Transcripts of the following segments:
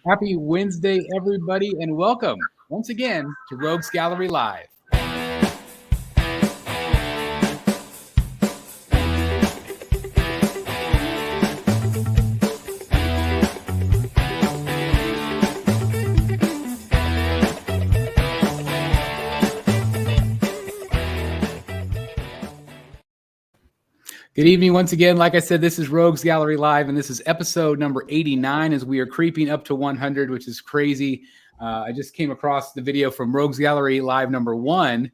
Happy Wednesday, everybody, and welcome once again to Rogues Gallery Live. Good evening once again. Like I said, this is Rogues Gallery Live, and this is episode number 89 as we are creeping up to 100, which is crazy. I just came across the video from Rogues Gallery Live number 1,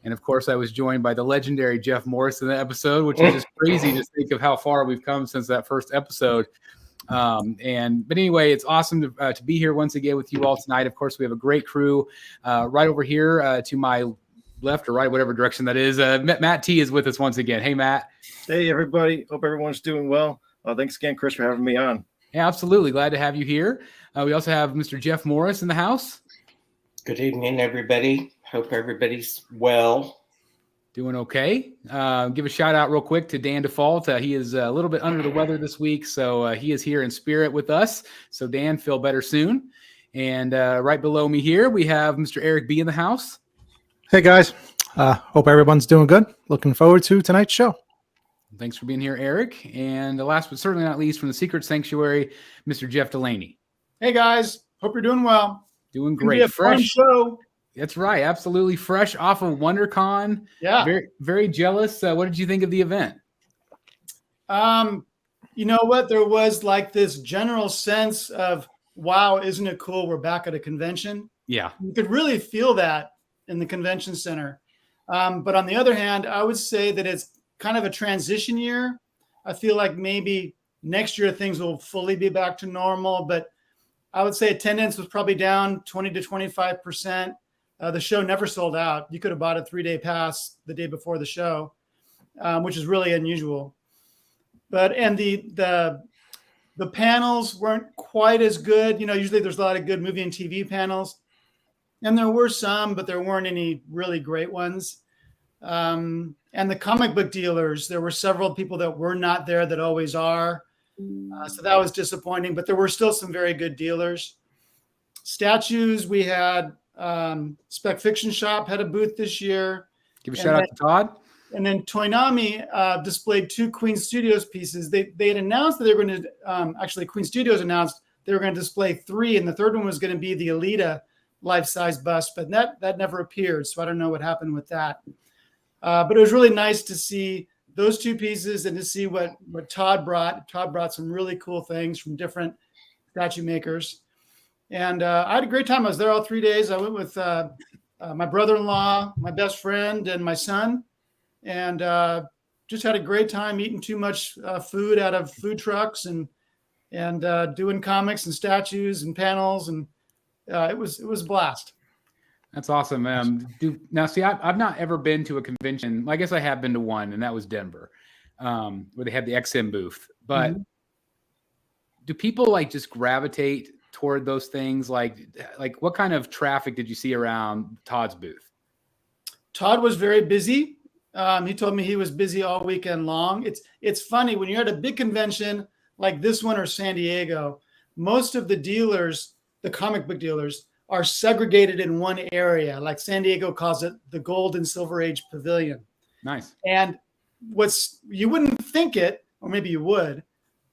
and of course I was joined by the legendary Jeff Morris in the episode, which is just crazy to think of how far we've come since that first episode. But anyway, it's awesome to be here once again with you all tonight. Of course, we have a great crew right over here to my left or right, whatever direction that is. Matt T is with us once again. Hey, Matt. Hey, everybody. Hope everyone's doing well. Thanks again, Chris, for having me on. Yeah, absolutely. Glad to have you here. We also have Mr. Jeff Morris in the house. Good evening, everybody. Hope everybody's well. Doing okay. Give a shout out real quick to Dan Default. He is a little bit under the weather this week, so he is here in spirit with us. So Dan, feel better soon. And right below me here, we have Mr. Eric B in the house. Hey, guys. Hope everyone's doing good. Looking forward to tonight's show. Thanks for being here, Eric. And last but certainly not least, from the Secret Sanctuary, Mr. Jeff Delaney. Hey, guys. Hope you're doing well. Doing great. Fresh show. That's right. Absolutely fresh off of WonderCon. Yeah. Very, very jealous. What did you think of the event? You know what? There was like this general sense of, wow, isn't it cool? We're back at a convention. Yeah. You could really feel that in the convention center. But on the other hand, I would say that it's kind of a transition year. I feel like maybe next year things will fully be back to normal, but I would say attendance was probably down 20 to 25%. The show never sold out. You could have bought a 3-day pass the day before the show, which is really unusual. And the panels weren't quite as good. You know, usually there's a lot of good movie and TV panels, and there were some, but there weren't any really great ones. And the comic book dealers, there were several people that were not there that always are. So that was disappointing, but there were still some very good dealers. Statues, we had Spec Fiction Shop had a booth this year. Give a shout out to Todd. And then Toynami displayed 2 Queen Studios pieces. They had announced that they were going to, actually Queen Studios announced they were going to display 3, and the third one was going to be the Alita life-size bust, but that never appeared, so I don't know what happened with that. But it was really nice to see those 2 pieces and to see what Todd brought. Todd brought some really cool things from different statue makers. And I had a great time. I was there all 3 days. I went with my brother-in-law, my best friend, and my son. And just had a great time eating too much food out of food trucks and doing comics and statues and panels. And it was a blast. That's awesome. Now, see, I've not ever been to a convention. I guess I have been to one, and that was Denver, where they had the XM booth. But do people like just gravitate toward those things? Like what kind of traffic did you see around Todd's booth? Todd was very busy. He told me he was busy all weekend long. It's funny when you're at a big convention like this one or San Diego, most of the dealers, the comic book dealers, are segregated in one area. Like San Diego calls it the Gold and Silver Age Pavilion. Nice. And you wouldn't think it, or maybe you would,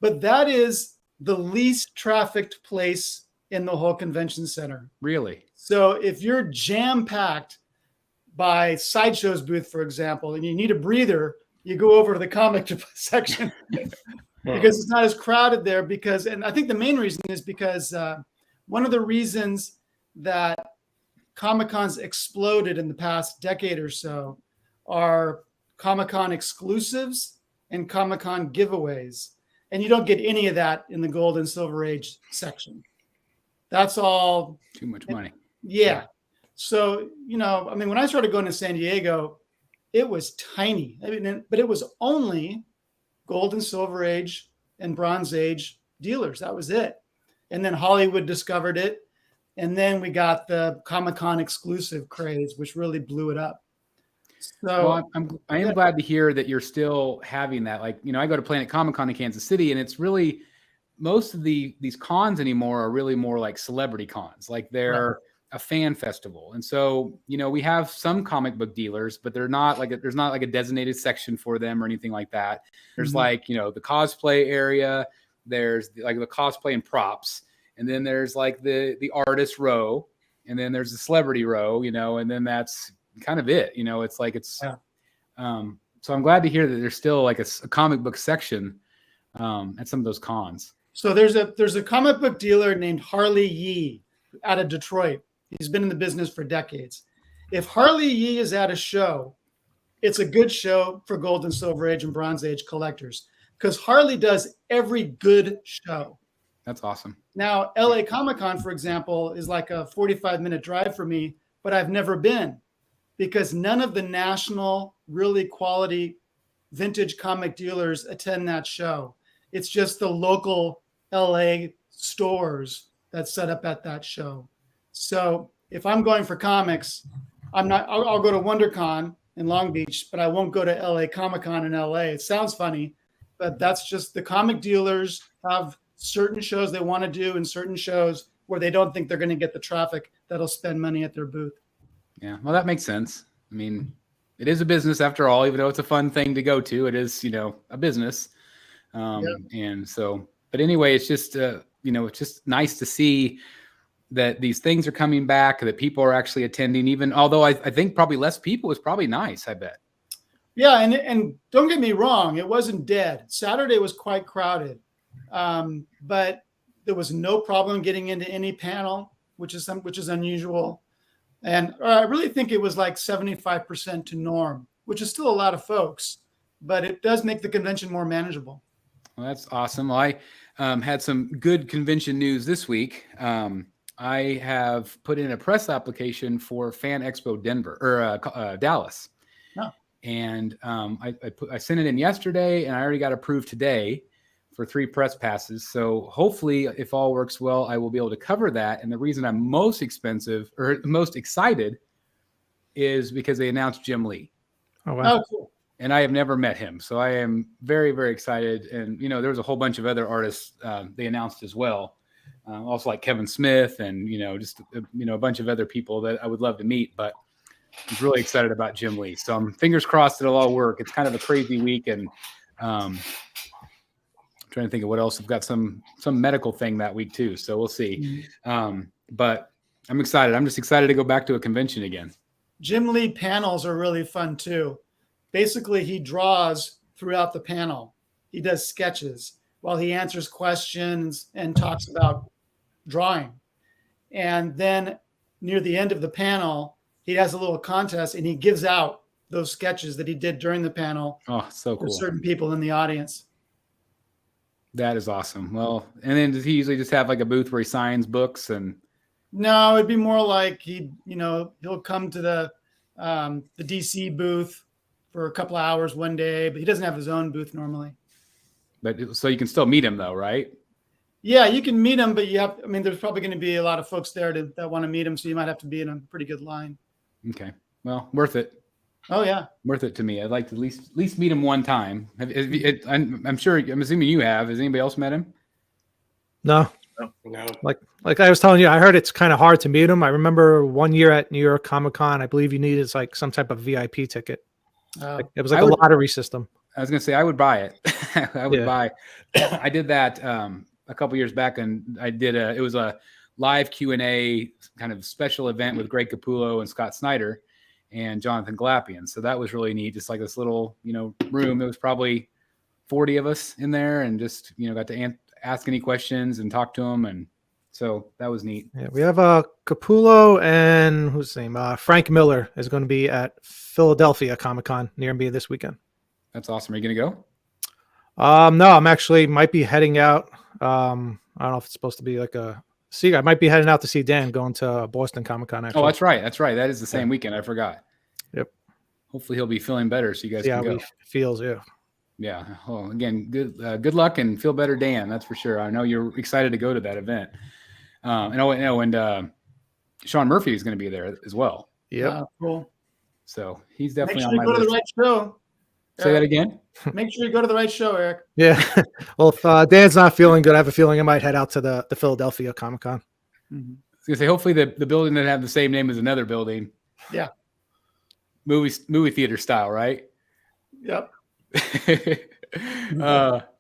but that is the least trafficked place in the whole convention center. Really? So if you're jam-packed by Sideshow's booth, for example, and you need a breather, you go over to the comic section because it's not as crowded there. And I think the main reason is because one of the reasons that Comic-Cons exploded in the past decade or so are Comic-Con exclusives and Comic-Con giveaways. And you don't get any of that in the Gold and Silver Age section. That's all. Too much money. Yeah. So, when I started going to San Diego, it was tiny. But it was only Gold and Silver Age and Bronze Age dealers. That was it. And then Hollywood discovered it. And then we got the Comic-Con exclusive craze, which really blew it up. So I am glad to hear that you're still having that. Like, I go to Planet Comic-Con in Kansas City, and it's really most of these cons anymore are really more like celebrity cons, like they're a fan festival. And so, we have some comic book dealers, but they're not like there's not like a designated section for them or anything like that. There's like, the cosplay area, there's like the cosplay and props, and then there's like the artist row, and then there's the celebrity row, and then that's kind of it. It's like so I'm glad to hear that there's still like a comic book section at some of those cons. So there's a comic book dealer named Harley Yee out of Detroit. He's been in the business for decades. If Harley Yee is at a show, it's a good show for Gold and Silver Age and Bronze Age collectors, because Harley does every good show. That's awesome. Now, LA Comic-Con, for example, is like a 45-minute drive for me, but I've never been, because none of the national, really quality vintage comic dealers attend that show. It's just the local LA stores that set up at that show. So if I'm going for comics, I'll go to WonderCon in Long Beach, but I won't go to LA Comic-Con in LA. It sounds funny, but that's just the comic dealers have certain shows they want to do and certain shows where they don't think they're going to get the traffic that'll spend money at their booth. Yeah, well, that makes sense. I mean, it is a business after all, even though it's a fun thing to go to. It is, a business. And so, but anyway, it's just, it's just nice to see that these things are coming back, that people are actually attending, even although I think probably less people is probably nice, I bet. Yeah. And don't get me wrong, it wasn't dead. Saturday was quite crowded, but there was no problem getting into any panel, which is unusual. And I really think it was like 75% to norm, which is still a lot of folks, but it does make the convention more manageable. Well, that's awesome. Well, I had some good convention news this week. I have put in a press application for Fan Expo Denver or Dallas. Oh. And I sent it in yesterday, and I already got approved today for 3 press passes. So hopefully, if all works well, I will be able to cover that. And the reason I'm most excited is because they announced Jim Lee. Oh, wow. Oh, cool. And I have never met him. So I am very, very excited. And, there was a whole bunch of other artists they announced as well. Also like Kevin Smith and, just, a bunch of other people that I would love to meet. But I was really excited about Jim Lee. So I'm fingers crossed it'll all work. It's kind of a crazy week. And I'm trying to think of what else. I've got some medical thing that week too. So we'll see. But I'm excited. I'm just excited to go back to a convention again. Jim Lee panels are really fun too. Basically, he draws throughout the panel. He does sketches while he answers questions and talks about drawing. And then near the end of the panel, he has a little contest and he gives out those sketches that he did during the panel. Oh, so cool. For certain people in the audience. That is awesome. Well, and then does he usually just have like a booth where he signs books? And no, it'd be more like he'll come to the DC booth for a couple of hours one day, but he doesn't have his own booth normally. But so you can still meet him though, right? Yeah, you can meet him, but there's probably going to be a lot of folks there that want to meet him. So you might have to be in a pretty good line. Okay. Well, worth it. Oh yeah. Worth it to me. I'd like to at least meet him one time. I'm assuming you have. Has anybody else met him? No. No. Like I was telling you, I heard it's kind of hard to meet him. I remember one year at New York Comic-Con, I believe you needed like some type of VIP ticket. It was like a lottery system. I was going to say I would buy it. I would buy. I did that a couple years back, and I did it was a live Q&A kind of special event with Greg Capullo and Scott Snyder and Jonathan Glapian. So that was really neat. Just like this little room. There was probably 40 of us in there, and just got to ask any questions and talk to them, and so that was neat. Yeah, we have Capullo and who's his name? Frank Miller is going to be at Philadelphia Comic-Con near me this weekend. That's awesome. Are you going to go? No, I'm actually might be heading out. I don't know if it's supposed to be like I might be heading out to see Dan going to Boston Comic-Con. Actually. Oh, that's right. That is the same weekend. I forgot. Yep. Hopefully he'll be feeling better so you guys can go. Feels. Yeah. Well, again, good luck and feel better, Dan. That's for sure. I know you're excited to go to that event. And Sean Murphy is going to be there as well. Yeah. Cool. So he's definitely Make sure you go to the right show. Say that again. Make sure you go to the right show, Eric. Yeah. Well, if Dan's not feeling good, I have a feeling I might head out to the Philadelphia Comic-Con. Mm-hmm. I was gonna say, hopefully the building that have the same name as another building. Yeah. Movie theater style, right? Yep.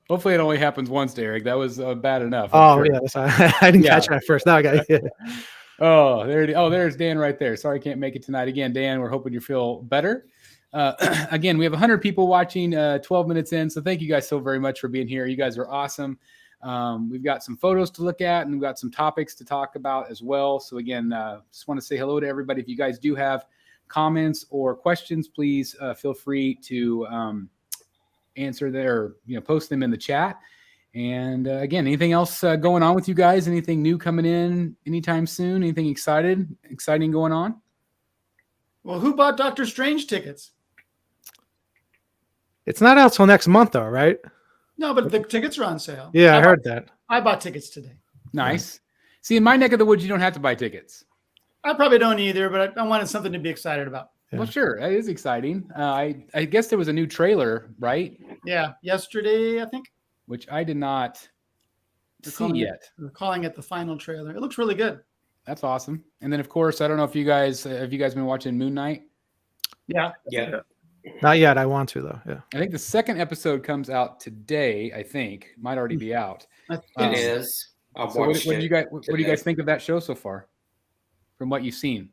Hopefully it only happens once, Derek. That was bad enough. Oh, sure. yeah. I didn't catch that first. Now I got it. Oh, there's Dan right there. Sorry I can't make it tonight. Again, Dan, we're hoping you feel better. Again, we have 100 people watching 12 minutes in. So thank you guys so very much for being here. You guys are awesome. We've got some photos to look at and we've got some topics to talk about as well. So again, just want to say hello to everybody. If you guys do have comments or questions, please feel free to answer there, post them in the chat. And again, anything else going on with you guys? Anything new coming in anytime soon? Anything exciting going on? Well, who bought Doctor Strange tickets? It's not out till next month, though, right? No, but the tickets are on sale. Yeah, I heard that. I bought tickets today. Nice. See, in my neck of the woods, you don't have to buy tickets. I probably don't either, but I wanted something to be excited about. Yeah. Well, sure. That is exciting. I guess there was a new trailer, right? Yeah, yesterday, I think. Which I did not see yet. We're calling it the final trailer. It looks really good. That's awesome. And then, of course, I don't know if you guys have been watching Moon Knight? Yeah. Yeah. Not yet. I want to, though. Yeah. I think the second episode comes out today. I think might already be out. It is. I've So watched what do it you guys? What do you today. guys think of that show so far? From what you've seen,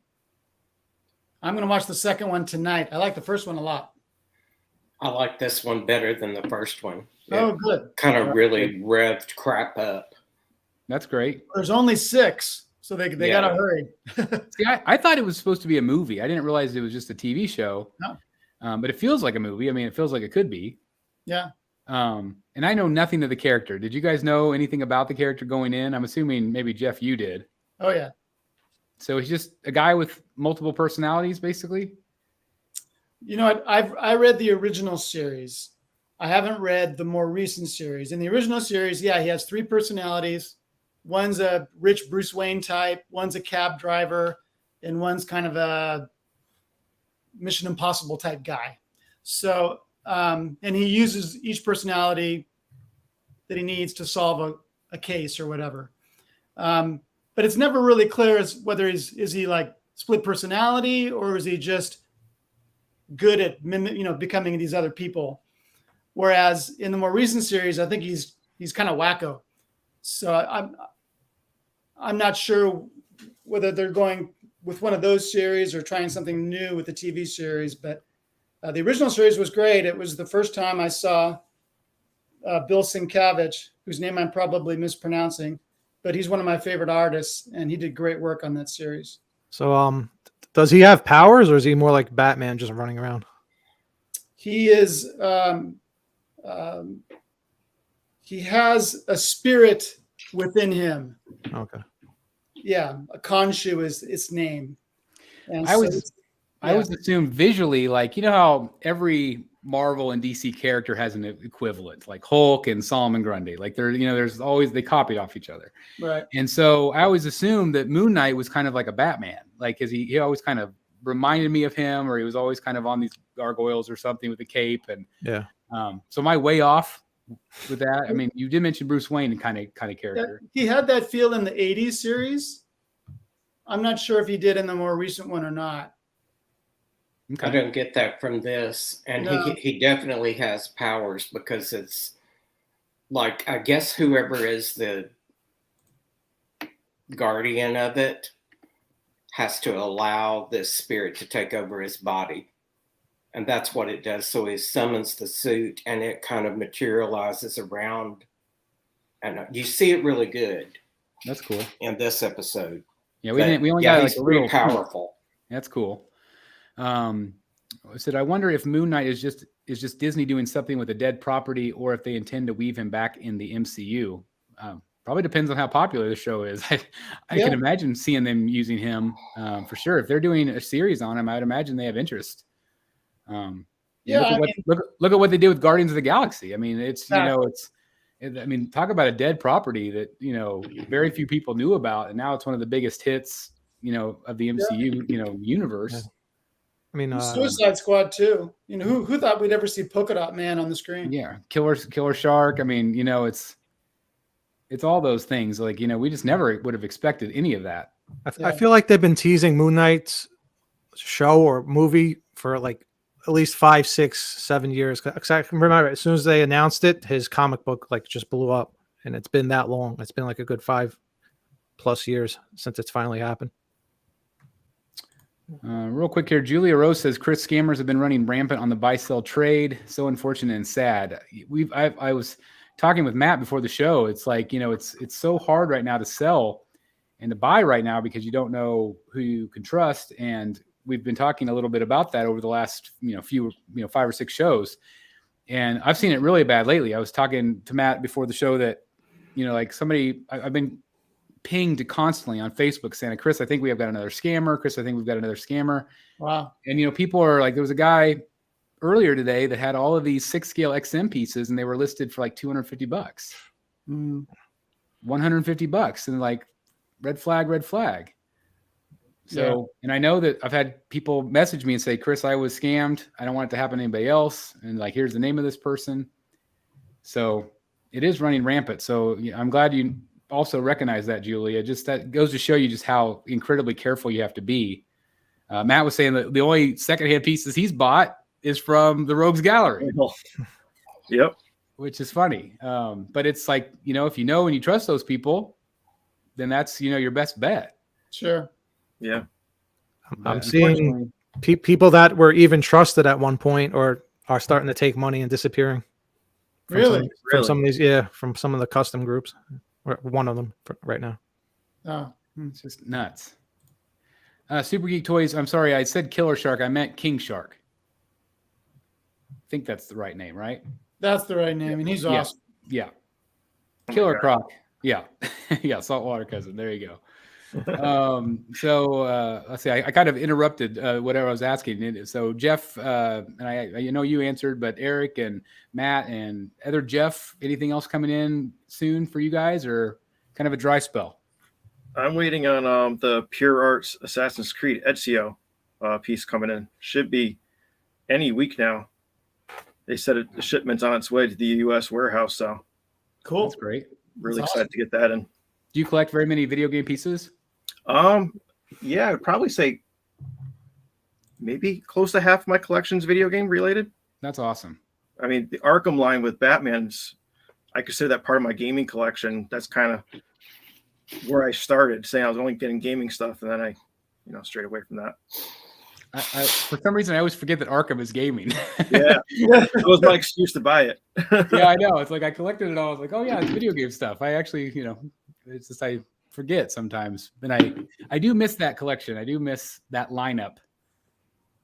I'm going to watch the second one tonight. I like the first one a lot. I like this one better than the first one. Oh, good. Kind of really revved crap up. that's great. There's only 6, so they Yeah. got to hurry. See, I thought it was supposed to be a movie. I didn't realize it was just a TV show. No. But it feels like a movie. I mean, it feels like it could be. Yeah. And I know nothing of the character. Did you guys know anything about the character going in? I'm assuming maybe Jeff, you did. Oh, yeah. So he's just a guy with multiple personalities, basically. You know what? I read the original series. I haven't read the more recent series. In the original series, yeah, he has 3 personalities. One's a rich Bruce Wayne type, one's a cab driver, and one's kind of a Mission Impossible type guy. So, and he uses each personality that he needs to solve a case or whatever. But it's never really clear as whether is he like split personality or is he just good at becoming these other people. Whereas in the more recent series, I think he's kind of wacko. So I'm not sure whether they're going with one of those series or trying something new with the TV series. But the original series was great. It was the first time I saw Bill Sienkiewicz, whose name I'm probably mispronouncing, but he's one of my favorite artists, and he did great work on that series. So, does he have powers, or is he more like Batman, just running around? He is. He has a spirit within him. Okay. Yeah, a Khonshu is its name. And I always assume visually, like, how every Marvel and DC character has an equivalent, like Hulk and Solomon Grundy. Like there's always, they copied off each other. Right. And so I always assumed that Moon Knight was kind of like a Batman, like, cause he always kind of reminded me of him, or he was always kind of on these gargoyles or something with a cape. And yeah. So am I way off with that? I mean, you did mention Bruce Wayne and kind of character. Yeah, he had that feel in the 80s series. I'm not sure if he did in the more recent one or not. Okay. I don't get that from this. And No. he definitely has powers because it's like, I guess whoever is the guardian of it has to allow this spirit to take over his body. And that's what it does. So he summons the suit and it kind of materializes around. And you see it really good That's cool. in this episode. Yeah, we only got like he's a pretty little powerful. That's cool. I said, I wonder if Moon Knight is just Disney doing something with a dead property, or if they intend to weave him back in the MCU. Probably depends on how popular the show is. I can imagine seeing them using him for sure. If they're doing a series on him, I'd imagine they have interest. Look at what they did with Guardians of the Galaxy. I mean, talk about a dead property that very few people knew about, and now it's one of the biggest hits of the MCU universe. I mean, Suicide Squad too. You know, who thought we'd ever see Polka Dot Man on the screen? Yeah, Killer Shark. I mean, it's all those things. Like, we just never would have expected any of that. I feel like they've been teasing Moon Knight's show or movie for like at least 5, 6, 7 years. 'Cause I can remember as soon as they announced it, his comic book like just blew up, and it's been that long. It's been like a good 5+ years since it's finally happened. Real quick here, Julia Rose says Chris, scammers have been running rampant on the buy-sell trade. So unfortunate and sad. I was talking with Matt before the show. It's like, it's so hard right now to sell and to buy right now because you don't know who you can trust. And we've been talking a little bit about that over the last, few 5 or 6 shows. And I've seen it really bad lately. I was talking to Matt before the show that, like I've been pinged constantly on Facebook saying, Chris, I think we have got another scammer. Chris, I think we've got another scammer. Wow. And, people are like, there was a guy earlier today that had all of these 6-scale XM pieces and they were listed for like $250, $150. And like, red flag. So, And I know that I've had people message me and say, Chris, I was scammed. I don't want it to happen to anybody else. And like, here's the name of this person. So it is running rampant. So I'm glad you also recognize that, Julia. Just that goes to show you just how incredibly careful you have to be. Matt was saying that the only secondhand pieces he's bought is from the Rogues Gallery. Yep. Which is funny. But it's like, if you know and you trust those people, then that's, your best bet. Sure. Yeah. I'm seeing people that were even trusted at one point or are starting to take money and disappearing. From some of these, from some of the custom groups. One of them right now. Oh, it's just nuts. Super Geek Toys. I'm sorry, I said Killer Shark. I meant King Shark. I think that's the right name, right? that's the right name, and he's awesome. Yeah. Killer Croc. Yeah. Yeah. Saltwater Cousin. There you go. Let's see. I kind of interrupted whatever I was asking. So Jeff, and I you answered, but Eric and Matt and other Jeff, anything else coming in soon for you guys, or kind of a dry spell? I'm waiting on the Pure Arts Assassin's Creed Ezio piece coming in. Should be any week now. They said the shipment's on its way to the U.S. warehouse. So Cool. That's great. Really That's excited to get that in. Do you collect very many video game pieces? Yeah, I'd probably say maybe close to half of my collection's video game related. That's awesome. I mean, the Arkham line with Batman's, I consider that part of my gaming collection. That's kind of where I started, saying I was only getting gaming stuff, and then I, strayed away from that. I for some reason, I always forget that Arkham is gaming. Yeah, that was my excuse to buy it. Yeah, I know. It's like I collected it all. I was like, oh yeah, it's video game stuff. I actually, it's just I forget sometimes. And I do miss that collection. I do miss that lineup.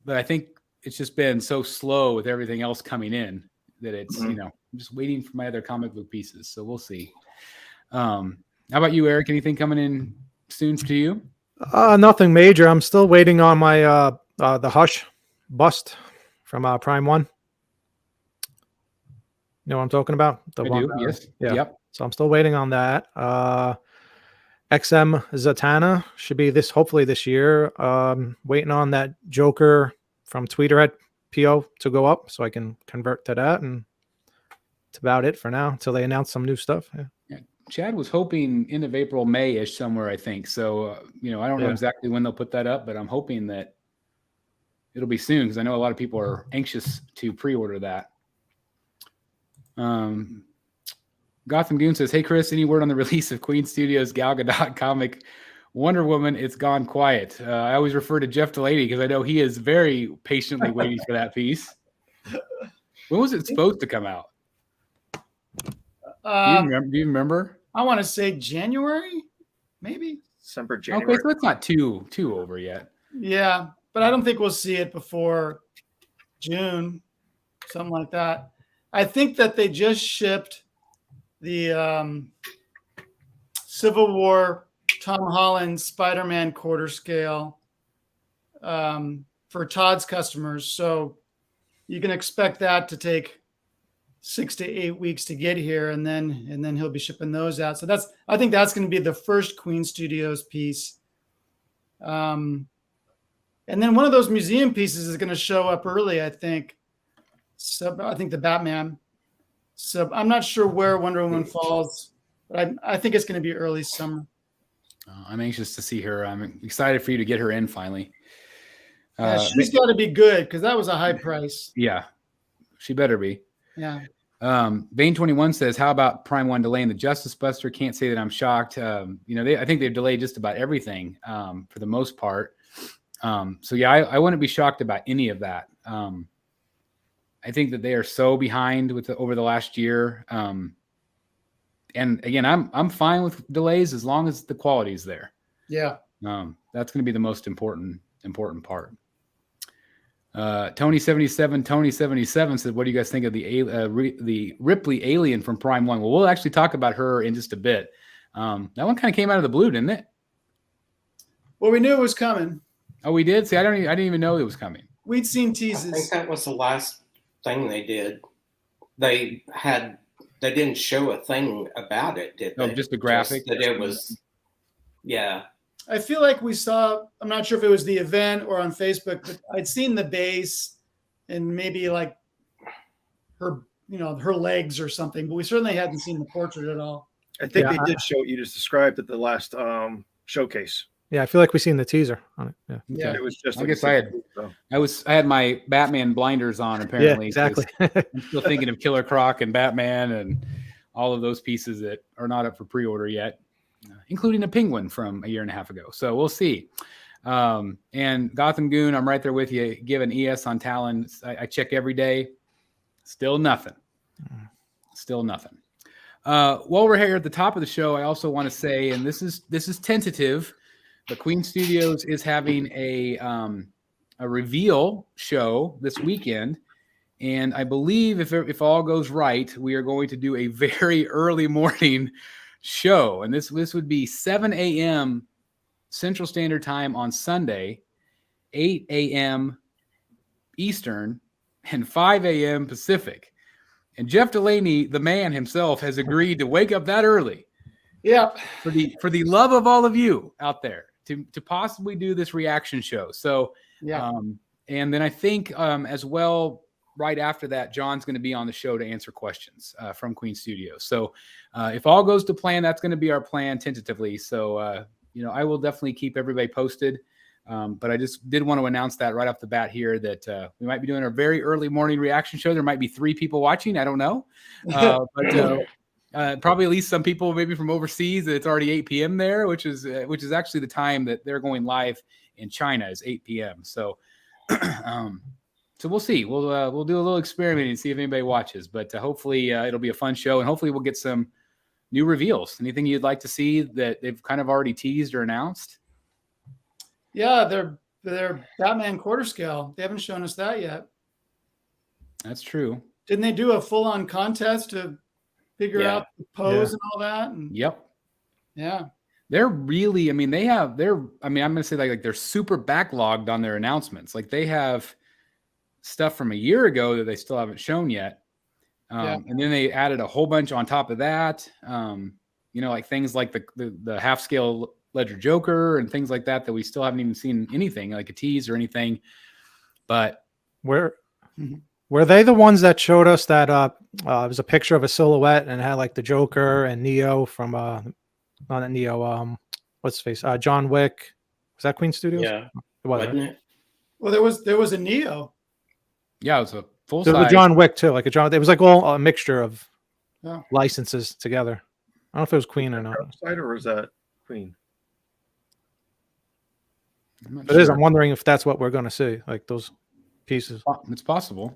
But I think it's just been so slow with everything else coming in that it's, I'm just waiting for my other comic book pieces. So we'll see. How about you, Eric? Anything coming in soon to you? Nothing major. I'm still waiting on my the Hush bust from Prime 1. You know what I'm talking about? The I one, do, yes. Yeah. Yep. So I'm still waiting on that. XM Zatanna should be hopefully this year. Waiting on that Joker from Tweeterhead PO to go up so I can convert to that, and it's about it for now until they announce some new stuff. Yeah. Chad was hoping end of April, May-ish somewhere, I think. So, I don't know exactly when they'll put that up, but I'm hoping that it'll be soon because I know a lot of people are anxious to pre-order that. Gotham Goon says, hey, Chris, any word on the release of Queen Studios' Gal Gadot comic Wonder Woman? It's gone quiet. I always refer to Jeff Delaney because I know he is very patiently waiting for that piece. When was it supposed to come out? Do you remember? I want to say January, maybe. December, January. Okay, so it's not too over yet. Yeah, but I don't think we'll see it before June, something like that. I think that they just shipped the Civil War Tom Holland Spider-Man quarter scale for Todd's customers. So you can expect that to take 6 to 8 weeks to get here, and then he'll be shipping those out. So I think that's going to be the first Queen Studios piece. And And then one of those museum pieces is going to show up early, I think. So I think the Batman. So I'm not sure where Wonder Woman falls, but I think it's going to be early summer. I'm anxious to see her. I'm excited for you to get her in finally. Yeah, she's got to be good because that was a high price. Yeah, she better be. Yeah. Vane21 says, how about Prime 1 delaying the Justice Buster? Can't say that I'm shocked. I think they've delayed just about everything for the most part. So yeah, I wouldn't be shocked about any of that. I think that they are so behind over the last year. And again, I'm fine with delays as long as the quality is there. Yeah. That's going to be the most important part. Tony77 said, what do you guys think of the Ripley alien from Prime 1? Well, we'll actually talk about her in just a bit. That one kind of came out of the blue, didn't it? Well, we knew it was coming. Oh, we did? See, I didn't even know it was coming. We'd seen I teases. think that was the last thing they did. They didn't show a thing about it, did they? Oh, just the graphic? Just that it was, yeah. I feel like we saw, I'm not sure if it was the event or on Facebook, but I'd seen the base and maybe like her, her legs or something, but we certainly hadn't seen the portrait at all. I think they did show what you just described at the last showcase. Yeah, I feel like we've seen the teaser on it. Yeah. Yeah. It was just. I guess I had my Batman blinders on apparently. Yeah, exactly. I'm still thinking of Killer Croc and Batman and all of those pieces that are not up for pre-order yet, including a penguin from a year and a half ago. So we'll see. And Gotham Goon, I'm right there with you. Give an ES on Talon. I check every day. Still nothing. While we're here at the top of the show, I also want to say, and this is tentative, but Queen Studios is having a reveal show this weekend, and I believe if all goes right, we are going to do a very early morning show, and this would be 7 a.m. Central Standard Time on Sunday, 8 a.m. Eastern, and 5 a.m. Pacific. And Jeff Delaney, the man himself, has agreed to wake up that early. Yeah. For the love of all of you out there to possibly do this reaction show. So, Yeah. And then I think as well, right after that, John's going to be on the show to answer questions from Queen Studios. So if all goes to plan, that's going to be our plan tentatively. So, I will definitely keep everybody posted. But I just did want to announce that right off the bat here that we might be doing a very early morning reaction show. There might be 3 people watching. I don't know. But probably at least some people maybe from overseas. It's already 8 p.m. there, which is actually the time that they're going live in China is 8 p.m. So, so we'll see. We'll do a little experimenting and see if anybody watches. But hopefully it'll be a fun show, and hopefully we'll get some new reveals. Anything you'd like to see that they've kind of already teased or announced? Yeah, they're Batman quarter scale. They haven't shown us that yet. That's true. Didn't they do a full-on contest to figure out the pose and all that? And Yep. yeah. They're really, I'm going to say like they're super backlogged on their announcements. Like they have stuff from a year ago that they still haven't shown yet. And then they added a whole bunch on top of that. Like things like the half scale Ledger Joker and things like that we still haven't even seen anything like a tease or anything. But were they the ones that showed us that it was a picture of a silhouette and it had like the Joker and Neo from not Neo, what's his face? John Wick. Was that Queen Studios? Yeah. It was, Wasn't it? Well, there was a Neo. yeah, it was a full There was size. a John Wick too, like a John. It was like all a mixture of Yeah. licenses together. I don't know if it was Queen or not. Outside, or was that Queen? I'm not It is. sure. I'm wondering if that's what we're going to see, like those pieces. It's possible.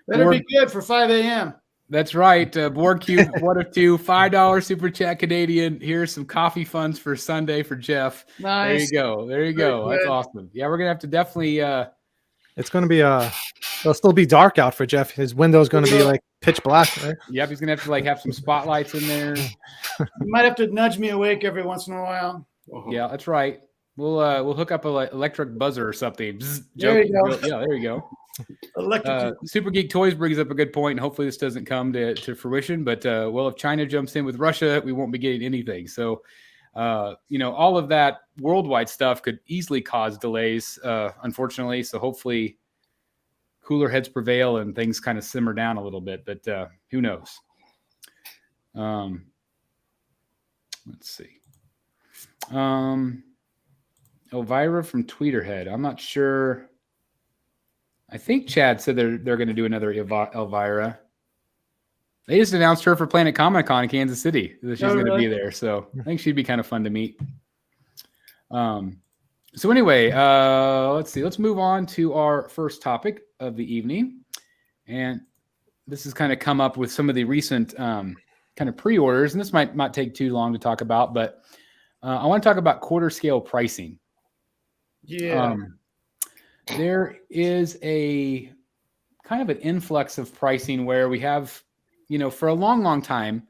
Better be good for 5 a.m. That's right. Board Cube, 1 of 2, $5 super chat Canadian. Here's some coffee funds for Sunday for Jeff. Nice. There you go. That's good. awesome. Yeah, we're going to have to definitely. It's going to be it'll still be dark out for Jeff. His window's going to be like pitch black, right? Yep, he's going to have to have some spotlights in there. You might have to nudge me awake every once in a while. Yeah, that's right. We'll hook up an electric buzzer or something. Bzz, There you go. Yeah, there you go. Electric. Super Geek Toys brings up a good point, and hopefully this doesn't come to fruition. But if China jumps in with Russia, we won't be getting anything. So All of that worldwide stuff could easily cause delays, unfortunately. So hopefully cooler heads prevail and things kind of simmer down a little bit, but who knows? Let's see. Elvira from Tweeterhead. I'm not sure. I think Chad said they're going to do another Elvira. They just announced her for Planet Comic-Con in Kansas City. That she's going to be there. So I think she'd be kind of fun to meet. So anyway, let's see. Let's move on to our first topic of the evening. And this has kind of come up with some of the recent kind of pre-orders. And this might not take too long to talk about, but I want to talk about quarter scale pricing. Yeah. There is a kind of an influx of pricing where we have, for a long, long time,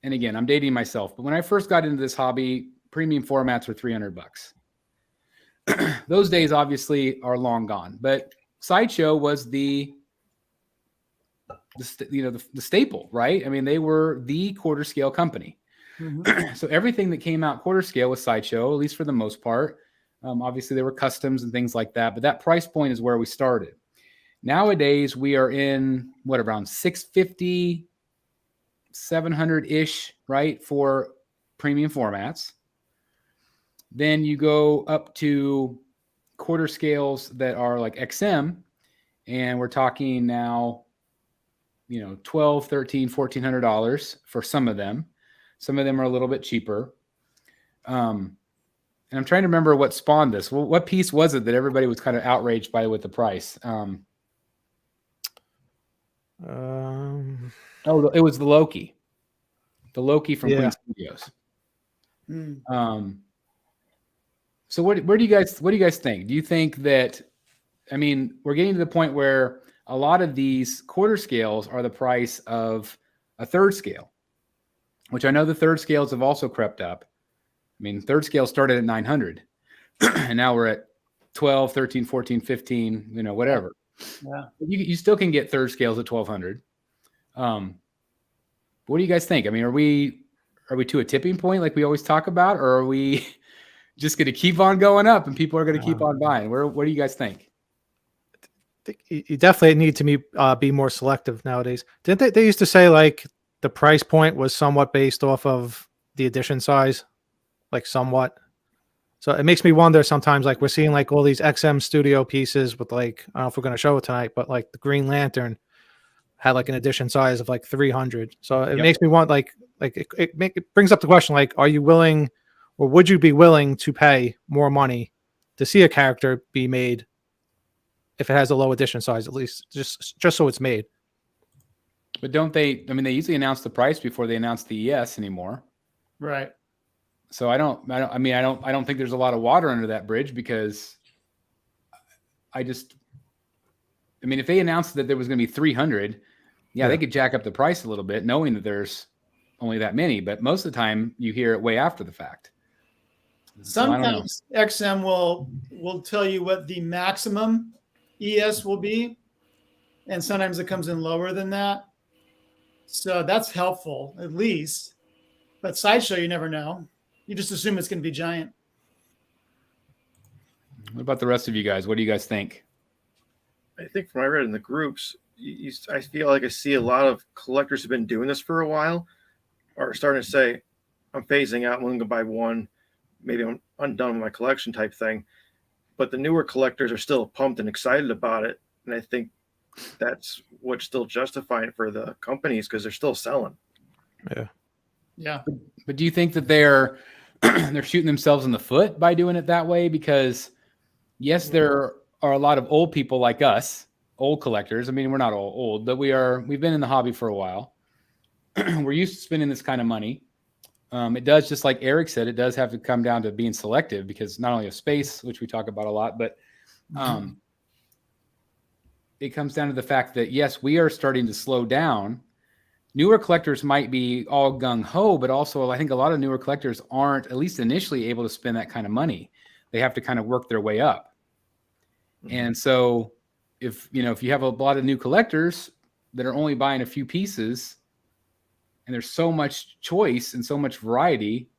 and again, I'm dating myself, but when I first got into this hobby, premium formats were $300. Those days obviously are long gone, but Sideshow was the staple, right? I mean, they were the quarter scale company. Mm-hmm. So everything that came out quarter scale was Sideshow, at least for the most part. Obviously, there were customs and things like that, but that price point is where we started. Nowadays, we are in around 650, 700-ish, right, for premium formats. Then you go up to quarter scales that are like XM, and we're talking now, $1,200, $1,300, $1,400 for some of them. Some of them are a little bit cheaper. And I'm trying to remember what spawned this. Well, what piece was it that everybody was kind of outraged by with the price? It was the Loki. The Loki from Queen Studios. So what do you guys think? Do you think that, we're getting to the point where a lot of these quarter scales are the price of a third scale, which I know the third scales have also crept up. Third scale started at 900 and now we're at 12, 13, 14, 15, whatever. Yeah. You still can get third scales at 1,200. What do you guys think? Are we to a tipping point like we always talk about, or are we just going to keep on going up and people are going to keep on buying? What do you guys think? You definitely need to be more selective nowadays. Didn't they used to say like the price point was somewhat based off of the edition size? Like somewhat. So it makes me wonder sometimes, like we're seeing like all these XM studio pieces with like, I don't know if we're going to show it tonight, but like the Green Lantern had like an edition size of like 300. So it makes me want it brings up the question, like, are you willing or would you be willing to pay more money to see a character be made if it has a low edition size, at least just so it's made? But don't they, they usually announce the price before they announce the ES anymore. Right. So I don't think there's a lot of water under that bridge, because if they announced that there was going to be 300, they could jack up the price a little bit knowing that there's only that many, but most of the time you hear it way after the fact. Sometimes XM will tell you what the maximum ES will be, and sometimes it comes in lower than that. So that's helpful, at least. But Sideshow, you never know. You just assume it's going to be giant. What about the rest of you guys? What do you guys think? I think from what I read in the groups, I feel like I see a lot of collectors who've been doing this for a while are starting to say, I'm phasing out, I'm going to buy one. Maybe I'm done with my collection type thing. But the newer collectors are still pumped and excited about it. And I think that's what's still justifying it for the companies, because they're still selling. Yeah. Yeah. But do you think that they're shooting themselves in the foot by doing it that way? Because yes, there are a lot of old people like us, old collectors. We're not all old, but we've been in the hobby for a while. We're used to spending this kind of money. It does, just like Eric said, it does have to come down to being selective, because not only of space, which we talk about a lot, but it comes down to the fact that, yes, we are starting to slow down. Newer collectors might be all gung-ho, but also I think a lot of newer collectors aren't, at least initially, able to spend that kind of money. They have to kind of work their way up. And so if you have a lot of new collectors that are only buying a few pieces, and there's so much choice and so much variety,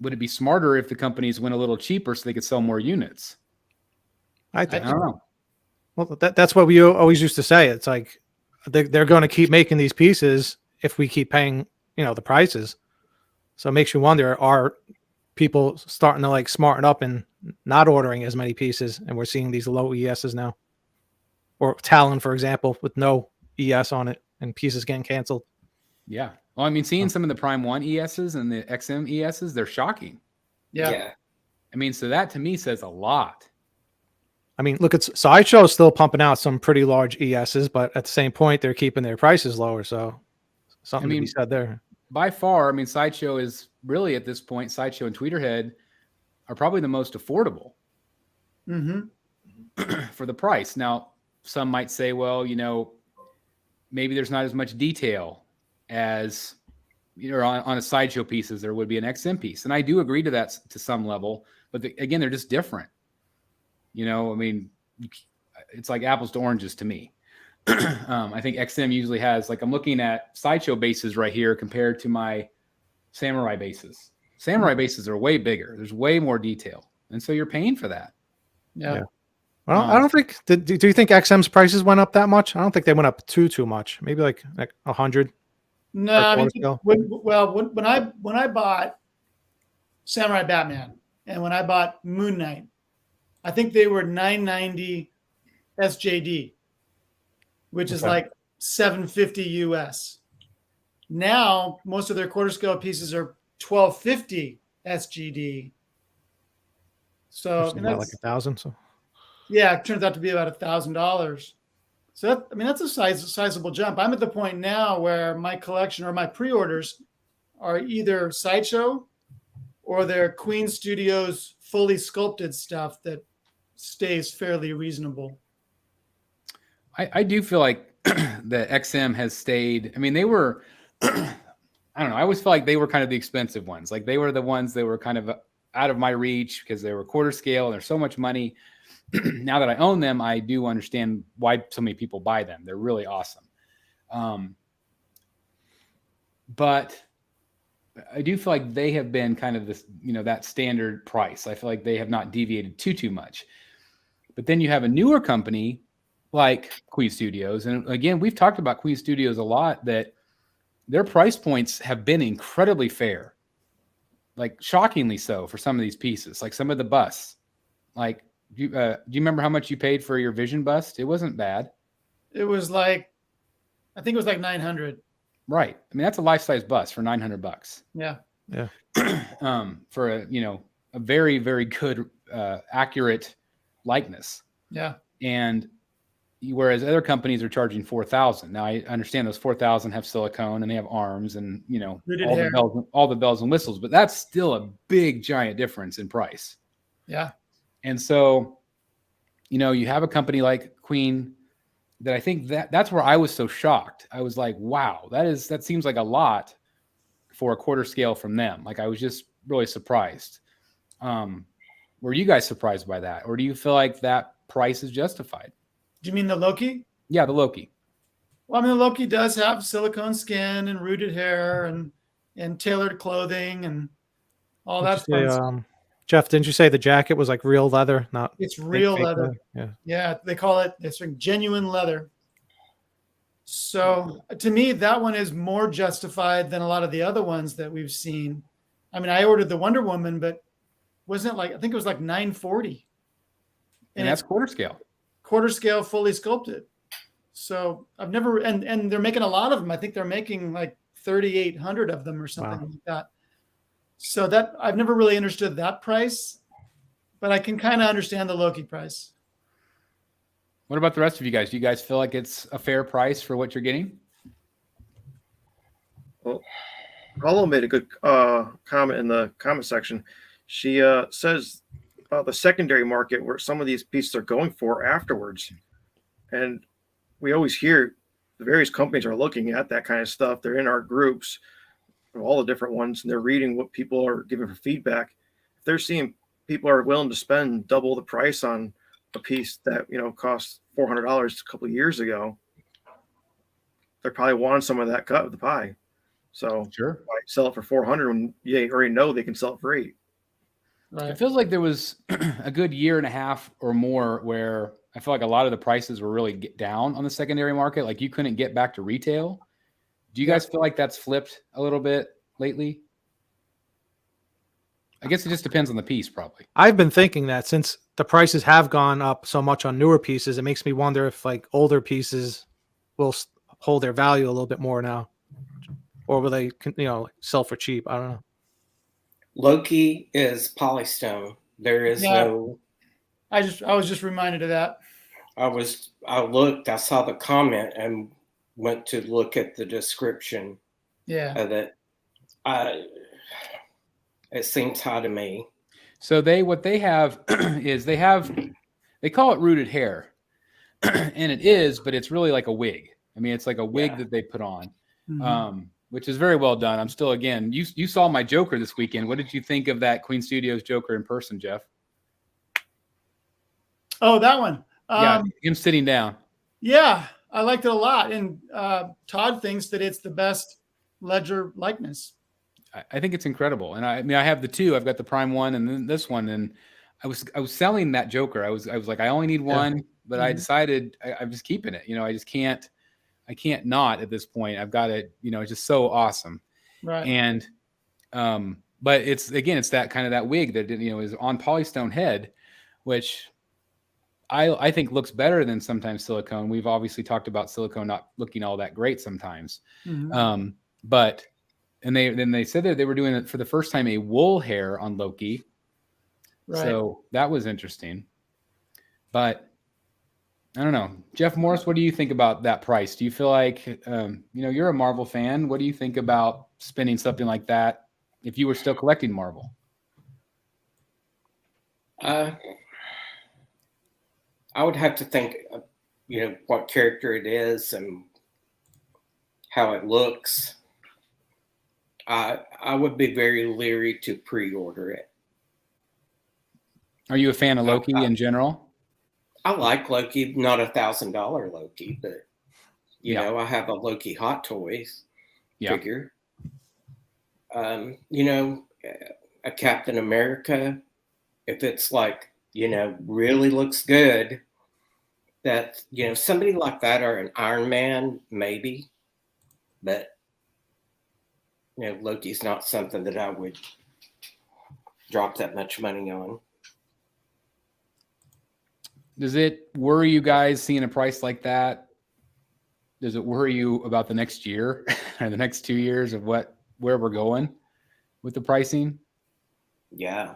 would it be smarter if the companies went a little cheaper so they could sell more units? I I think. don't know. Well, that's what we always used to say. It's like they're going to keep making these pieces if we keep paying, the prices. So it makes you wonder: are people starting to like smarten up and not ordering as many pieces? And we're seeing these low ESs now, or Talon, for example, with no ES on it and pieces getting canceled. Yeah. Well, I mean, seeing some of the Prime 1 ESs and the XM ESs, they're shocking. Yeah. I mean, so that to me says a lot. I mean, look at Sideshow is still pumping out some pretty large ESs, but at the same point, they're keeping their prices lower. So something to be said there. By far, I mean, Sideshow is really at this point, Sideshow and Tweeterhead are probably the most affordable for the price. Now, some might say, well, maybe there's not as much detail as on a Sideshow piece as there would be an XM piece. And I do agree to that to some level, but again, they're just different. I mean, it's like apples to oranges to me. I think XM usually has, like, I'm looking at Sideshow bases right here compared to my Samurai bases. Samurai bases are way bigger. There's way more detail. And so you're paying for that. Yeah. Well, I don't think, do you think XM's prices went up that much? I don't think they went up too much. Maybe like 100. No, I mean, when I bought Samurai Batman and when I bought Moon Knight, I think they were $990 SJD, which is like $750 US. Now, most of their quarter scale pieces are $1,250 SGD. So I mean, that's like 1,000. So yeah, it turns out to be about $1,000. So that's a sizable jump. I'm at the point now where my collection or my pre-orders are either Sideshow or their Queen Studios fully sculpted stuff that stays fairly reasonable. I do feel like the XM has stayed. I mean, they were, I don't know. I always feel like they were kind of the expensive ones. Like they were the ones that were kind of out of my reach because they were quarter scale and there's so much money. Now that I own them, I do understand why so many people buy them. They're really awesome. But I do feel like they have been kind of this, that standard price. I feel like they have not deviated too much. But then you have a newer company like Queen Studios. And again, we've talked about Queen Studios a lot, that their price points have been incredibly fair, like shockingly so for some of these pieces, like some of the busts. Like, do you remember how much you paid for your Vision bust? It wasn't bad. It was like, I think it was like 900. Right. I mean, that's a life-size bust for $900. Yeah. For a very, very good, accurate likeness. Yeah. And whereas other companies are charging $4,000. Now I understand those $4,000 have silicone and they have arms and all the bells and whistles, but that's still a big giant difference in price. Yeah. And so, you have a company like Queen that I think that's where I was so shocked. I was like, wow, that seems like a lot for a quarter scale from them. Like I was just really surprised. Were you guys surprised by that? Or do you feel like that price is justified? Do you mean the Loki? Yeah, the Loki. Well, I mean, the Loki does have silicone skin and rooted hair and tailored clothing and all that fun. Jeff, didn't you say the jacket was like real leather? Not it's real leather. Yeah, they call it's like genuine leather. So to me, that one is more justified than a lot of the other ones that we've seen. I mean, I ordered the Wonder Woman, but wasn't it like, I think it was like $940. And that's quarter scale. Quarter scale, fully sculpted. So I've never, and they're making a lot of them. I think they're making like 3,800 of them or something like that. So that I've never really understood that price, but I can kind of understand the Loki price. What about the rest of you guys? Do you guys feel like it's a fair price for what you're getting? Well, Paula made a good comment in the comment section. She says about the secondary market where some of these pieces are going for afterwards. And we always hear the various companies are looking at that kind of stuff. They're in our groups, all the different ones, and they're reading what people are giving for feedback. If they're seeing people are willing to spend double the price on a piece that, cost $400 a couple of years ago, they're probably wanting some of that cut of the pie. So Sure. why sell it for 400 when you already know they can sell it for 8? It feels like there was a good year and a half or more where I feel like a lot of the prices were really down on the secondary market. Like you couldn't get back to retail. Do you guys feel like that's flipped a little bit lately? I guess it just depends on the piece, probably. I've been thinking that since the prices have gone up so much on newer pieces, it makes me wonder if like older pieces will hold their value a little bit more now, or will they, sell for cheap? I don't know. Loki is polystone. There is no. I was just reminded of that. I looked. I saw the comment and went to look at the description. Yeah. Of it. It seems high to me. So what they have is they call it rooted hair, and it is, but it's really like a wig. I mean, it's like a wig that they put on. Which is very well done. I'm still, again, you saw my Joker this weekend. What did you think of that Queen Studios Joker in person, Jeff? Oh, that one. Yeah, him sitting down. Yeah, I liked it a lot. And Todd thinks that it's the best Ledger likeness. I think it's incredible. And I mean, I have the two. I've got the Prime one and then this one. And I was selling that Joker. I was like, I only need one, but I decided I'm just keeping it. I can't not at this point. I've got it, it's just so awesome. Right. And, but it's that kind of that wig that, is on polystone head, which I think looks better than sometimes silicone. We've obviously talked about silicone not looking all that great sometimes. But, and they said that they were doing it for the first time, a wool hair on Loki. Right. So that was interesting, but I don't know. Jeff Morris, what do you think about that price? Do you feel like, you're a Marvel fan. What do you think about spending something like that if you were still collecting Marvel? I would have to think, what character it is and how it looks. I would be very leery to pre-order it. Are you a fan of Loki in general? I like Loki, not $1,000 Loki, but I have a Loki Hot Toys figure. A Captain America, if it's like, really looks good, that, somebody like that or an Iron Man, maybe, but, Loki's not something that I would drop that much money on. Does it worry you guys seeing a price like that? Does it worry you about the next year or the next 2 years of where we're going with the pricing? Yeah.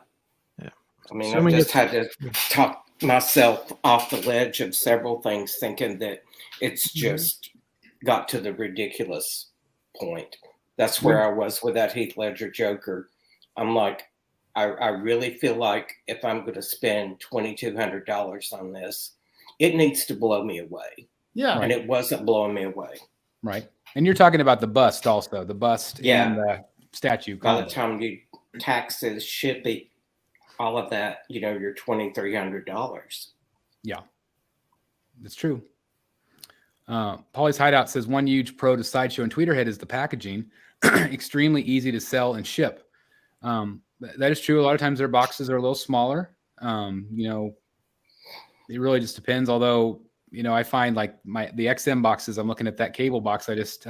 Yeah. I mean, I just had to talk myself off the ledge of several things, thinking that it's just got to the ridiculous point. That's where I was with that Heath Ledger Joker. I'm like, I really feel like if I'm going to spend $2,200 on this, it needs to blow me away. Yeah. And it wasn't blowing me away. Right. And you're talking about the bust also, the bust and the statue. By the time you taxes, shipping, all of that, you're $2,300. Yeah, that's true. Polly's Hideout says one huge pro to Sideshow and Tweeterhead is the packaging. Extremely easy to sell and ship. That is true. A lot of times their boxes are a little smaller. It really just depends. Although, I find like the XM boxes, I'm looking at that cable box. I just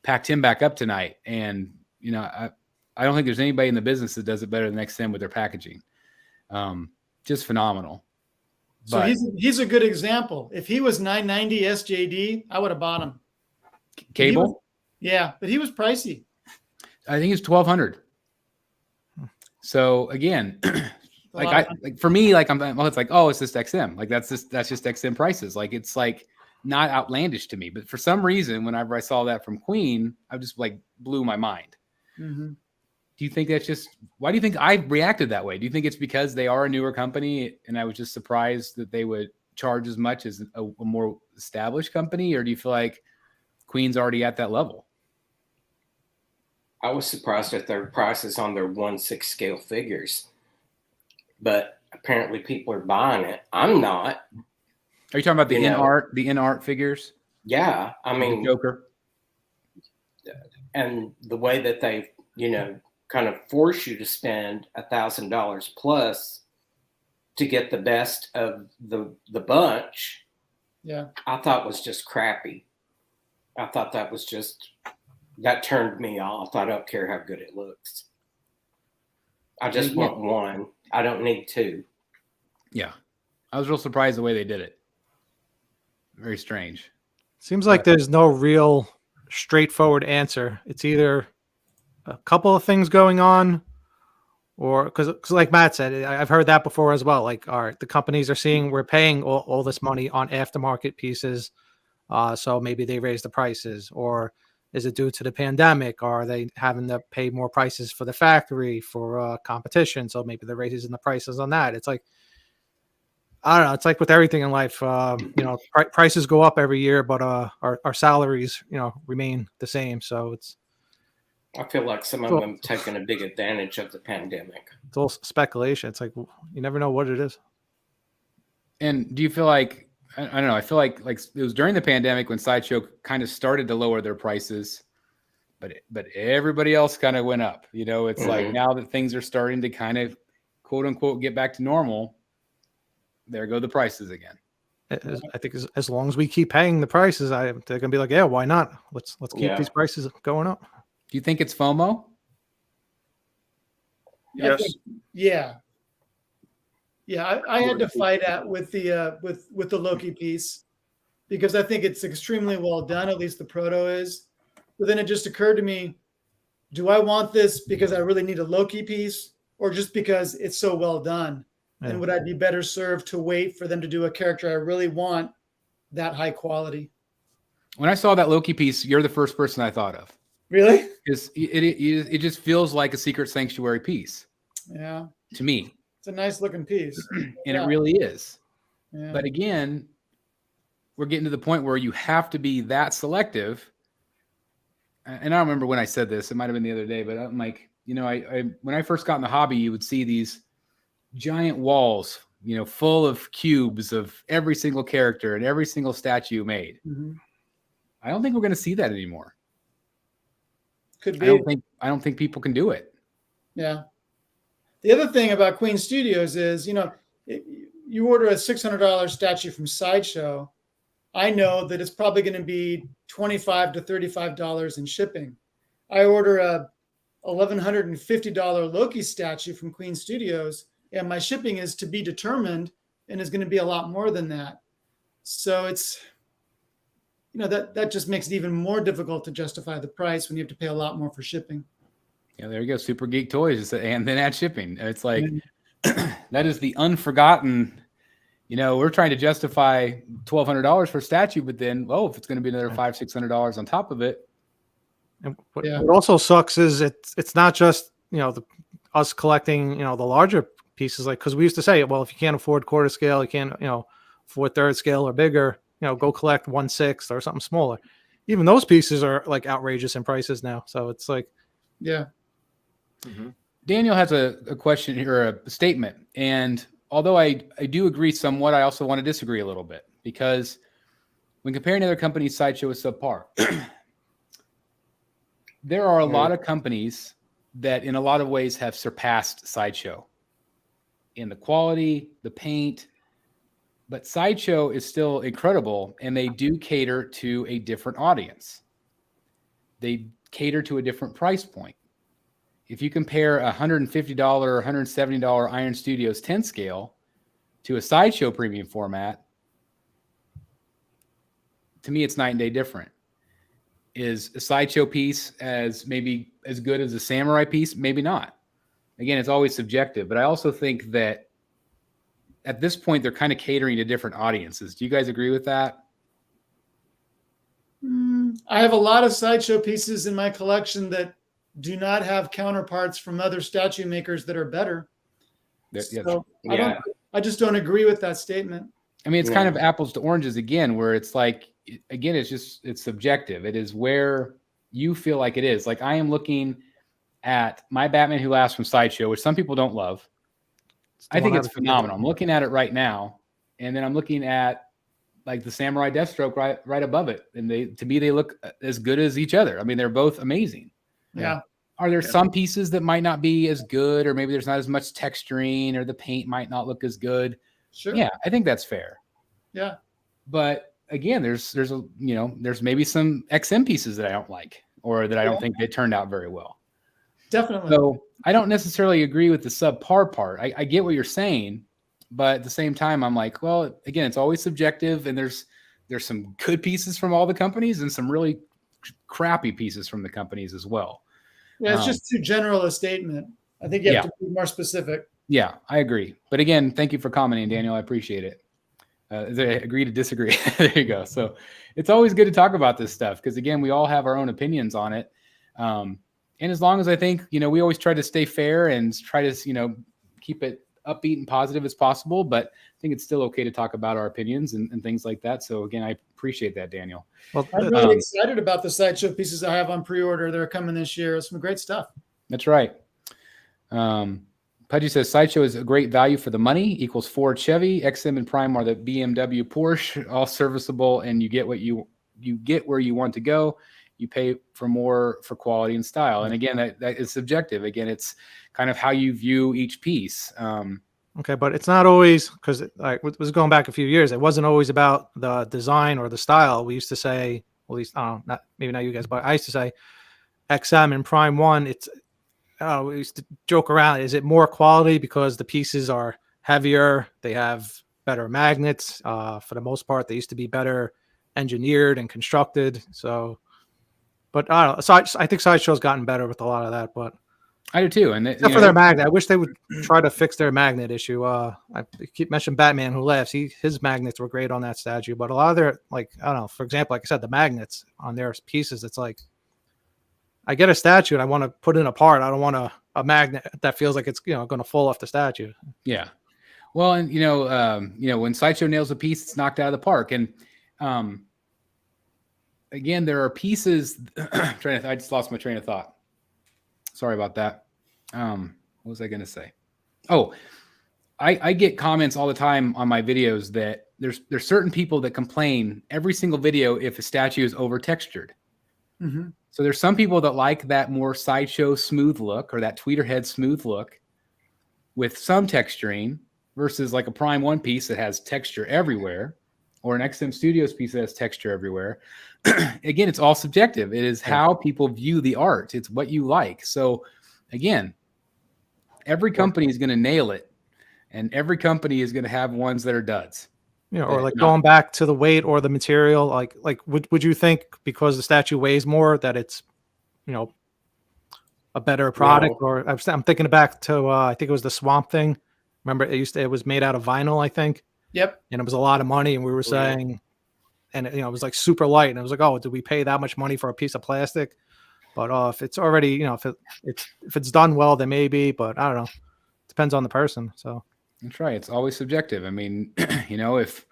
packed him back up tonight. And, I don't think there's anybody in the business that does it better than XM with their packaging. Just phenomenal. So he's a good example. If he was $990 SJD, I would have bought him. Cable? But he was pricey. I think it's $1,200. So again, for me, like it's like, oh, it's just XM. Like that's just XM prices. Like it's like not outlandish to me. But for some reason, whenever I saw that from Queen, I just like blew my mind. Do you think that's just, why do you think I reacted that way? Do you think it's because they are a newer company and I was just surprised that they would charge as much as a more established company? Or do you feel like Queen's already at that level? I was surprised at their prices on their 1/6 scale figures, but apparently people are buying it. I'm not. Are you talking about the in art figures? Yeah. I mean, the Joker. and the way that they, kind of force you to spend $1,000 plus to get the best of the bunch, Yeah. I thought was just crappy. I thought that turned me off. I don't care how good it looks. I just want one. I don't need two. Yeah. I was real surprised the way they did it. Very strange. Seems like there's no real straightforward answer. It's either a couple of things going on, or because like Matt said, I've heard that before as well. Like, all right, the companies are seeing we're paying all this money on aftermarket pieces, so maybe they raise the prices. Or is it due to the pandemic? Or are they having to pay more prices for the factory for competition? So maybe they're raising the prices on that. It's like, I don't know. It's like with everything in life, prices go up every year, but our salaries, remain the same. So it's I feel like some of them taking a big advantage of the pandemic. It's all speculation. It's like you never know what it is. And do you feel like, I don't know, I feel like it was during the pandemic when Sideshow kind of started to lower their prices, but everybody else kind of went up. It's like now that things are starting to kind of quote unquote get back to normal, there go the prices again. I think as long as we keep paying the prices, they're gonna be like, yeah, why not? Let's keep these prices going up. Do you think it's FOMO? Yes. Yeah. I had to fight with the Loki piece because I think it's extremely well done. At least the proto is. But then it just occurred to me, do I want this because I really need a Loki piece, or just because it's so well done? Yeah. And would I be better served to wait for them to do a character I really want that high quality? When I saw that Loki piece, you're the first person I thought of. Really? Because it just feels like a Secret Sanctuary piece. Yeah. To me. It's a nice looking piece. And it really is. Yeah. But again, we're getting to the point where you have to be that selective. And I don't remember when I said this. It might have been the other day, but I'm like, I when I first got in the hobby, you would see these giant walls, full of cubes of every single character and every single statue made. Mm-hmm. I don't think we're going to see that anymore. Could be. I don't think people can do it. Yeah. The other thing about Queen Studios is, you order a $600 statue from Sideshow, I know that it's probably going to be $25 to $35 in shipping. I order a $1,150 Loki statue from Queen Studios, and my shipping is to be determined and is going to be a lot more than that. So it's, that just makes it even more difficult to justify the price when you have to pay a lot more for shipping. Yeah, there you go. Super Geek Toys, and then add shipping. It's like, that is the unforgotten, we're trying to justify $1,200 for a statue, but then, if it's going to be another $500-$600 on top of it. And what also sucks is it's not just, us collecting, the larger pieces, like, because we used to say, well, if you can't afford quarter scale, you can't, afford third scale or bigger, go collect 1/6 or something smaller. Even those pieces are like outrageous in prices now. So it's like, yeah. Mm-hmm. Daniel has a question here, a statement. And although I do agree somewhat, I also want to disagree a little bit, because when comparing other companies, Sideshow is subpar. There are a lot of companies that in a lot of ways have surpassed Sideshow in the quality, the paint, but Sideshow is still incredible, and they do cater to a different audience. They cater to a different price point. If you compare a $150 or $170 Iron Studios 10 scale to a Sideshow premium format, to me, it's night and day different. Is a Sideshow piece maybe as good as a Samurai piece? Maybe not. Again, it's always subjective, but I also think that at this point, they're kind of catering to different audiences. Do you guys agree with that? I have a lot of Sideshow pieces in my collection that do not have counterparts from other statue makers that are better. So I just don't agree with that statement. I mean, it's kind of apples to oranges again, where it's like, again, it's subjective. It is where you feel like it is. Like, I am looking at my Batman Who Laughs from Sideshow, which some people don't love. I think it's phenomenal. I'm looking at it right now, and then I'm looking at like the Samurai Deathstroke right above it, and to me they look as good as each other. I mean, they're both amazing. Yeah. Are there some pieces that might not be as good, or maybe there's not as much texturing, or the paint might not look as good? Sure. Yeah, I think that's fair. Yeah. But again, there's maybe some XM pieces that I don't like, or that I don't think they turned out very well. Definitely. So I don't necessarily agree with the subpar part. I get what you're saying, but at the same time, I'm like, well, again, it's always subjective, and there's some good pieces from all the companies and some really crappy pieces from the companies as well. Yeah, it's just too general a statement. I think you have to be more specific. Yeah, I agree. But again, thank you for commenting, Daniel. I appreciate it. They agree to disagree. There you go. So it's always good to talk about this stuff because, again, we all have our own opinions on it. And as long as I think, we always try to stay fair and try to, keep it upbeat and positive as possible. But I think it's still okay to talk about our opinions and things like that. So, again, I appreciate that, Daniel. Well, I'm really excited about the Sideshow pieces I have on pre-order. They're coming this year. It's some great stuff. That's right. Pudgy says Sideshow is a great value for the money, equals Ford, Chevy, XM, and Prime are the BMW, Porsche, all serviceable, and you get where you want to go. You pay for more for quality and style. And again, that is subjective. Again, it's kind of how you view each piece. Okay, but it's not always, because it was going back a few years. It wasn't always about the design or the style. We used to say, well, at least maybe not you guys, but I used to say XM and Prime 1. We used to joke around. Is it more quality because the pieces are heavier? They have better magnets. For the most part, they used to be better engineered and constructed. So, but I don't know. So I think Sideshow's gotten better with a lot of that. But I do too. And except for their magnet, I wish they would try to fix their magnet issue. I keep mentioning Batman Who Laughs. His magnets were great on that statue, but a lot of their, I don't know. For example, like I said, the magnets on their pieces, it's like, I get a statue and I want to put in a part. I don't want a magnet that feels like it's going to fall off the statue. Yeah. Well, and when Sideshow nails a piece, it's knocked out of the park. And again, there are pieces. I just lost my train of thought. Sorry about that. What was I going to say? Oh, I get comments all the time on my videos that there's certain people that complain every single video if a statue is over textured. Mm-hmm. So there's some people that like that more Sideshow smooth look or that Tweeterhead smooth look with some texturing versus like a Prime 1 piece that has texture everywhere or an XM Studios piece that has texture everywhere. Again, it's all subjective. It is how people view the art. It's what you like. So again, every company is going to nail it and every company is going to have ones that are duds. Or like going back to the weight or the material, like would you think because the statue weighs more that it's, a better product? No. Or I'm thinking back to I think it was the Swamp Thing. Remember, it was made out of vinyl, I think. Yep. And it was a lot of money, and we were saying, and it was like super light, and it was like, oh, did we pay that much money for a piece of plastic? But if it's already, if it's done well, then maybe. But I don't know. Depends on the person. So. That's right. It's always subjective. I mean, if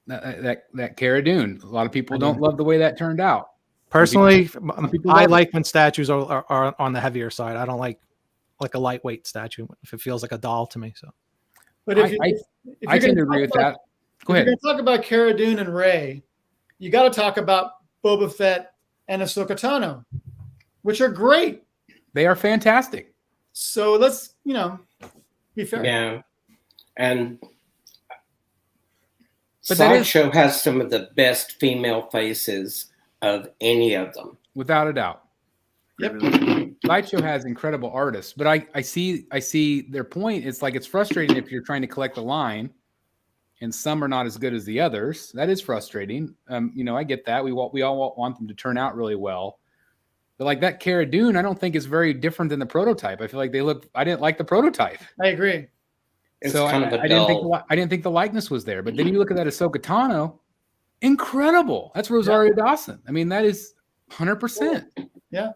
that Cara Dune, a lot of people don't love the way that turned out. Personally, I like when statues are on the heavier side. I don't like a lightweight statue if it feels like a doll to me. So, but if I tend to agree with that. Go ahead. If you're going to talk about Cara Dune and Rey, you got to talk about Boba Fett and Ahsoka Tano, which are great. They are fantastic. So let's be fair. Yeah. And Sideshow has some of the best female faces of any of them. Without a doubt. Yep. Sideshow has incredible artists, but I see their point. It's like it's frustrating if you're trying to collect a line and some are not as good as the others. That is frustrating. I get that. We all want them to turn out really well. But like that Cara Dune, I don't think is very different than the prototype. I feel like I didn't like the prototype. I agree. It's so kind of a I didn't think the likeness was there. But then you look at that Ahsoka Tano, incredible. That's Rosario Dawson. I mean, that is 100%. Yeah.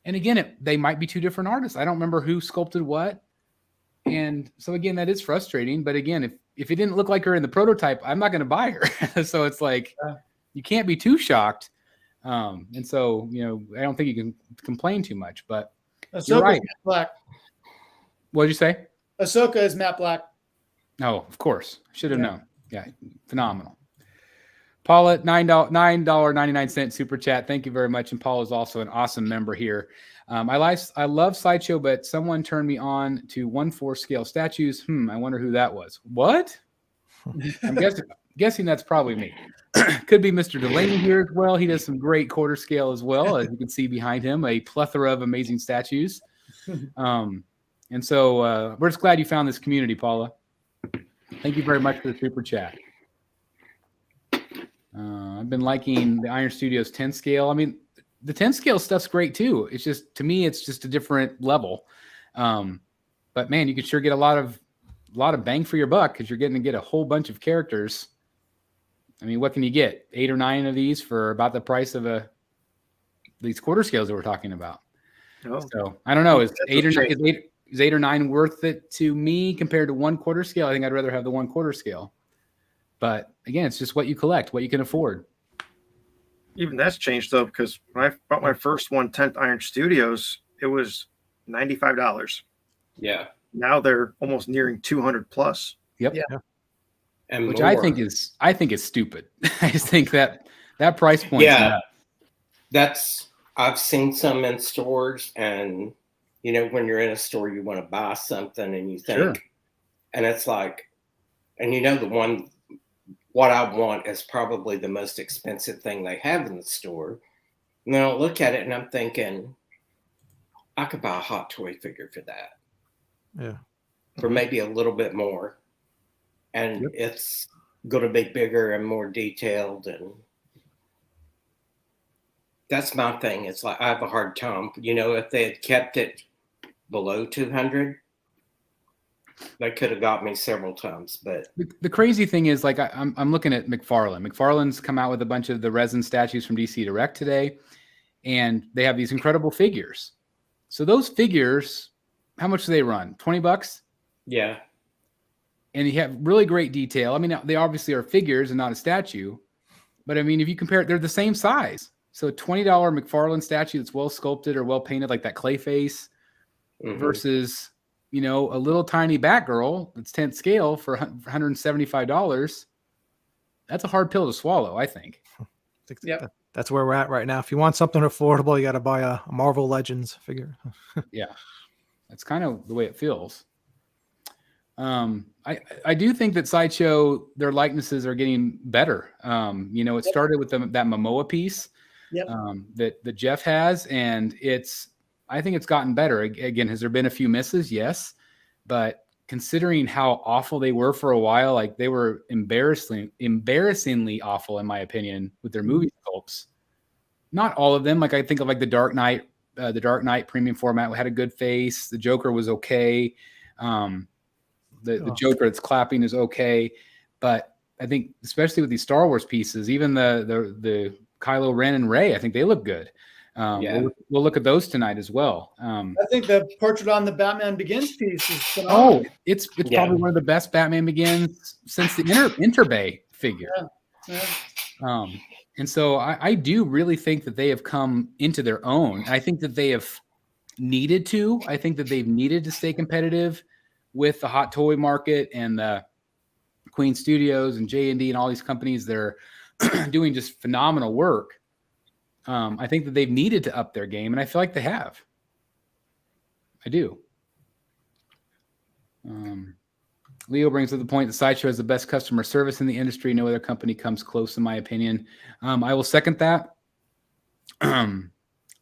And again, they might be two different artists. I don't remember who sculpted what. And so again, that is frustrating. But again, if it didn't look like her in the prototype, I'm not going to buy her. So it's like you can't be too shocked. And so I don't think you can complain too much. But Ahsoka's you're right. Matte Black. What did you say? Ahsoka is matte black. Oh, of course. Should have known. Yeah, phenomenal. Paula, $9.99 super chat. Thank you very much. And Paula is also an awesome member here. I love Sideshow, but someone turned me on to 1/4 scale statues. I wonder who that was. What? I'm guessing that's probably me. Could be Mr. Delaney here as well. He does some great quarter scale as well. As you can see behind him, a plethora of amazing statues. And so we're just glad you found this community, Paula. Thank you very much for the super chat. I've been liking the Iron Studios 10 scale. I mean, the 10 scale stuff's great too. It's just, to me, it's just a different level. But man, you could sure get a lot of bang for your buck because you're getting to get a whole bunch of characters. I mean, what can you get? 8 or 9 of these for about the price of these quarter scales that we're talking about. Oh. So I don't know. Is 8 or 9 worth it to me compared to 1/4 scale? I think I'd rather have the 1/4 scale. But again, it's just what you collect, what you can afford. Even that's changed though, because when I bought my first 1/10 Iron Studios, it was $95. Yeah. Now they're almost nearing 200 plus. Yep. Yeah. And Which more. I think is stupid. I just think that price point. Yeah. I've seen some in stores, and when you're in a store, you want to buy something and you think, Sure. and it's like, and what I want is probably the most expensive thing they have in the store. And then I'll look at it and I'm thinking, I could buy a hot toy figure for that. Yeah. For maybe a little bit more. And it's going to be bigger and more detailed. And that's my thing. It's like, I have a hard time, if they had kept it below 200, they could have got me several times. But the crazy thing is, like, I'm looking at McFarlane. McFarlane's come out with a bunch of the resin statues from DC Direct today, and they have these incredible figures. So those figures, how much do they run? $20? yeah. And you have really great detail. I mean, they obviously are figures and not a statue, but I mean, if you compare it, they're the same size. So a $20 McFarlane statue that's well sculpted or well painted, like that clay face, versus a little tiny Batgirl that's 10th scale for $175. That's a hard pill to swallow, I think. Yep. That's where we're at right now. If you want something affordable, you got to buy a Marvel Legends figure. Yeah, that's kind of the way it feels. I do think that Sideshow, their likenesses are getting better. It started with that Momoa piece that Jeff has, and I think it's gotten better. Again, has there been a few misses? Yes. But considering how awful they were for a while, like they were embarrassingly awful, in my opinion, with their movie sculpts. Not all of them. Like I think of like the Dark Knight premium format had a good face. The Joker was okay. The Joker that's clapping is okay. But I think especially with these Star Wars pieces, even the Kylo Ren and Rey, I think they look good. We'll look at those tonight as well. I think the portrait on the Batman Begins piece is phenomenal. It's probably one of the best Batman Begins since the Interbay figure. Yeah. And so I do really think that they have come into their own. I think that they have needed to. I think that they've needed to stay competitive with the hot toy market and the Queen Studios and J&D and all these companies that are doing just phenomenal work. I think that they've needed to up their game, and I feel like they have. I do. Leo brings up the point that Sideshow has the best customer service in the industry. No other company comes close, in my opinion. I will second that. I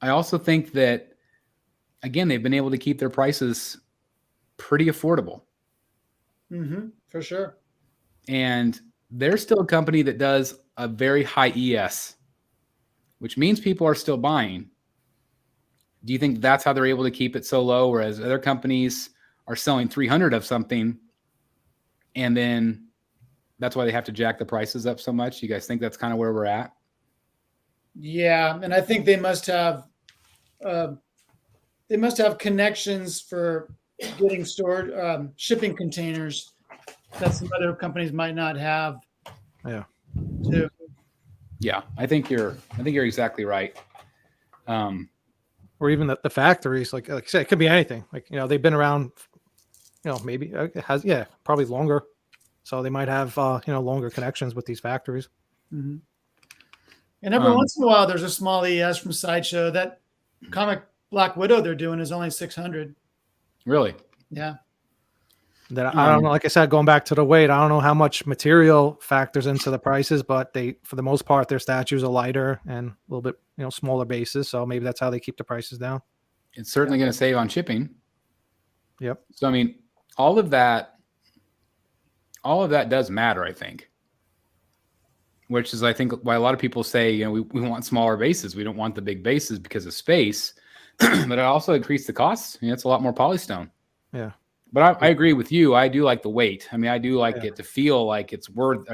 also think that, again, they've been able to keep their prices pretty affordable. For sure. And they're still a company that does a very high ES, which means people are still buying. Do you think that's how they're able to keep it so low, whereas other companies are selling 300 of something, and then that's why they have to jack the prices up so much? You guys think that's kind of where we're at? Yeah, and I think they must have connections for getting stored shipping containers that some other companies might not have. Yeah. Too. Yeah, I think you're exactly right. Or even the factories, like I said, it could be anything. Like, they've been around, maybe it has, probably longer. So they might have, longer connections with these factories. And every once in a while, there's a small ES from Sideshow. That comic Black Widow they're doing is only 600. Really? Yeah. That I don't know. Like I said, going back to the weight, I don't know how much material factors into the prices, but they, for the most part, their statues are lighter and a little bit, smaller bases. So maybe that's how they keep the prices down. It's certainly going to save on shipping. Yep. So I mean, all of that does matter, I think. Which is, I think, why a lot of people say, we want smaller bases. We don't want the big bases because of space, but it also increased the costs. It's a lot more polystone. Yeah. But I agree with you. I do like the weight. I mean, I do like it to feel like it's worth,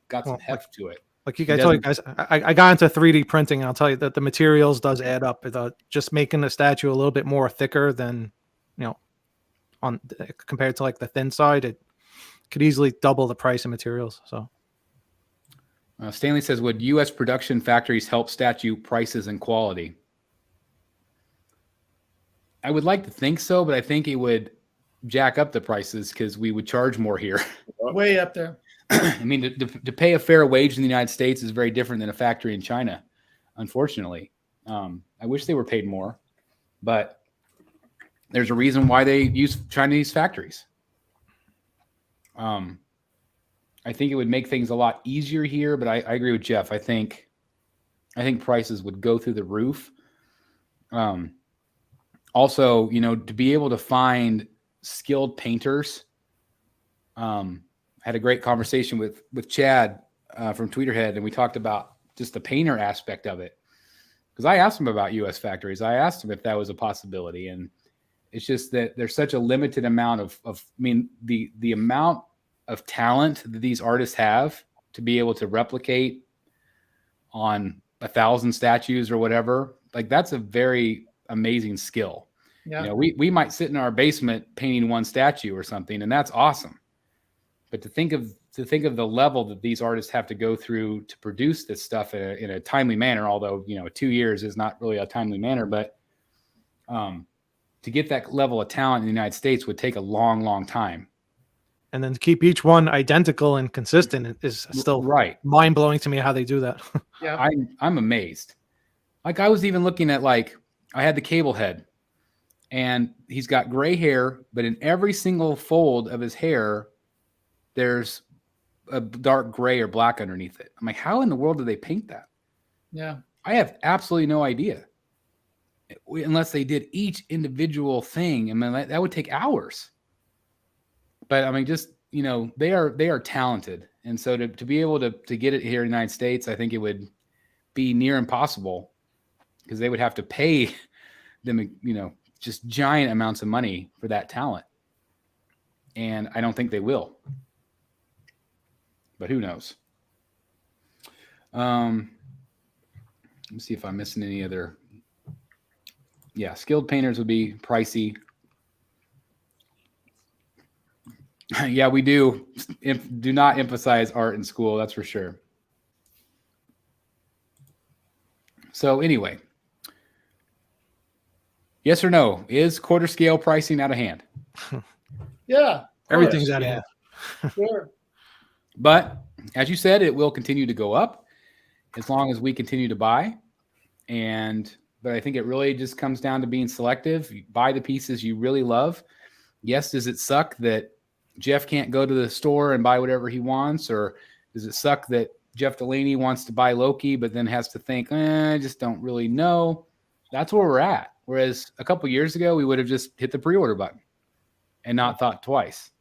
got some heft to it. Like I told you guys, I got into 3D printing, and I'll tell you that the materials does add up. Just making the statue a little bit more thicker than, on compared to like the thin side, it could easily double the price of materials. So. Stanley says, would U.S. production factories help statue prices and quality? I would like to think so, but I think it would jack up the prices because we would charge more here. Way up there. I mean, to pay a fair wage in the United States is very different than a factory in China, unfortunately. I wish they were paid more, but there's a reason why they use Chinese factories. I think it would make things a lot easier here, but I agree with Jeff. I think prices would go through the roof. Also, to be able to find skilled painters. I had a great conversation with Chad from Tweeterhead, and we talked about just the painter aspect of it. Because I asked him about U.S. factories. I asked him if that was a possibility, and it's just that there's such a limited amount the amount of talent that these artists have to be able to replicate on 1,000 statues or whatever. Like, that's a very amazing skill. Yeah. We might sit in our basement painting one statue or something, and that's awesome. But to think of the level that these artists have to go through to produce this stuff in a timely manner, although 2 years is not really a timely manner, but to get that level of talent in the United States would take a long, long time. And then to keep each one identical and consistent is still mind blowing to me how they do that. Yeah, I'm amazed. Like, I was even looking at, I had the cable head, and he's got gray hair, but in every single fold of his hair, there's a dark gray or black underneath it. I'm like, how in the world do they paint that? Yeah, I have absolutely no idea. Unless they did each individual thing, I mean, that would take hours. But I mean, just, they are talented. And so to be able to get it here in the United States, I think it would be near impossible because they would have to pay them, just giant amounts of money for that talent. And I don't think they will. But who knows? Let me see if I'm missing any other. Yeah, skilled painters would be pricey. Yeah, we do not emphasize art in school, that's for sure. So anyway, yes or no, is quarter scale pricing out of hand? Yeah. Everything's out of hand. Sure. But as you said, it will continue to go up as long as we continue to buy. But I think it really just comes down to being selective. You buy the pieces you really love. Yes, does it suck that Jeff can't go to the store and buy whatever he wants? Or does it suck that Jeff Delaney wants to buy Loki, but then has to think, I just don't really know? That's where we're at. Whereas a couple years ago, we would have just hit the pre-order button and not thought twice.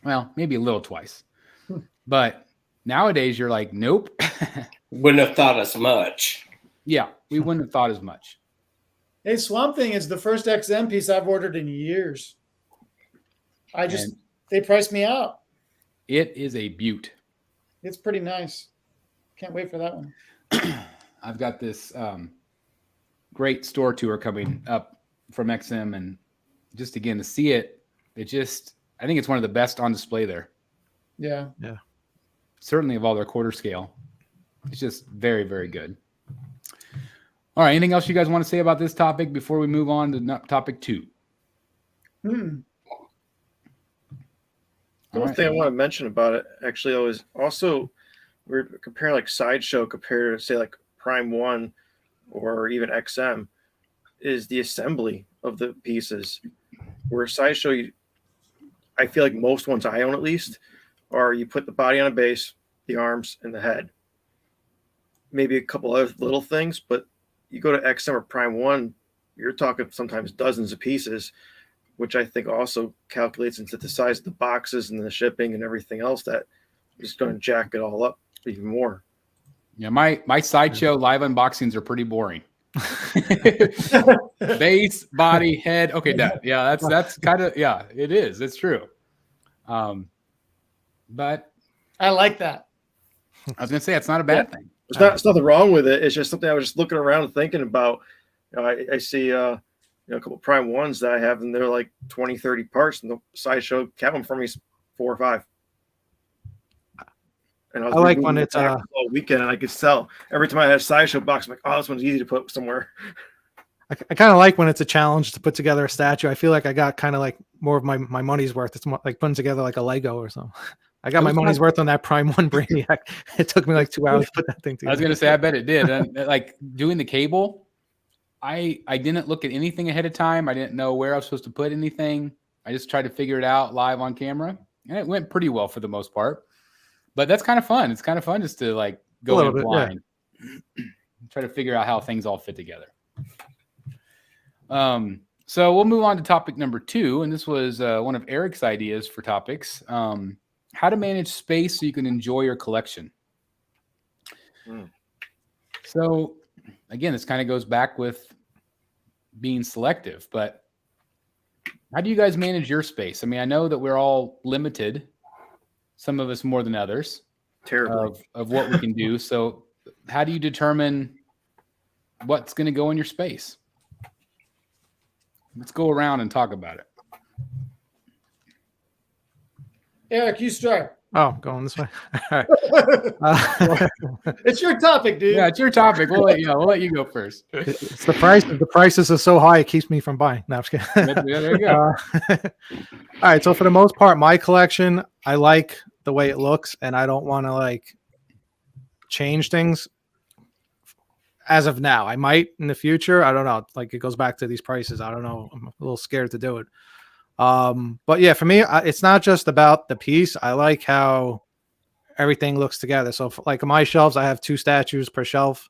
Well, maybe a little twice. But nowadays, you're like, nope. Wouldn't have thought as much. Yeah, we wouldn't have thought as much. Hey, Swamp Thing is the first XM piece I've ordered in years. They priced me out. It is a beaut. It's pretty nice. Can't wait for that one. I've got this great store tour coming up from XM, and just again to see it, I think it's one of the best on display there. Yeah. Yeah. Certainly of all their quarter scale. It's just very, very good. All right. Anything else you guys want to say about this topic before we move on to topic 2? The one thing I want to mention about it, actually, was also we're comparing like Sideshow compared to say like Prime 1 or even XM, is the assembly of the pieces. Where Sideshow, I feel like most ones I own at least, are you put the body on a base, the arms, and the head. Maybe a couple other little things, but you go to XM or Prime 1, you're talking sometimes dozens of pieces, which I think also calculates into the size of the boxes and the shipping and everything else that is going to jack it all up even more. Yeah, my Sideshow live unboxings are pretty boring. Base, body, head. Okay, done. Yeah, that's kind of, yeah, it is. It's true. But I like that. I was gonna say it's not a bad thing. There's nothing wrong with it. It's just something I was just looking around and thinking about. You know, I see a couple Prime 1s that I have, and they're like 20, 30 parts, and the Sideshow kept them for me 4 or 5. And I like when it's all weekend, and I could sell every time I had a Sideshow box. I'm like, oh, this one's easy to put somewhere. I kind of like when it's a challenge to put together a statue. I feel like I got kind of like more of my money's worth. It's more like putting together like a Lego or something. I got my money's worth on that Prime 1 Brainiac. It took me like 2 hours to put that thing together. I was gonna say, I bet it did. And like doing the cable, I didn't look at anything ahead of time. I didn't know where I was supposed to put anything. I just tried to figure it out live on camera, and it went pretty well for the most part. But that's kind of fun. It's kind of fun just to like go in blind, try to figure out how things all fit together. So we'll move on to topic number 2, and this was one of Eric's ideas for topics. How to manage space so you can enjoy your collection. So again, this kind of goes back with being selective, but how do you guys manage your space? I mean, I know that we're all limited, some of us more than others, Terribly. of what we can do. So how do you determine what's going to go in your space? Let's go around and talk about it. Eric, you start. Oh, going this way. All right. It's your topic, dude. Yeah, it's your topic. We'll let you go first. It's the price. The prices are so high, it keeps me from buying. No, I'm just kidding. Yeah, there you go. All right. So for the most part, my collection, I like the way it looks, and I don't want to like change things as of now. I might in the future. I don't know. Like it goes back to these prices. I don't know. I'm a little scared to do it. But yeah, for me, it's not just about the piece. I like how everything looks together. So for, like on my shelves, I have 2 statues per shelf.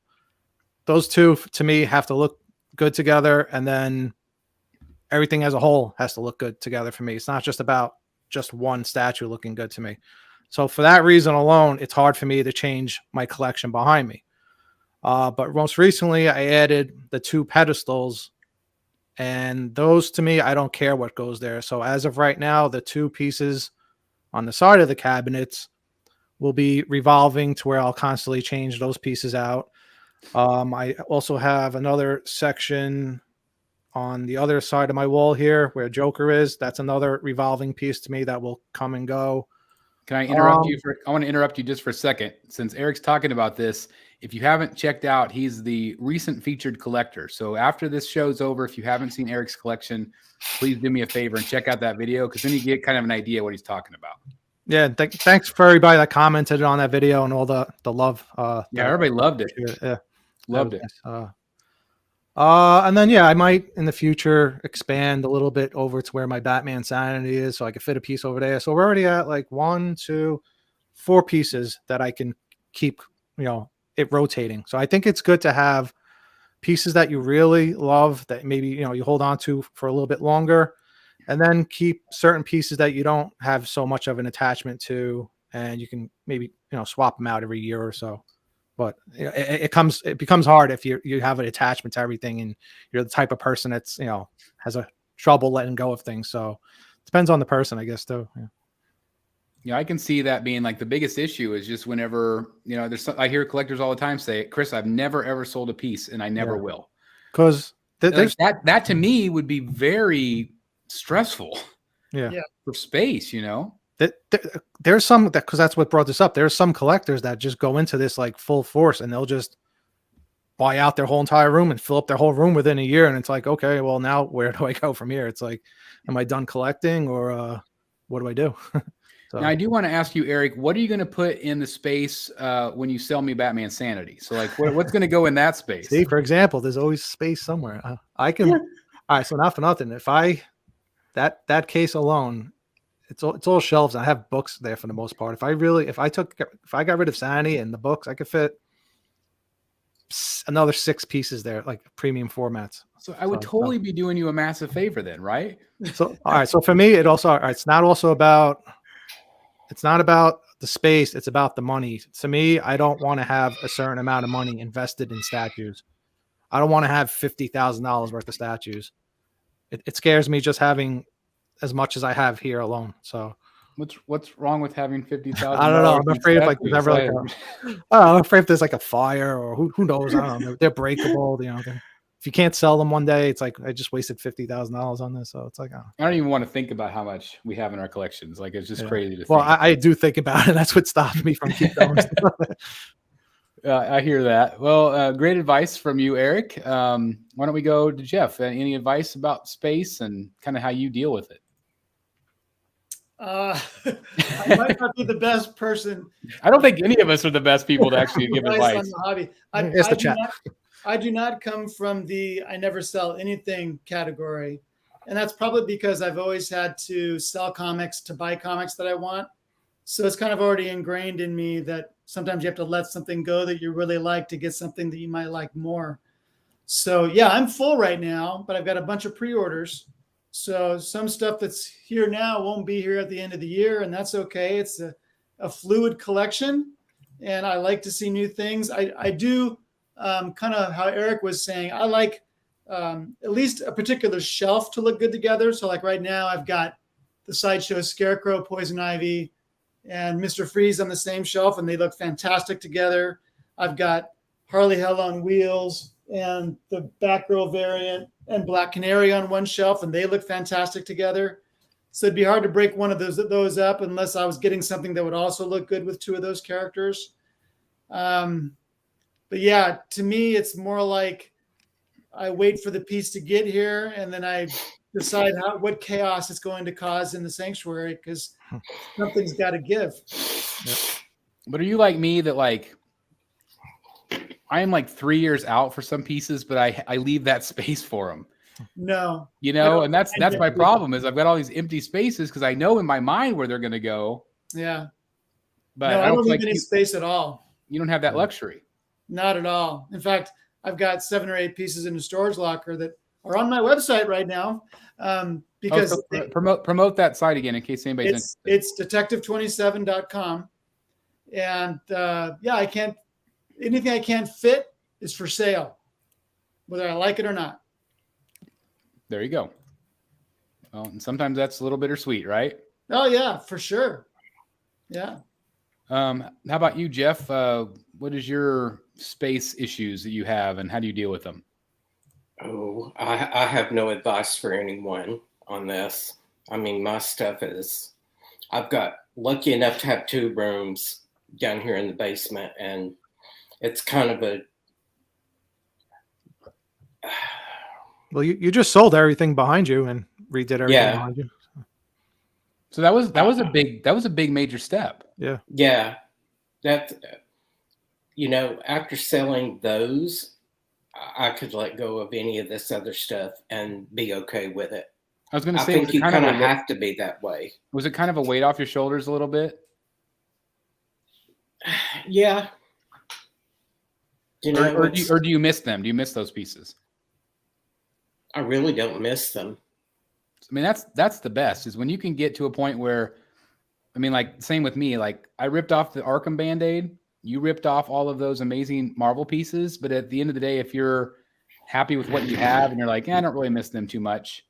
Those 2 to me have to look good together. And then everything as a whole has to look good together for me. It's not just about just one statue looking good to me. So for that reason alone, it's hard for me to change my collection behind me. But most recently I added the 2 pedestals. And those to me, I don't care what goes there. So as of right now, the 2 pieces on the side of the cabinets will be revolving to where I'll constantly change those pieces out. I also have another section on the other side of my wall here where Joker is. That's another revolving piece to me that will come and go. Can I interrupt you I want to interrupt you just for a second. Since Eric's talking about this, if you haven't checked out, he's the recent featured collector. So after this show's over, if you haven't seen Eric's collection, please do me a favor and check out that video, because then you get kind of an idea what he's talking about. Yeah, thanks for everybody that commented on that video and all the love. Yeah, everybody loved it. Yeah, loved it. And then I might in the future expand a little bit over to where my Batman Sanity is, so I could fit a piece over there. So we're already at like 1, 2, 4 pieces that I can keep, it rotating. So I think it's good to have pieces that you really love that maybe, you hold on to for a little bit longer, and then keep certain pieces that you don't have so much of an attachment to, and you can maybe, swap them out every year or so. But it becomes hard if you have an attachment to everything, and you're the type of person that's, has a trouble letting go of things. So it depends on the person, I guess, too. Yeah. Yeah, I can see that being like the biggest issue is just whenever, I hear collectors all the time say, Chris, I've never, ever sold a piece, and I never will. Because that to me would be very stressful. Yeah. For space, There's some because that's what brought this up. There's some collectors that just go into this like full force, and they'll just buy out their whole entire room and fill up their whole room within a year. And it's like, okay, well, now where do I go from here? It's like, am I done collecting, or what do I do? So Now I do want to ask you, Eric, what are you going to put in the space when you sell me Batman Sanity? So like, what's going to go in that space? see, for example, there's always space somewhere. I can. All right, so not for nothing. If that case alone, it's all shelves. I have books there for the most part. If I got rid of Sanity and the books, I could fit another 6 pieces there, like premium formats. So I would totally be doing you a massive favor then, right? So all right, so for me, it's not about the space, it's about the money. To me, I don't want to have a certain amount of money invested in statues. I don't want to have $50,000 worth of statues. It scares me just having as much as I have here alone. So what's wrong with having 50,000? I don't know. I'm afraid if there's ever I'm afraid if there's like a fire or who knows. I don't know. They're breakable. If you can't sell them one day, it's like I just wasted $50,000 on this. So it's like I don't even want to think about how much we have in our collections. Like it's just crazy to think. I do think about it. That's what stopped me from keep going. I hear that. Well, great advice from you, Eric. Why don't we go to Jeff? Any advice about space and kind of how you deal with it? I might not be the best person. I don't think any of us are the best people to actually give advice. On the hobby. I do not come from the I never sell anything category. And that's probably because I've always had to sell comics to buy comics that I want. So it's kind of already ingrained in me that sometimes you have to let something go that you really like to get something that you might like more. So yeah, I'm full right now, but I've got a bunch of pre-orders. So some stuff that's here now won't be here at the end of the year, and that's okay. It's a fluid collection, and I like to see new things. I do kind of how Eric was saying, I like at least a particular shelf to look good together. So like right now I've got the Sideshow Scarecrow, Poison Ivy, and Mr. Freeze on the same shelf, and they look fantastic together. I've got Harley Hell on Wheels and the Batgirl variant and Black Canary on one shelf, and they look fantastic together. So it'd be hard to break one of those up unless I was getting something that would also look good with 2 of those characters. But yeah, to me, it's more like I wait for the piece to get here, and then I decide what chaos it's going to cause in the sanctuary, because something's got to give. But are you like me that like I am like 3 years out for some pieces, but I leave that space for them? No, and that's my problem is I've got all these empty spaces because I know in my mind where they're going to go. Yeah, but no, I don't leave any space at all. You don't have that luxury. Not at all. In fact, I've got 7 or 8 pieces in a storage locker that are on my website right now. Because promote that site again in case anybody's interested. It's detective27.com. And anything I can't fit is for sale, whether I like it or not. There you go. Well, and sometimes that's a little bittersweet, right? Oh yeah, for sure. Yeah. How about you, Jeff? What is your space issues that you have, and how do you deal with them? Oh, I have no advice for anyone on this. I mean, my stuff I've got lucky enough to have 2 rooms down here in the basement, and it's kind of well, you just sold everything behind you and redid everything behind you. So that was a big major step. Yeah. Yeah. That, after selling those, I could let go of any of this other stuff and be okay with it. I was going to say, I think you kind of have to be that way. Was it kind of a weight off your shoulders a little bit? Yeah. Or do you miss them? Do you miss those pieces? I really don't miss them. I mean, that's the best is when you can get to a point where, I mean, like same with me, like I ripped off the Arkham Band-Aid. You ripped off all of those amazing Marvel pieces. But at the end of the day, if you're happy with what you have and you're like, I don't really miss them too much,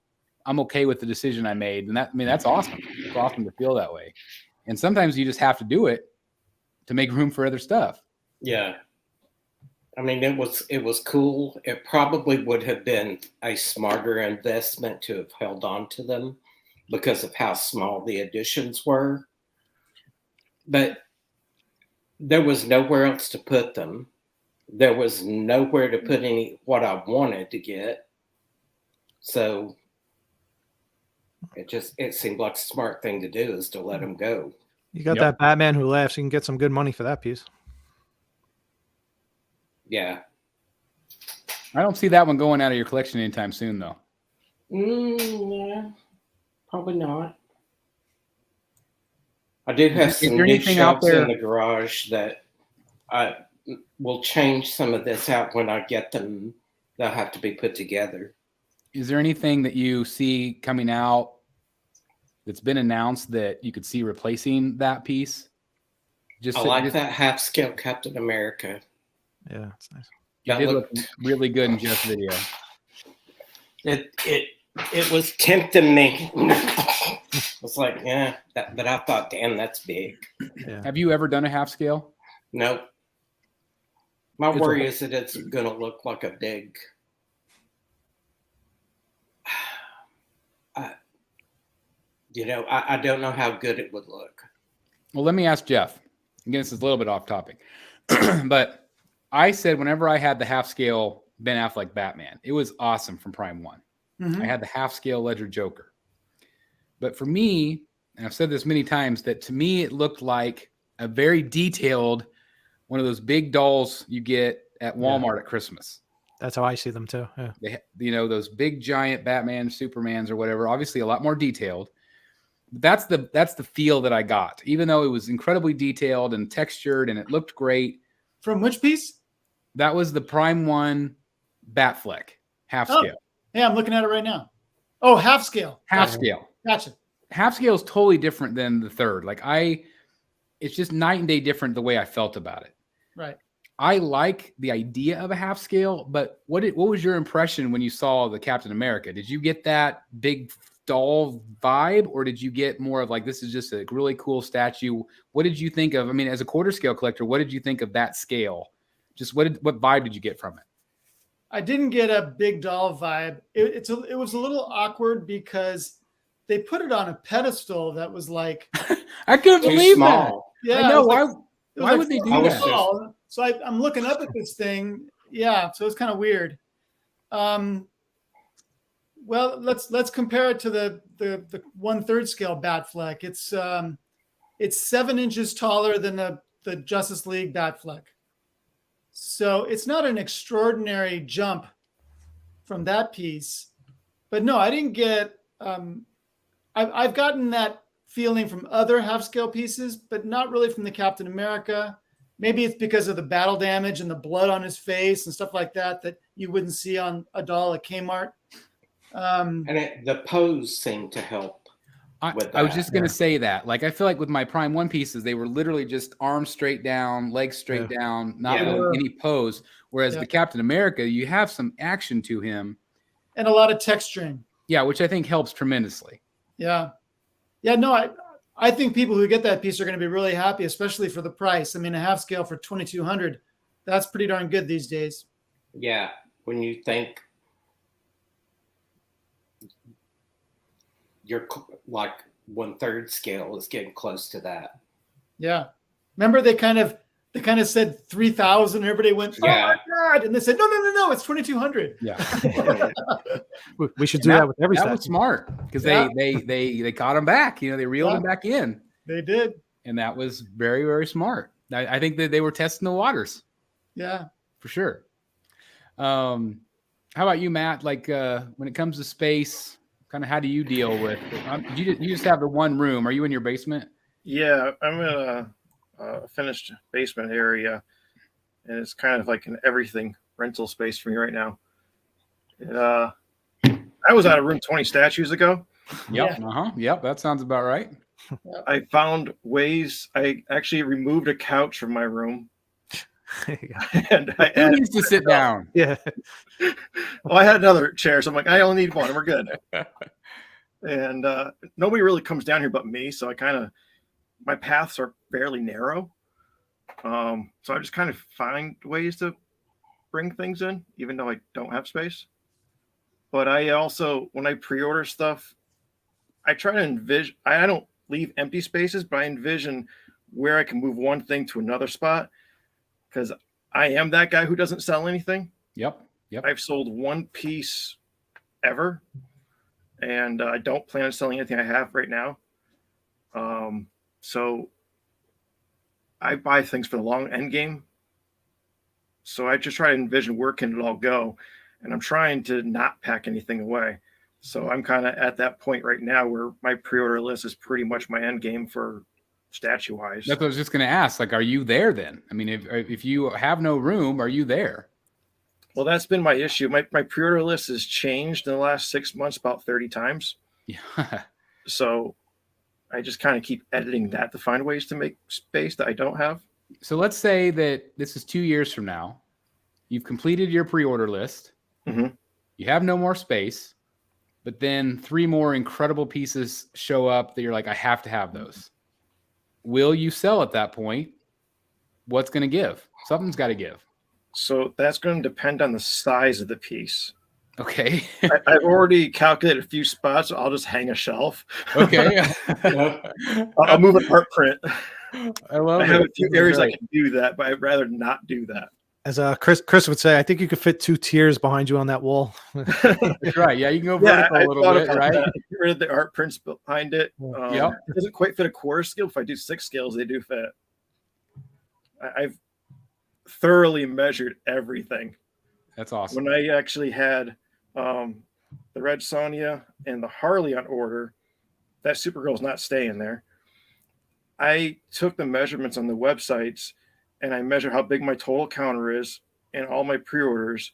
I'm okay with the decision I made. And that's awesome. It's awesome to feel that way. And sometimes you just have to do it to make room for other stuff. Yeah. I mean, it was cool. It probably would have been a smarter investment to have held on to them because of how small the editions were. But there was nowhere else to put them. There was nowhere to put what I wanted to get. So it seemed like a smart thing to do is to let them go. You got Yep. that Batman Who Laughs. You can get some good money for that piece. Yeah. I don't see that one going out of your collection anytime soon, though. Yeah. Probably not. I do have Is some there new anything out shelves there- in the garage that I will change some of this out when I get them. They'll have to be put together. Is there anything that you see coming out that's been announced that you could see replacing that piece? I like that half scale Captain America. Yeah, that's nice. You That did look looked, really good in Jeff's video. it was tempting me. I was like, yeah, but I thought, damn, that's big. Yeah. Have you ever done a half scale? Nope. My It's worry is that it's going to look like a big. I don't know how good it would look. Well, let me ask Jeff. Again, this is a little bit off topic, but I said whenever I had the half scale Ben Affleck Batman, it was awesome from Prime One. Mhm. I had the half scale Ledger Joker. But for me, and I've said this many times, that to me it looked like a very detailed one of those big dolls you get at Walmart at Christmas. That's how I see them too. Yeah. They, those big giant Batman, Supermans, or whatever. Obviously, a lot more detailed. That's the feel that I got, even though it was incredibly detailed and textured and it looked great. From which piece? That was the Prime One Batfleck half scale. Yeah, I'm looking at it right now. Oh, half scale. Half Gotcha. scale. Gotcha. Half scale is totally different than the third. It's just night and day different the way I felt about it. Right. I like the idea of a half scale, but what was your impression when you saw the Captain America? Did you get that big doll vibe, or did you get more of like, this is just a really cool statue? What did you think of? I mean, as a quarter scale collector, what did you think of that scale? Just what vibe did you get from it? I didn't get a big doll vibe. It was a little awkward because they put it on a pedestal that was like, I couldn't Too believe that. small. yeah, I know. it was like- Why it was why like would they do 4 that? feet tall. So I'm looking up at this thing. Yeah, so it's kind of weird. Well, let's compare it to the 1/3 scale Batfleck. It's 7 inches taller than the Justice League Batfleck. So it's not an extraordinary jump from that piece. But no, I didn't get. I've gotten that feeling from other half scale pieces, but not really from the Captain America. Maybe it's because of the battle damage and the blood on his face and stuff like that you wouldn't see on a doll at Kmart. And the pose seemed to help. I was that, just going to say that. Like, I feel like with my Prime One pieces, they were literally just arms straight down, legs straight down, not Yeah. really any pose. Whereas Yeah. the Captain America, you have some action to him. And a lot of texturing. Yeah, which I think helps tremendously. Yeah. Yeah, no, I think people who get that piece are going to be really happy, especially for the price. I mean, a half scale for $2,200, that's pretty darn good these days. Yeah, when you think you're like 1/3 scale is getting close to that. Yeah. Remember they kind of said 3,000 and everybody went, oh Yeah. my God. And they said, no, it's 2,200. Yeah, We should do that with every that statue. was smart because Yeah. they caught him back. They reeled him back in, They did. and that was very, very smart. I think that they were testing the waters Yeah. for sure. How about you, Matt? Like when it comes to space, kind of how do you deal with? You just have the one room. Are you in your basement? Yeah, I'm in a finished basement area, and it's kind of like an everything rental space for me right now. I was out of room 20 statues ago. Yep. Yeah. Yep. That sounds about right. I found ways. I actually removed a couch from my room, and I Who added, needs to sit down? Yeah. well, I had another chair, so I'm like, I only need one. We're good. And nobody really comes down here but me, so my paths are fairly narrow. So I just kind of find ways to bring things in, even though I don't have space. But I also, when I pre-order stuff, I try to envision, I don't leave empty spaces, but I envision where I can move one thing to another spot, because I am that guy who doesn't sell anything. Yep. I've sold one piece ever, and I don't plan on selling anything I have right now. So I buy things for the long end game. So I just try to envision where can it all go. And I'm trying to not pack anything away. So I'm kind of at that point right now where my pre-order list is pretty much my end game for statue wise. That's what I was just going to ask. Like, are you there then? I mean, if you have no room, are you there? Well, that's been my issue. My pre-order list has changed in the last 6 months about 30 times. Yeah. So I just kind of keep editing that to find ways to make space that I don't have. So let's say that this is 2 years from now. You've completed your pre-order list. Mm-hmm. You have no more space, but then 3 more incredible pieces show up that you're like, I have to have those. Will you sell at that point? What's going to give? Something's got to give. So that's going to depend on the size of the piece. Okay. I've already calculated a few spots. So I'll just hang a shelf. Okay. I'll move an art print. I love I have it. a few areas I can do that, but I'd rather not do that. As Chris would say, I think you could fit 2 tiers behind you on that wall. That's right. Yeah, you can go vertical a little bit, right? Get rid of the art prints behind it. Yep. It doesn't quite fit a quarter scale. If I do 6 scales, they do fit. I've thoroughly measured everything. That's awesome. When I actually had the Red Sonja and the Harley on order, that Supergirl's not staying there. I took the measurements on the websites and I measure how big my total counter is and all my pre-orders.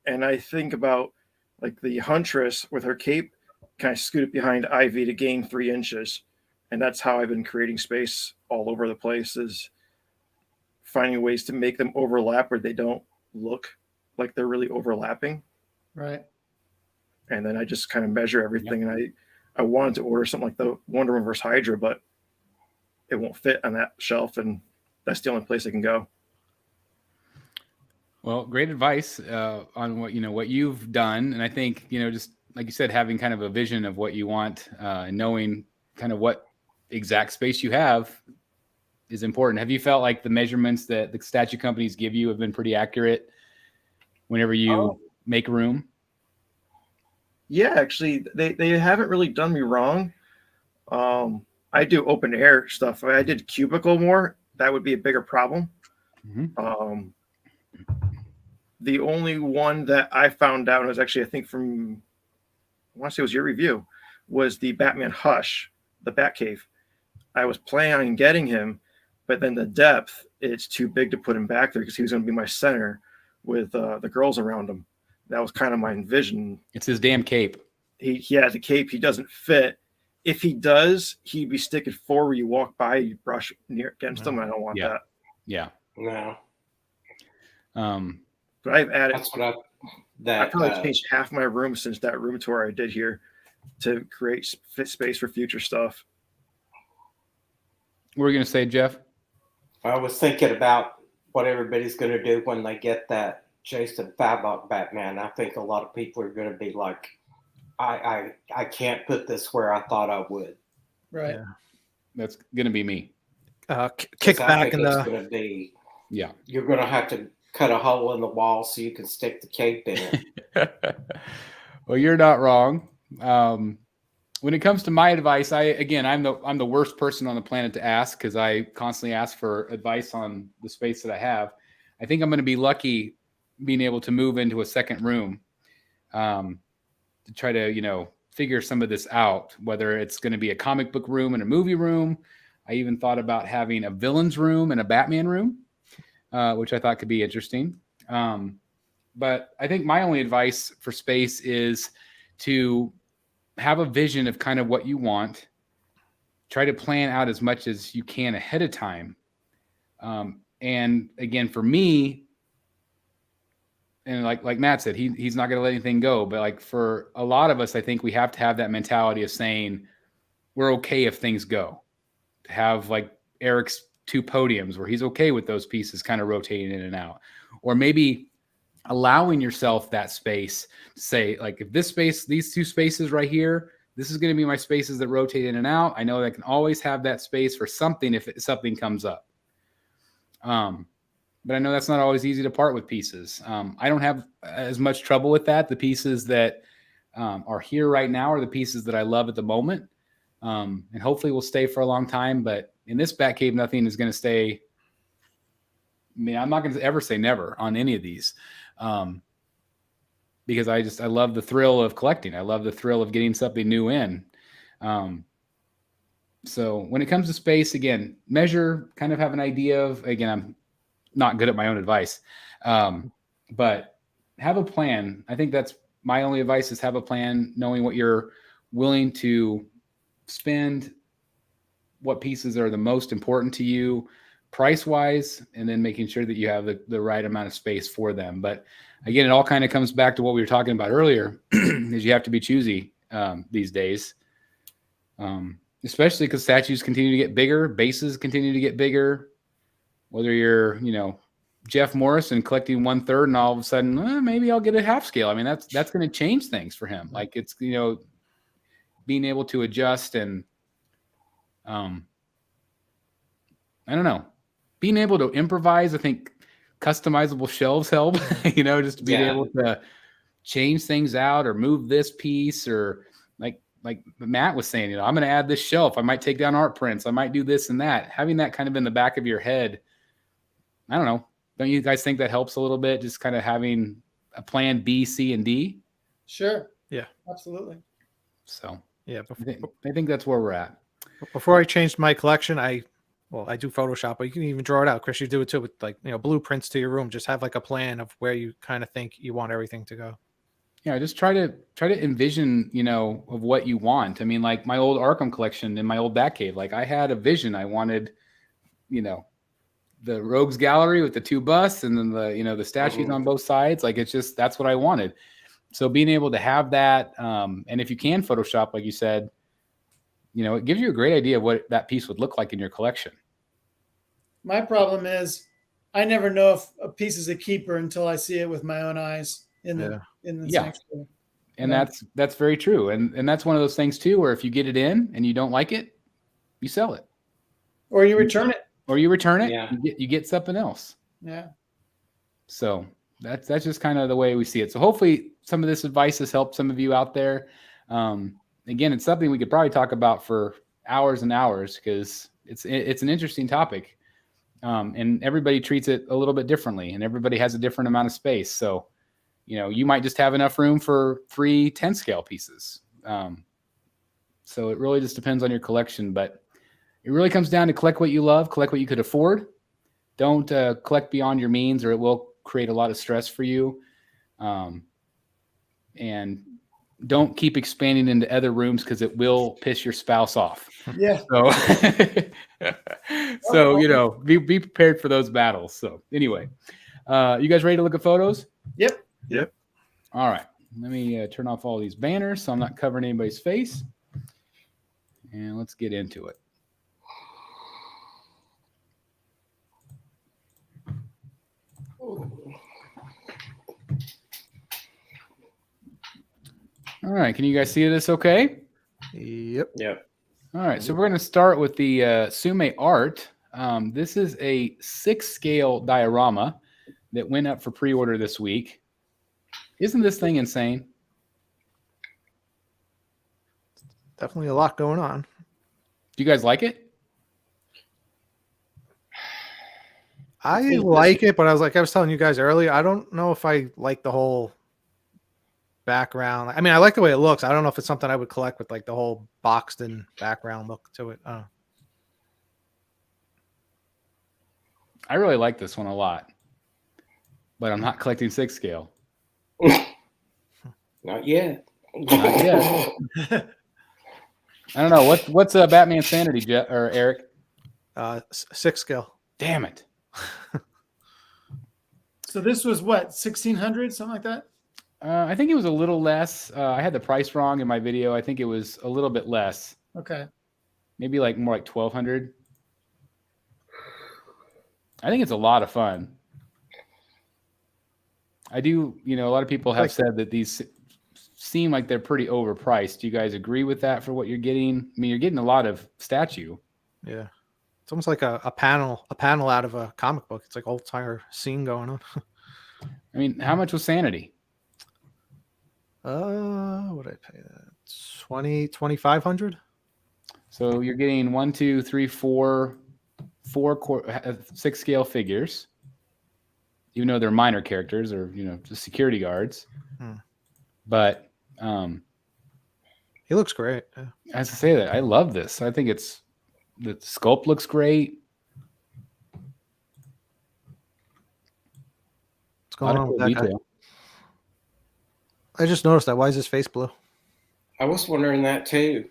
And I think about like the Huntress with her cape, kind of scoot it behind Ivy to gain 3 inches. And that's how I've been creating space all over the place, is finding ways to make them overlap where they don't look like they're really overlapping. Right. And then I just kind of measure everything. Yep. And I wanted to order something like the Wonder Woman vs. Hydra, but it won't fit on that shelf. And that's the only place it can go. Well, great advice on what you've done. And I think, just like you said, having kind of a vision of what you want and knowing kind of what exact space you have is important. Have you felt like the measurements that the statue companies give you have been pretty accurate whenever you make room? Yeah, actually, they haven't really done me wrong. I do open air stuff. If I did cubicle more, that would be a bigger problem. Mm-hmm. The only one that I found out, and it was actually, I think from, I want to say it was your review, was the Batman Hush, the Batcave. I was planning on getting him, but then the depth, it's too big to put him back there because he was going to be my center with the girls around him. That was kind of my envision. It's his damn cape. He has a cape. He doesn't fit. If he does, he'd be sticking forward. You walk by, you brush near against him. I don't want that. Yeah. No. But I've added. That's what I probably changed half my room since that room tour I did here to create space for future stuff. What were you going to say, Jeff? I was thinking about what everybody's going to do when they get that Jason Fabok Batman. I think a lot of people are going to be like, I can't put this where I thought I would. Right. Yeah. That's going to be me. Kick back in the. Going to be. Yeah. You're going to have to cut a hole in the wall so you can stick the cape in it. Well, you're not wrong. When it comes to my advice, I'm the worst person on the planet to ask because I constantly ask for advice on the space that I have. I think I'm going to be lucky being able to move into a second room to try to, figure some of this out, whether it's going to be a comic book room and a movie room. I even thought about having a villains room and a Batman room, which I thought could be interesting. But I think my only advice for space is to have a vision of kind of what you want. Try to plan out as much as you can ahead of time. And again, for me, and like Matt said, he's not going to let anything go. But like for a lot of us, I think we have to have that mentality of saying we're okay if things go. To have like Eric's 2 podiums where he's okay with those pieces kind of rotating in and out, or maybe allowing yourself that space to say, like, if this space, these 2 spaces right here, this is going to be my spaces that rotate in and out. I know that I can always have that space for something if something comes up. But I know that's not always easy to part with pieces. I don't have as much trouble with that. The pieces that are here right now are the pieces that I love at the moment. and hopefully will stay for a long time. But in this Batcave, nothing is going to stay. I mean, I'm not going to ever say never on any of these, because I love the thrill of collecting. I love the thrill of getting something new in. So when it comes to space, again, measure, kind of have an idea of, again, I'm not good at my own advice, but have a plan. I think that's my only advice, is have a plan, knowing what you're willing to spend, what pieces are the most important to you price wise, and then making sure that you have the right amount of space for them. But again, it all kind of comes back to what we were talking about earlier, is you have to be choosy these days. Especially because statues continue to get bigger, bases continue to get bigger. Whether you're, Jeff Morrison collecting 1/3, and all of a sudden, maybe I'll get a half scale. I mean, that's going to change things for him. Like, it's, being able to adjust, and I don't know, being able to improvise. I think customizable shelves help. Just being able to change things out, or move this piece, or like Matt was saying, I'm going to add this shelf. I might take down art prints. I might do this and that. Having that kind of in the back of your head, I don't know. Don't you guys think that helps a little bit? Just kind of having a plan B, C, and D? Sure. Yeah. Absolutely. So, yeah. I think that's where we're at. Before I changed my collection, I do Photoshop, but you can even draw it out. Chris, you do it too, with blueprints to your room. Just have like a plan of where you kind of think you want everything to go. Yeah, just try to envision, of what you want. I mean, like my old Arkham collection in my old Batcave, like I had a vision. I wanted, the Rogues Gallery with the 2 busts, and then the statues on both sides. Like, it's just, that's what I wanted. So being able to have that, and if you can Photoshop, like you said, it gives you a great idea of what that piece would look like in your collection. My problem is I never know if a piece is a keeper until I see it with my own eyes in the sanctuary. And that's very true. And that's one of those things too, where if you get it in and you don't like it, you sell it. Or you return it. Yeah. You get something else. Yeah. So that's just kind of the way we see it. So hopefully some of this advice has helped some of you out there. Again, it's something we could probably talk about for hours and hours, because it's an interesting topic. And everybody treats it a little bit differently, and everybody has a different amount of space. So, you might just have enough room for 3 10 scale pieces. So it really just depends on your collection, but it really comes down to collect what you love, collect what you could afford. Don't collect beyond your means, or it will create a lot of stress for you. And don't keep expanding into other rooms, because it will piss your spouse off. Yeah. So, be prepared for those battles. So anyway, you guys ready to look at photos? Yep. All right. Let me turn off all these banners so I'm not covering anybody's face. And let's get into it. All right. Can you guys see this okay? Yep. All right. So we're going to start with the Sume art. This is a 6 scale diorama that went up for pre-order this week. Isn't this thing insane? Definitely a lot going on. Do you guys like it? I like it, but I was telling you guys earlier, I don't know if I like the whole background. I mean, I like the way it looks. I don't know if it's something I would collect with like the whole boxed in background look to it. I really like this one a lot, but I'm not collecting 6 scale. Not yet. Not yet. I don't know. What's Batman Sanity, or Eric? 6 scale. Damn it. So this was what, 1,600, something like that? I think it was a little less. I had the price wrong in my video. I think it was a little bit less. Okay. Maybe more like 1,200. I think it's a lot of fun. I do, a lot of people have said that these seem like they're pretty overpriced. Do you guys agree with that for what you're getting? I mean, you're getting a lot of statue. Yeah. It's almost like a panel out of a comic book. It's like a whole entire scene going on. I mean, how much was Sanity? What did I pay that? 2,500. So you're getting 1, 2, 3, 4, 6 scale figures. Even though they're minor characters or just security guards. But he looks great. Yeah. As I say that, I love this. I think the sculpt looks great. What's going on with that guy? I just noticed that. Why is his face blue? I was wondering that too.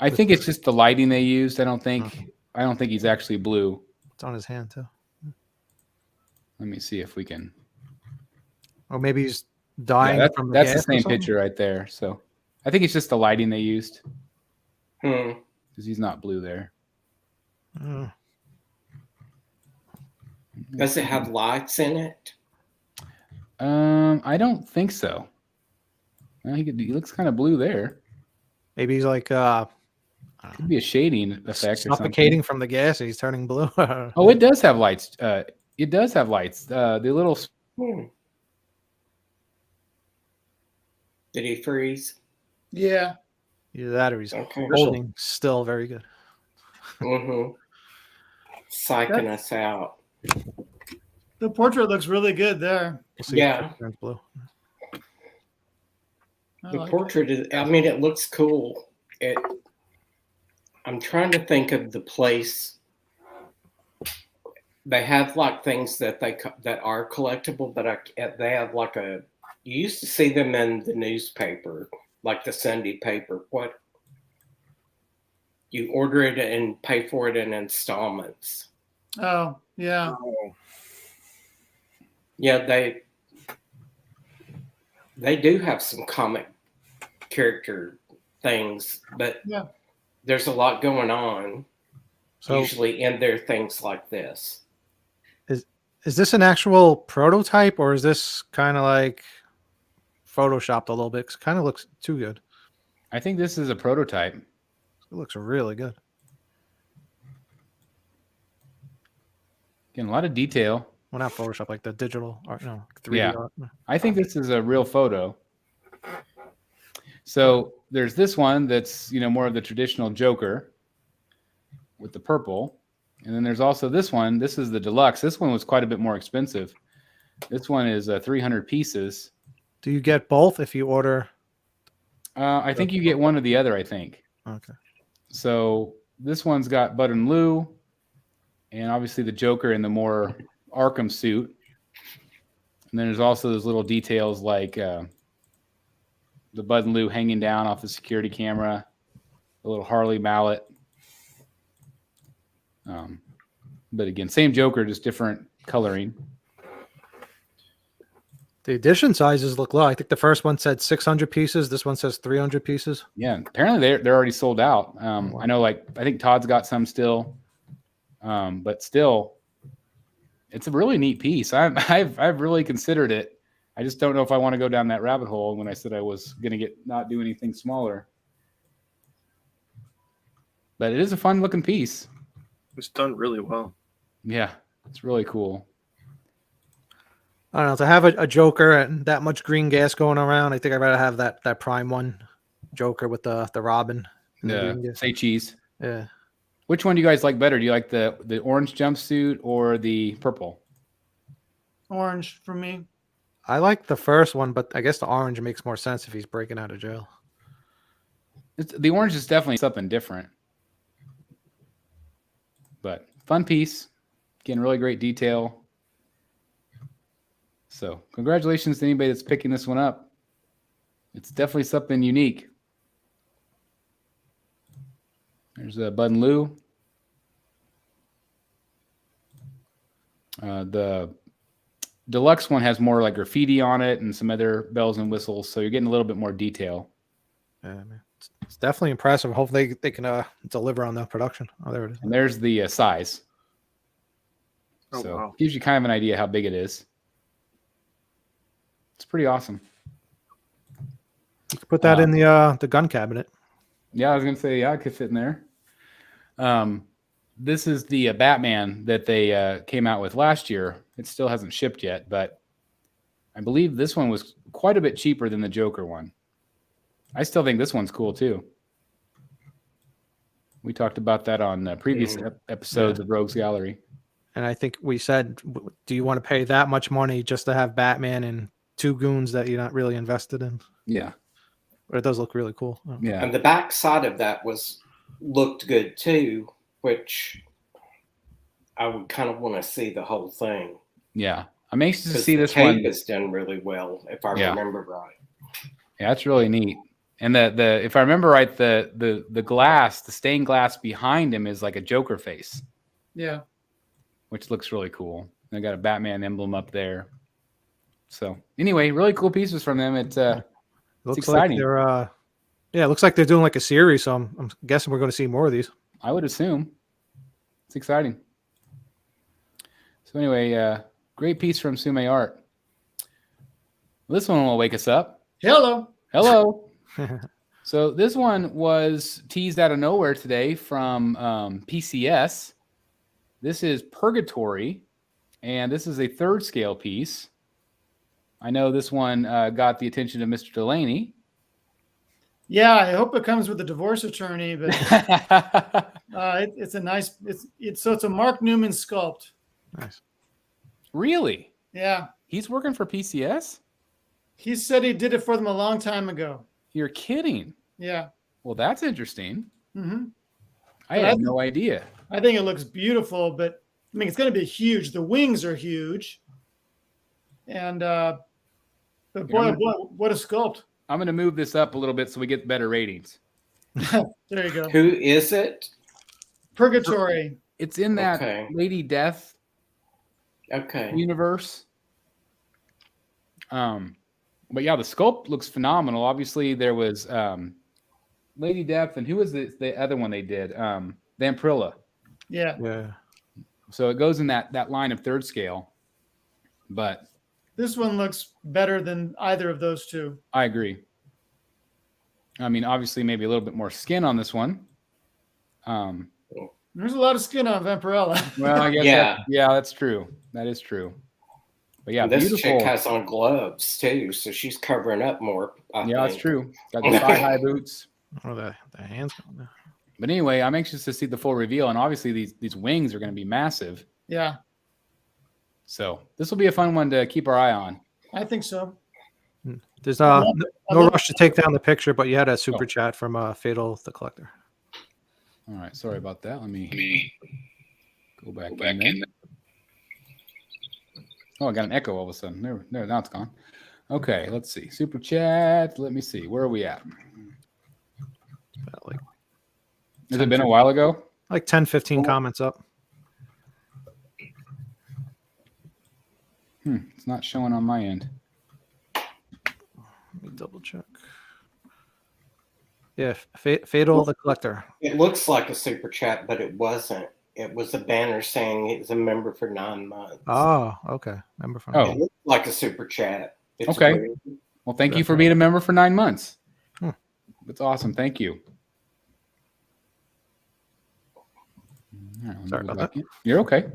I think it's just the lighting they used. I don't think he's actually blue. It's on his hand too. Let me see if we can. Or maybe he's dying from the that's gas the same picture right there. So I think it's just the lighting they used. Because he's not blue there. Does it have lights in it? I don't think so. He looks kind of blue there. Maybe he's like could be a shading effect. Suffocating from the gas and he's turning blue. Oh, it does have lights. It does have lights. The little. Did he freeze? Yeah. Either that or he's holding still very good. Psyching us out. The portrait looks really good there. We'll see Yeah. if it turns blue. The portrait is, I mean, it looks cool. I'm trying to think of the place. They have like things that are collectible, but they have like you used to see them in the newspaper, like the Sunday paper. What you order it and pay for it in installments. Oh, yeah. Yeah, they do have some comic character things, but there's a lot going on. So usually in there things like this. Is this an actual prototype or is this kind of like photoshopped a little bit? 'Cause it kind of looks too good. I think this is a prototype. It looks really good. Getting a lot of detail. Well, not Photoshop, like the digital art, 3D art. I think this is a real photo. So there's this one that's more of the traditional Joker with the purple. And then there's also this one. This is the deluxe. This one was quite a bit more expensive. This one is 300 pieces. Do you get both if you order? I think you get one or the other, I think. Okay. So this one's got Bud and Lou, and obviously the Joker in the more Arkham suit. And then there's also those little details like the Bud and Lou hanging down off the security camera, the little Harley mallet. But again, same Joker, just different coloring. The edition sizes look low. I think the first one said 600 pieces. This one says 300 pieces. Yeah, apparently they're already sold out. I know, I think Todd's got some still, but still, it's a really neat piece. I've really considered it. I just don't know if I want to go down that rabbit hole when I said I was going to not do anything smaller. But it is a fun looking piece. It's done really well. Yeah, it's really cool. I don't know, to have a Joker and that much green gas going around, I think I'd rather have that Prime one Joker with the Robin. Say cheese. Yeah. Which one do you guys like better? Do you like the orange jumpsuit or the purple? Orange for me. I like the first one, but I guess the orange makes more sense if he's breaking out of jail. The orange is definitely something different. But fun piece. Again, really great detail. So congratulations to anybody that's picking this one up. It's definitely something unique. There's Bud and Lou. The deluxe one has more like graffiti on it and some other bells and whistles, so you're getting a little bit more detail. Yeah, man. It's definitely impressive. Hopefully they can deliver on the production. Oh, there it is. And there's the size. Oh, so wow. Gives you kind of an idea how big it is. It's pretty awesome. You could put that in the gun cabinet. Yeah, I was gonna say I could fit in there. This is the Batman that they came out with last year. It still hasn't shipped yet, but I believe this one was quite a bit cheaper than the Joker one. I still think this one's cool too. We talked about that on previous episodes of Rogues Gallery. And I think we said, do you want to pay that much money just to have Batman and 2 goons that you're not really invested in? Yeah. But it does look really cool. Yeah. And the back side of that looked good too, which I would kind of want to see the whole thing. Yeah. I'm anxious to see the this tape one. is done really well, if I remember right. Yeah, that's really neat. And the if I remember right, the glass, the stained glass behind him is like a Joker face. Yeah. Which looks really cool. They got a Batman emblem up there. So anyway, really cool pieces from them. It's looks exciting. Like they're it looks like they're doing like a series, so I'm guessing we're going to see more of these. I would assume. It's exciting. So anyway, great piece from Sume Art. This one will wake us up. Hello. So this one was teased out of nowhere today from PCS. This is Purgatory, and this is a 3rd scale piece. I know this one got the attention of Mr. Delaney. Yeah, I hope it comes with a divorce attorney, but it's a nice. It's a Mark Newman sculpt. Nice. Really? Yeah. He's working for PCS? He said he did it for them a long time ago. You're kidding. Yeah. Well, that's interesting. Mm-hmm. I had no idea. I think it looks beautiful, but I mean, it's going to be huge. The wings are huge. And but boy, what a sculpt. I'm going to move this up a little bit so we get better ratings. There you go. Who is it? Purgatory. It's in that Lady Death universe. But yeah, the sculpt looks phenomenal. Obviously, there was Lady Death, and who was the other one they did? Vampirilla. Yeah. So it goes in that line of 3rd scale. But this one looks better than either of those two. I agree. I mean, obviously, maybe a little bit more skin on this one. There's a lot of skin on Vampirella. Well, I guess that's true. That is true. But yeah, this beautiful. chick has on gloves too, so she's covering up more. I think. That's true. Got the thigh-high boots. Oh, the hands going there. But anyway, I'm anxious to see the full reveal, and obviously these wings are going to be massive. Yeah. So this will be a fun one to keep our eye on. I think so. There's no rush to take down the picture, but you had a super chat from Fatal the Collector. All right, sorry about that. Let me go back in there. Oh, I got an echo all of a sudden. No, now it's gone. Okay, let's see. Super chat. Let me see. Where are we at? Has it been a while ago? Like 10, 15 comments up. It's not showing on my end. Let me double check. Yeah, Fatal the Collector. It looks like a super chat, but it wasn't. It was a banner saying he's a member for 9 months. Oh, okay. Member for 9 months. It looks like a super chat. It's okay. Weird. Well, thank you for being a member for 9 months. That's awesome. Thank you. Sorry about that. You're okay.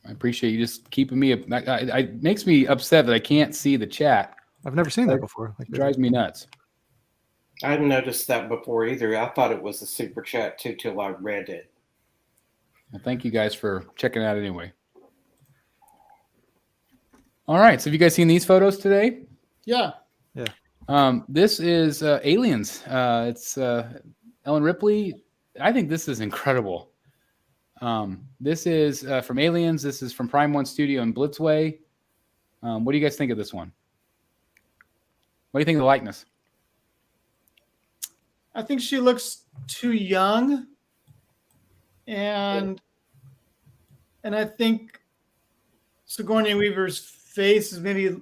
I appreciate you just keeping me. It makes me upset that I can't see the chat. I've never seen that before. It drives me nuts. I hadn't noticed that before either. I thought it was a super chat too till I read it. Well, thank you guys for checking it out anyway. All right. So have you guys seen these photos today? Yeah. This is Aliens. It's Ellen Ripley. I think this is incredible. This is from Aliens. This is from Prime One Studio in Blitzway. What do you guys think of this one? What do you think of the likeness? I think she looks too young, and I think Sigourney Weaver's face is maybe a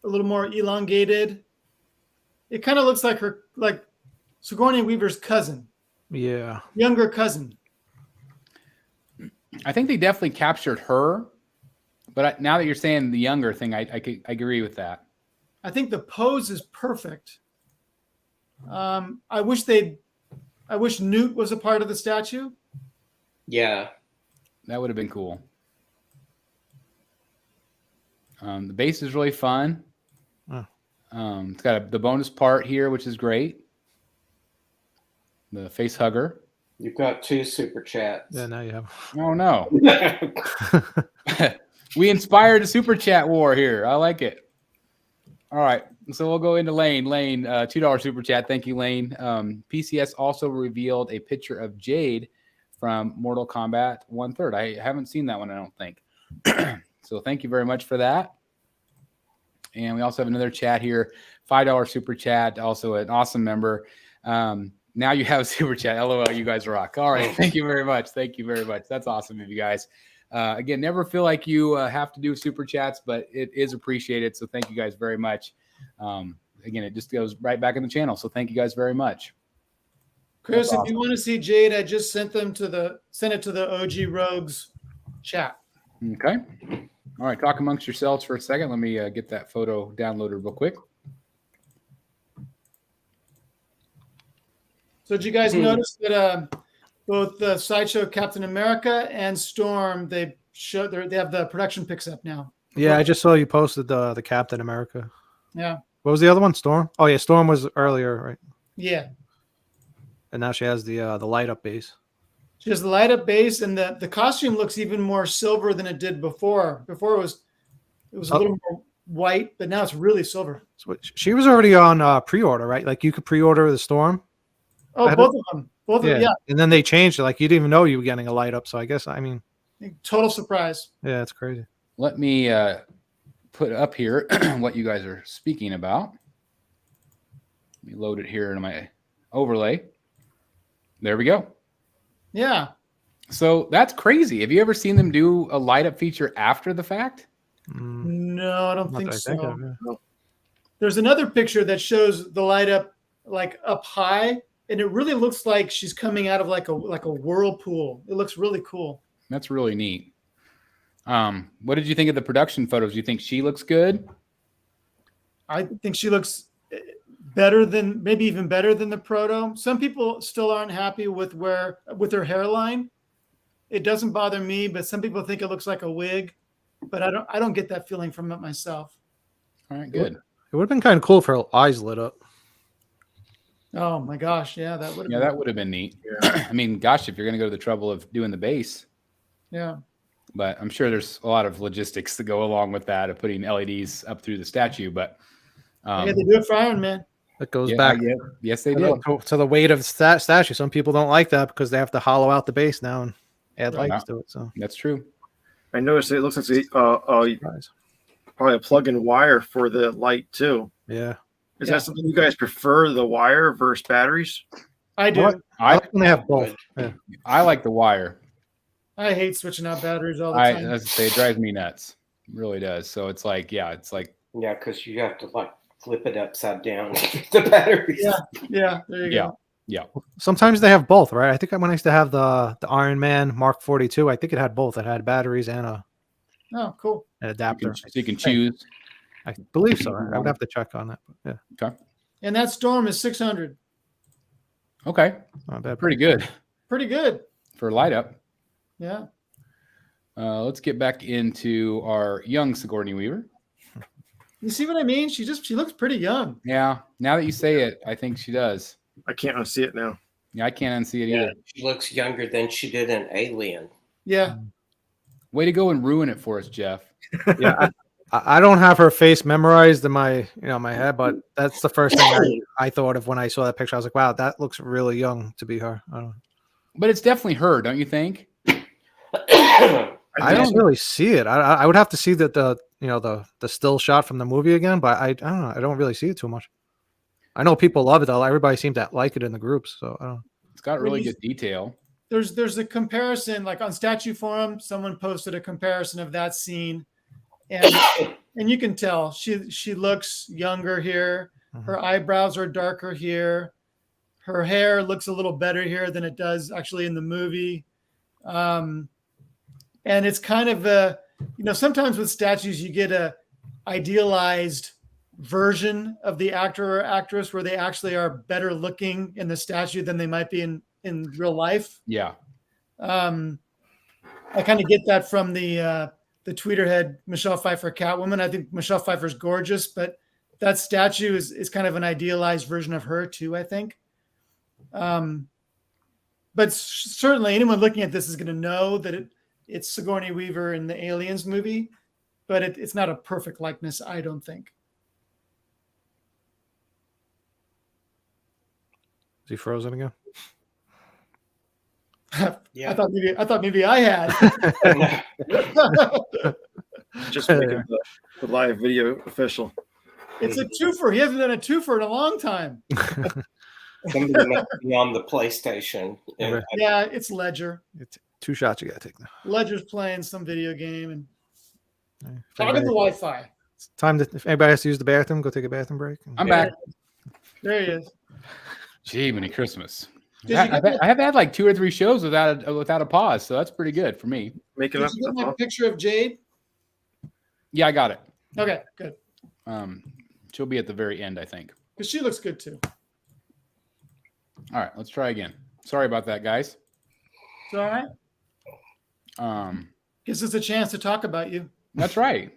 little more elongated. It kind of looks like Sigourney Weaver's cousin. Yeah. Younger cousin. I think they definitely captured her, but now that you're saying the younger thing, I agree with that. I think the pose is perfect. I wish Newt was a part of the statue. Yeah. That would have been cool. The base is really fun. It's got the bonus part here, which is great. the face hugger. You've got 2 super chats. Yeah, now you have. Oh no. We inspired a super chat war here. I like it. All right. So we'll go into Lane. Lane, $2 super chat. Thank you, Lane. PCS also revealed a picture of Jade from Mortal Kombat 1/3. I haven't seen that one, I don't think. So thank you very much for that. And we also have another chat here, $5 super chat, also an awesome member. Now you have a super chat. LOL, you guys rock. All right. Thank you very much. Thank you very much. That's awesome of you guys. Again, never feel like you have to do super chats, but it is appreciated. So thank you guys very much. Again, it just goes right back in the channel. So thank you guys very much. Chris, if you want to see Jade, I just sent it to the OG Rogues chat. Okay. All right. Talk amongst yourselves for a second. Let me get that photo downloaded real quick. So did you guys notice that both the Sideshow Captain America and Storm, they have the production picks up now? Yeah, I just saw you posted the Captain America. Yeah. What was the other one? Storm? Oh yeah, Storm was earlier, right? Yeah. And now she has the light up base. She has the light up base, and the costume looks even more silver than it did before. Before it was a little more white, but now it's really silver. So she was already on pre-order, right? Like you could pre-order the Storm. Oh, both of them. Both of them, yeah. And then they changed it. Like you didn't even know you were getting a light up. So I guess total surprise. Yeah, it's crazy. Let me put up here what you guys are speaking about. Let me load it here in my overlay. There we go. Yeah. So that's crazy. Have you ever seen them do a light up feature after the fact? No, I don't think so. No. There's another picture that shows the light up like up high, and it really looks like she's coming out of like a whirlpool. It looks really cool. That's really neat. What did you think of the production photos? Do you think she looks good? I think she looks better than, maybe even better than the proto. Some people still aren't happy with her hairline. It doesn't bother me, but some people think it looks like a wig. But I don't get that feeling from it myself. All right, good. It would have been kind of cool if her eyes lit up. Oh my gosh, yeah, that would. Yeah, that would have been neat. Yeah. I mean, gosh, if you're going to go to the trouble of doing the base. Yeah. But I'm sure there's a lot of logistics to go along with that, of putting LEDs up through the statue. But yeah, they do it for Iron Man. It goes back. Yeah. Yes, they did. To the weight of the statue. Some people don't like that because they have to hollow out the base now and add lights to it. So that's true. I noticed it looks like probably a plug-in wire for the light too. Yeah. Is that something you guys prefer, the wire versus batteries? I do. I like when they have both. Yeah. I like the wire. I hate switching out batteries all the time. As I say, it drives me nuts. It really does. So it's like, yeah, because you have to like flip it upside down the batteries. Yeah. There you go. Yeah. Sometimes they have both, right? I think when I used to have the Iron Man Mark 42, I think it had both. It had batteries and an adapter. So you can choose. I believe so. I would have to check on that. But yeah. Okay. And that Storm is 600. Okay. Not bad. Pretty good. Pretty good. For light up. Yeah. Let's get back into our young Sigourney Weaver. You see what I mean? She looks pretty young. Yeah. Now that you say it, I think she does. I can't unsee it now. Yeah, I can't unsee it either. She looks younger than she did in Alien. Yeah. Way to go and ruin it for us, Jeff. Yeah. I don't have her face memorized in my head, but that's the first thing I thought of when I saw that picture. I was like, wow, that looks really young to be her. I don't know. But it's definitely her, don't you think? I don't really see it. I would have to see the still shot from the movie again, but I don't know. I don't really see it too much. I know people love it though. Everybody seems to like it in the groups, so I don't know. It's got really good detail. There's a comparison, like on Statue Forum, someone posted a comparison of that scene, and you can tell she looks younger here. Her eyebrows are darker here. Her hair looks a little better here than it does actually in the movie. And it's kind of sometimes with statues you get a idealized version of the actor or actress where they actually are better looking in the statue than they might be in real life. Yeah. I kind of get that from the Tweeterhead Michelle Pfeiffer Catwoman. I think Michelle Pfeiffer's gorgeous, but that statue is kind of an idealized version of her too, I think. but certainly anyone looking at this is going to know that it's Sigourney Weaver in the Aliens movie, but it's not a perfect likeness, I don't think. Is he frozen again? Yeah. I thought maybe I had. Just making the live video official. It's a twofer. He hasn't done a twofer in a long time. Somebody must be on the PlayStation. Yeah, it's Ledger. It's 2 shots you got to take now. Ledger's playing some video game and If talking to the anybody- Wi-Fi. it's time to, if anybody has to use the bathroom, go take a bathroom break. I'm back. There he is. Gee, many Christmas. Did you I get have had like 2 or 3 shows without a pause, so that's pretty good for me. Making Did up you get stuff. my picture of Jade? Yeah, I got it. Okay, good. She'll be at the very end, I think. Because she looks good too. All right, let's try again. Sorry about that, guys. It's all right. Gives us a chance to talk about you. That's right.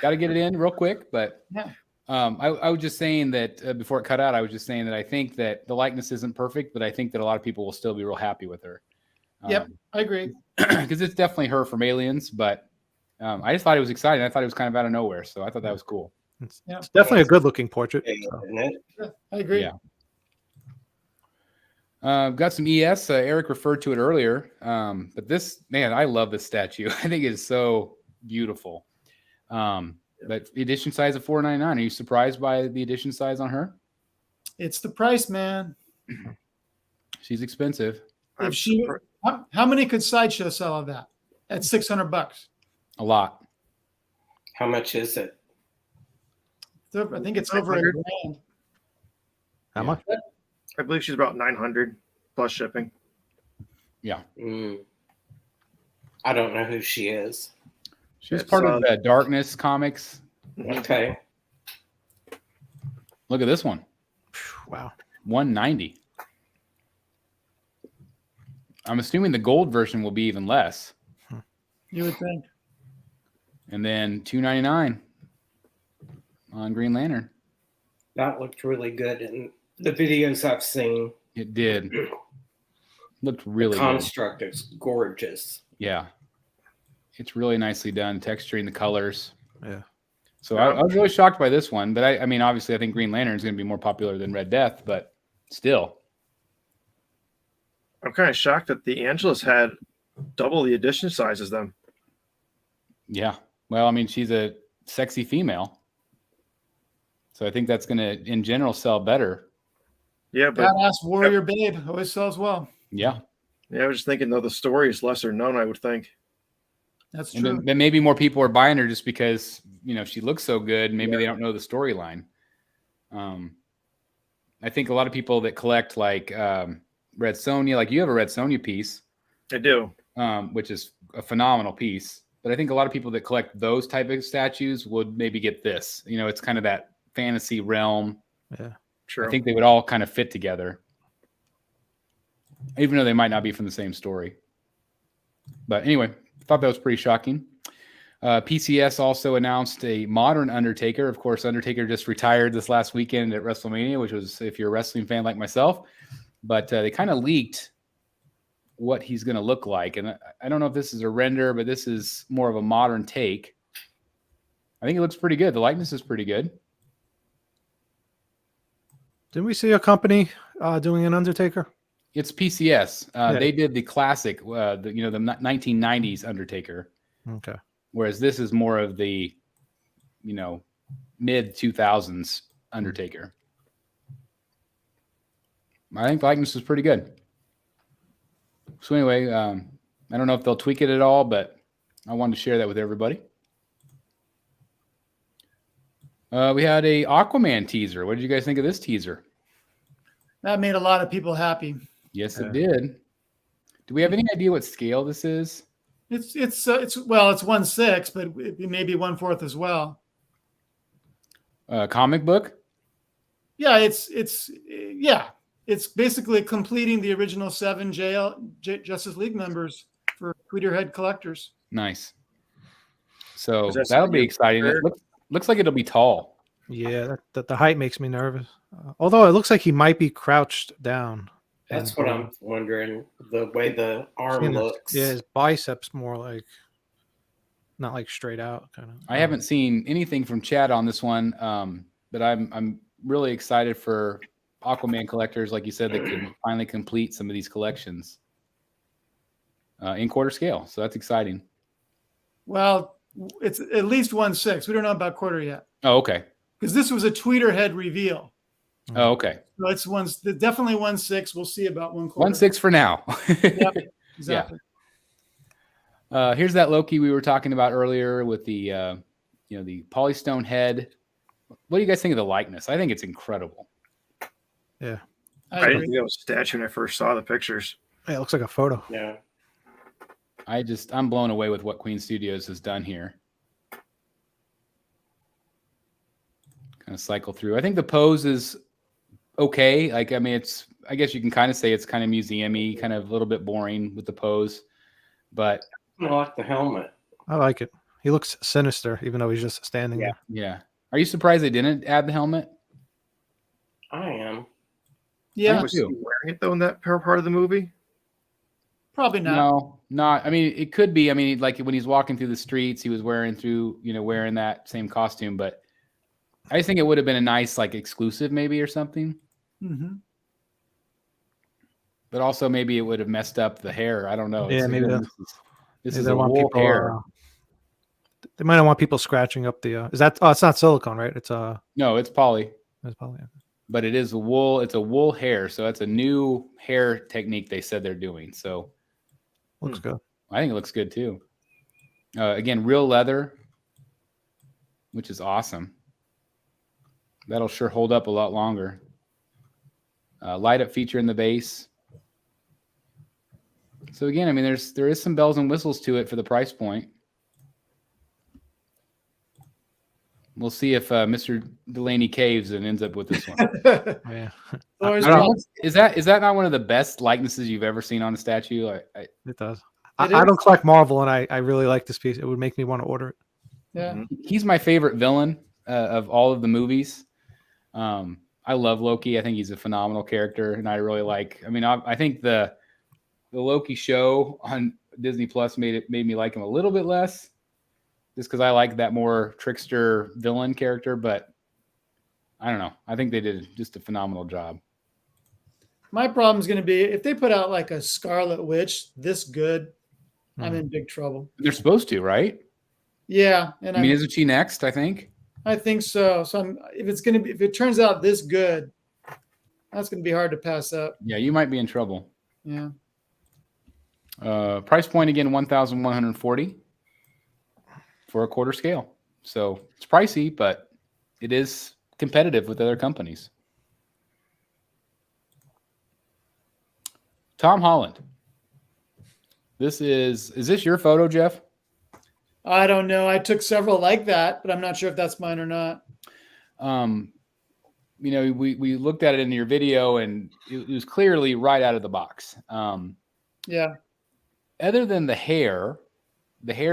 Got to get it in real quick, but Yeah. I was just saying that before it cut out, I was just saying that I think that the likeness isn't perfect, but I think that a lot of people will still be real happy with her. Yep, I agree. Because it's definitely her from Aliens, but I just thought it was exciting. I thought it was kind of out of nowhere, so I thought that was cool. It's Yeah. definitely a good looking portrait. Isn't it? Yeah, I agree. Yeah. Got some ES. Eric referred to it earlier, but this, man, I love this statue. I think it's so beautiful. But the edition size of $4.99. Are you surprised by the edition size on her? It's the price, man. She's expensive. If she, how many could Sideshow sell of that at $600? A lot. How much is it? I think it's over $1,000. How much? I believe she's about 900 plus shipping. Yeah. I don't know who she is. She's part of the Darkness comics. Okay. Look at this one. Wow. 190. I'm assuming the gold version will be even less. You would think. And then $2.99 on Green Lantern. That looked really good in the videos I've seen. It did. Looked really The good. construct is gorgeous. Yeah. It's really nicely done, texturing the colors. Yeah. So I was really shocked by this one. But I mean, obviously, I think Green Lantern is going to be more popular than Red Death, but still. I'm kind of shocked that the Angelus had double the edition size as them. Yeah. Well, I mean, she's a sexy female. So I think that's going to, in general, sell better. Yeah, but Badass warrior babe always sells well. Yeah. I was just thinking, though, the story is lesser known, I would think. That's And true. then maybe more people are buying her just because, she looks so good. Maybe they don't know the storyline. I think a lot of people that collect like Red Sonja, like you have a Red Sonja piece. I do. Which is a phenomenal piece. But I think a lot of people that collect those type of statues would maybe get this. It's kind of that fantasy realm. Yeah. True. I think they would all kind of fit together, even though they might not be from the same story. But anyway, I thought that was pretty shocking. PCS also announced a modern Undertaker. Of course, Undertaker just retired this last weekend at WrestleMania, which was, if you're a wrestling fan like myself. But they kind of leaked what he's going to look like. And I don't know if this is a render, but this is more of a modern take. I think it looks pretty good. The likeness is pretty good. Didn't we see a company doing an Undertaker? It's PCS. Yeah. They did the classic, the 1990s Undertaker. Okay. Whereas this is more of the, mid 2000s Undertaker. I think the likeness is pretty good. So anyway, I don't know if they'll tweak it at all, but I wanted to share that with everybody. We had a Aquaman teaser. What did you guys think of this teaser? That made a lot of people happy. Yes, it did. Do we have any idea what scale this is? It's 1/6, but it may be 1/4 as well. Comic book? Yeah, it's basically completing the original 7 Justice League members for Tweeterhead collectors. Nice. So Is that that'll something be you exciting. It prepared? looks like it'll be tall. Yeah, that the height makes me nervous. Although it looks like he might be crouched down. That's what I'm wondering. The way the arm looks. Yeah, his biceps more like not like straight out kind of. I haven't seen anything from Chad on this one, but I'm really excited for Aquaman collectors, like you said, that can finally complete some of these collections in quarter scale. So that's exciting. Well, it's at least 1/6. We don't know about quarter yet. Oh, okay. Because this was a Tweeterhead reveal. Oh, okay. So it's definitely 1/6. We'll see about 1/4. 1/6 for now. Yep, exactly. Here's that Loki we were talking about earlier with the the polystone head. What do you guys think of the likeness? I think it's incredible. Yeah. I didn't think it was a statue when I first saw the pictures. Yeah, it looks like a photo. Yeah. I'm blown away with what Queen Studios has done here. Kind of cycle through. I think the pose is okay. Like, I mean, I guess you can kind of say it's kind of museum-y, kind of a little bit boring with the pose, but I like the helmet. I like it. He looks sinister, even though he's just standing there. Yeah. Are you surprised they didn't add the helmet? I am. Yeah. Was he wearing it though in that part of the movie? Probably not. No, not. I mean, it could be. I mean, like when he's walking through the streets, he was wearing that same costume. But I just think it would have been a nice, like, exclusive maybe or something. Mm-hmm. But also maybe it would have messed up the hair. I don't know. Yeah, maybe this is a wool hair. They might not want people scratching up the. Is that? Oh, it's not silicone, right? It's No, it's poly. It's poly. Yeah. But it is a wool. It's a wool hair, so that's a new hair technique they said they're doing. So Looks good. I think it looks good too. Again, real leather, which is awesome. That'll sure hold up a lot longer. Light up feature in the base. So again, I mean, there is some bells and whistles to it for the price point. We'll see if Mr. Delaney caves and ends up with this one. Yeah. Is that not one of the best likenesses you've ever seen on a statue? It does. I don't collect Marvel, and I really like this piece. It would make me want to order it. Yeah. He's my favorite villain of all of the movies. I love Loki. I think he's a phenomenal character, and I really like. I mean, I think the Loki show on Disney Plus made me like him a little bit less, just because I like that more trickster villain character. But I don't know. I think they did just a phenomenal job. My problem is going to be if they put out like a Scarlet Witch this good, I'm in big trouble. They're supposed to, right? Yeah, and I mean, isn't she next? I think. I think so. So if it turns out this good, that's going to be hard to pass up. Yeah, you might be in trouble. Yeah. Price point again, 1,140 for a quarter scale. So it's pricey, but it is competitive with other companies. Tom Holland. Is this your photo, Jeff? I don't know. I took several like that, but I'm not sure if that's mine or not. We looked at it in your video, and it was clearly right out of the box. Yeah. Other than the hair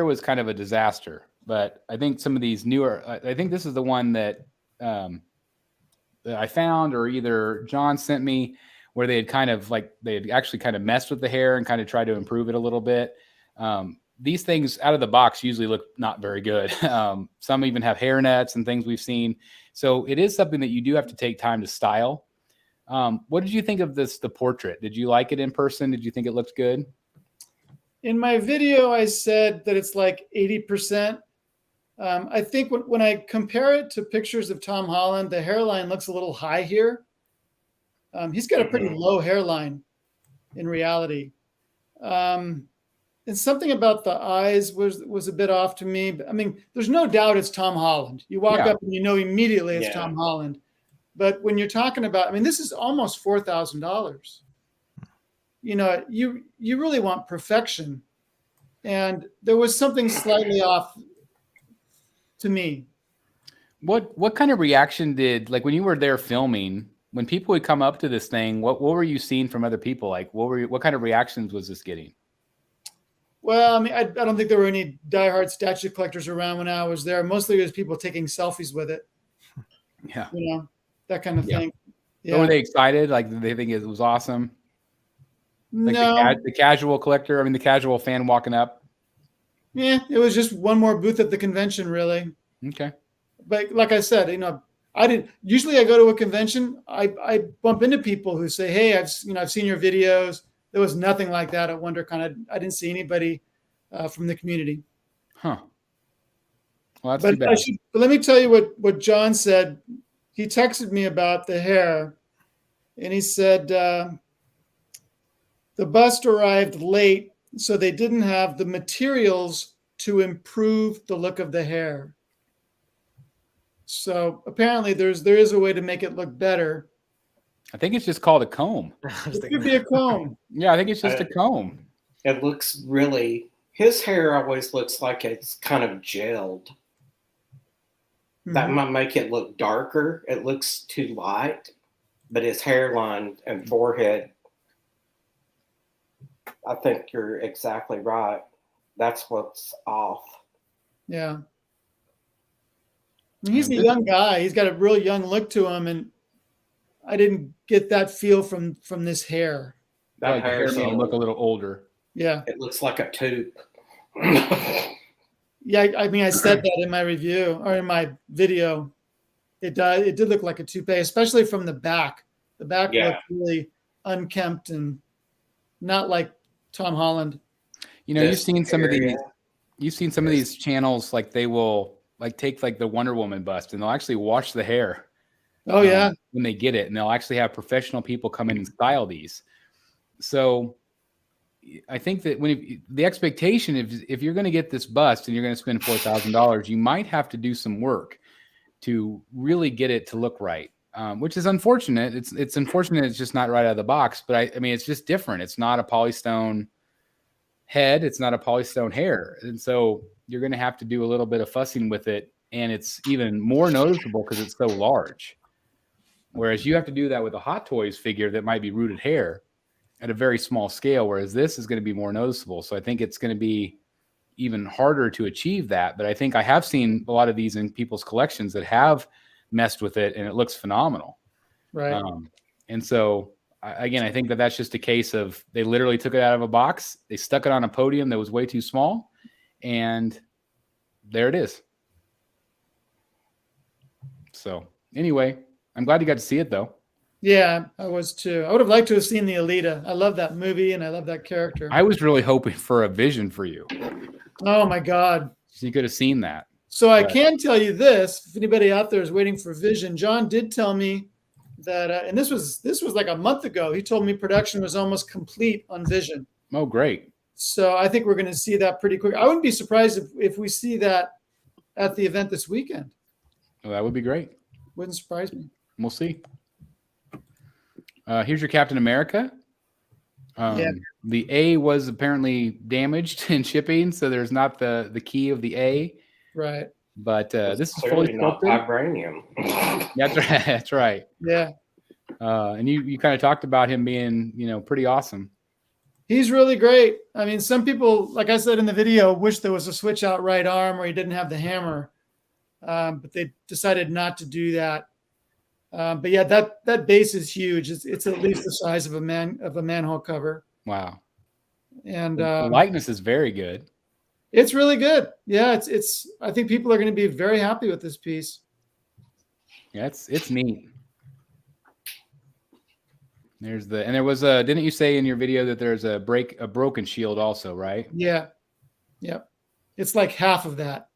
was kind of a disaster. But I think some of these newer, I think this is the one that I found, or either John sent me, where they had actually kind of messed with the hair and kind of tried to improve it a little bit. These things out of the box usually look not very good. Some even have hair nets and things we've seen. So it is something that you do have to take time to style. What did you think of the portrait? Did you like it in person? Did you think it looked good? In my video, I said that it's like 80%. I think when I compare it to pictures of Tom Holland, the hairline looks a little high here. He's got a pretty low hairline in reality. And something about the eyes was a bit off to me. I mean, there's no doubt it's Tom Holland. You walk up and you know immediately it's Tom Holland. But when you're talking about, I mean, this is almost $4,000. You know, you really want perfection. And there was something slightly off to me. What kind of reaction like when you were there filming, when people would come up to this thing, what were you seeing from other people? Like, what kind of reactions was this getting? Well, I mean, I don't think there were any diehard statue collectors around when I was there. Mostly it was people taking selfies with it. Yeah. You know, that kind of thing. Yeah. So were they excited? Like, did they think it was awesome? Like No, the casual collector, I mean, the casual fan walking up. yeah, it was just one more booth at the convention, really. Okay. But like I said, I didn't. Usually, I go to a convention, I bump into people who say, "Hey, I've seen your videos." There was nothing like that at WonderCon. I didn't see anybody from the community. Huh. Well, that's too But bad. but let me tell you what John said. He texted me about the hair, and he said the bust arrived late, so they didn't have the materials to improve the look of the hair. So apparently there is a way to make it look better. I think it's just called a comb. It could be a comb. Yeah, I think it's just a comb. It looks really, his hair always looks like it's kind of gelled. That Mhm. might make it look darker. It looks too light, but his hairline and forehead, I think you're exactly right. That's what's off. Yeah. He's a young guy. He's got a real young look to him, and I didn't get that feel from this hair. That Like the hair hair's made him look a little older. Yeah. it looks like a tube. Yeah, I mean, I said that in my review or in my video. It did look like a toupee, especially from the back. The back Yeah. looked really unkempt and not like Tom Holland. You've This seen some of these. area. You've seen some of these channels, like they will like take like the Wonder Woman bust, and they'll actually wash the hair. Oh yeah, when they get it, and they'll actually have professional people come in and style these. So I think that the expectation, if you're going to get this bust and you're going to spend $4,000, you might have to do some work to really get it to look right, which is unfortunate. It's unfortunate it's just not right out of the box, but I mean, it's just different. It's not a polystone head. It's not a polystone hair. And so you're going to have to do a little bit of fussing with it, and it's even more noticeable because it's so large. Whereas you have to do that with a Hot Toys figure that might be rooted hair at a very small scale, whereas this is going to be more noticeable. So I think it's going to be even harder to achieve that. But I think I have seen a lot of these in people's collections that have messed with it, and it looks phenomenal. right. And so, again, I think that that's just a case of they literally took it out of a box, they stuck it on a podium that was way too small, and there it is. So anyway, I'm glad you got to see it, though. Yeah, I was too. I would have liked to have seen the Alita. I love that movie and I love that character. I was really hoping for a vision for you. Oh my God. So you could have seen that. So I Right. can tell you this, if anybody out there is waiting for Vision, John did tell me that, and this was like a month ago, he told me production was almost complete on Vision. Oh, great. So I think we're going to see that pretty quick. I wouldn't be surprised if we see that at the event this weekend. Well, that would be great. Wouldn't surprise me. We'll see. Here's your Captain America. Yeah. The A was apparently damaged in shipping, so there's not the key of the A. Right. But this is Clearly fully not sculpted. vibranium. That's right. That's right. Yeah. And you kind of talked about him being, pretty awesome. He's really great. I mean, some people, like I said in the video, wish there was a switch out right arm or he didn't have the hammer. But they decided not to do that. But yeah, that base is huge. It's at least the size of a manhole cover. Wow. And The likeness is very good. it's really good. Yeah, it's. I think people are going to be very happy with this piece. Yeah, it's neat. There was a, didn't you say in your video that there's a broken shield also, right? Yeah, yep. It's like half of that.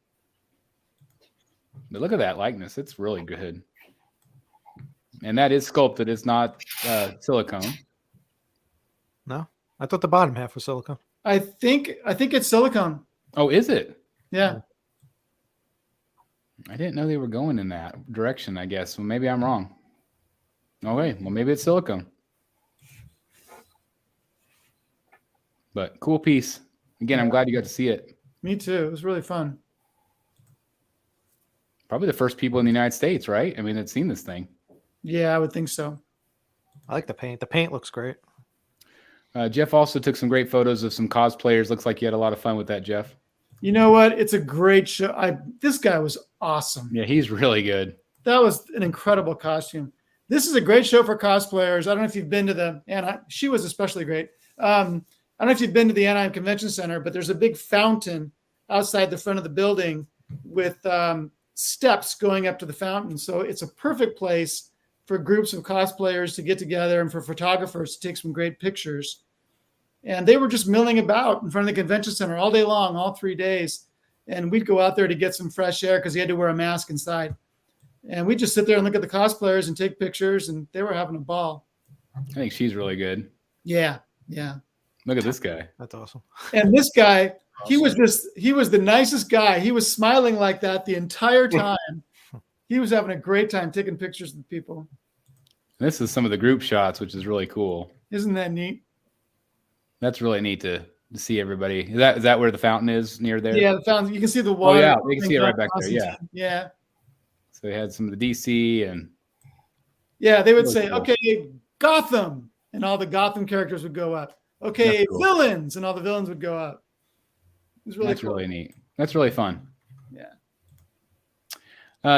But look at that likeness. It's really good. And that is sculpted. It's not silicone. No, I thought the bottom half was silicone. I think it's silicone. Oh, is it? Yeah. I didn't know they were going in that direction, I guess. Well, maybe I'm wrong. Okay, well, maybe it's silicone. But cool piece. Again, I'm glad you got to see it. Me too. It was really fun. Probably the first people in the United States, right? I mean, that's seen this thing. Yeah, I would think so. I like the paint. The paint looks great. Jeff also took some great photos of some cosplayers. Looks like you had a lot of fun with that, Jeff. You know what? It's a great show. This guy was awesome. Yeah, he's really good. That was an incredible costume. This is a great show for cosplayers. I don't know if you've been to the, and she was especially great. I don't know if you've been to the Anaheim Convention Center, but there's a big fountain outside the front of the building with steps going up to the fountain. So it's a perfect place for groups of cosplayers to get together and for photographers to take some great pictures. And they were just milling about in front of the convention center all day long, all 3 days. And we'd go out there to get some fresh air because you had to wear a mask inside. And we'd just sit there and look at the cosplayers and take pictures, and they were having a ball. I think she's really good. Yeah. Look at this guy. That's awesome. And this guy, he was the nicest guy. He was smiling like that the entire time. He was having a great time taking pictures with people. This is some of the group shots, which is really cool. Isn't that neat? That's really neat to see everybody. Is that where the fountain is near there? Yeah, the fountain. You can see the water. Oh yeah, you can see it right back there. Yeah. Yeah. So they had some of the DC and Yeah, they would Really say, cool. okay, Gotham, and all the Gotham characters would go up. Okay, That's cool. villains, and all the villains would go up. It was really that's cool. really neat. That's really fun. Yeah.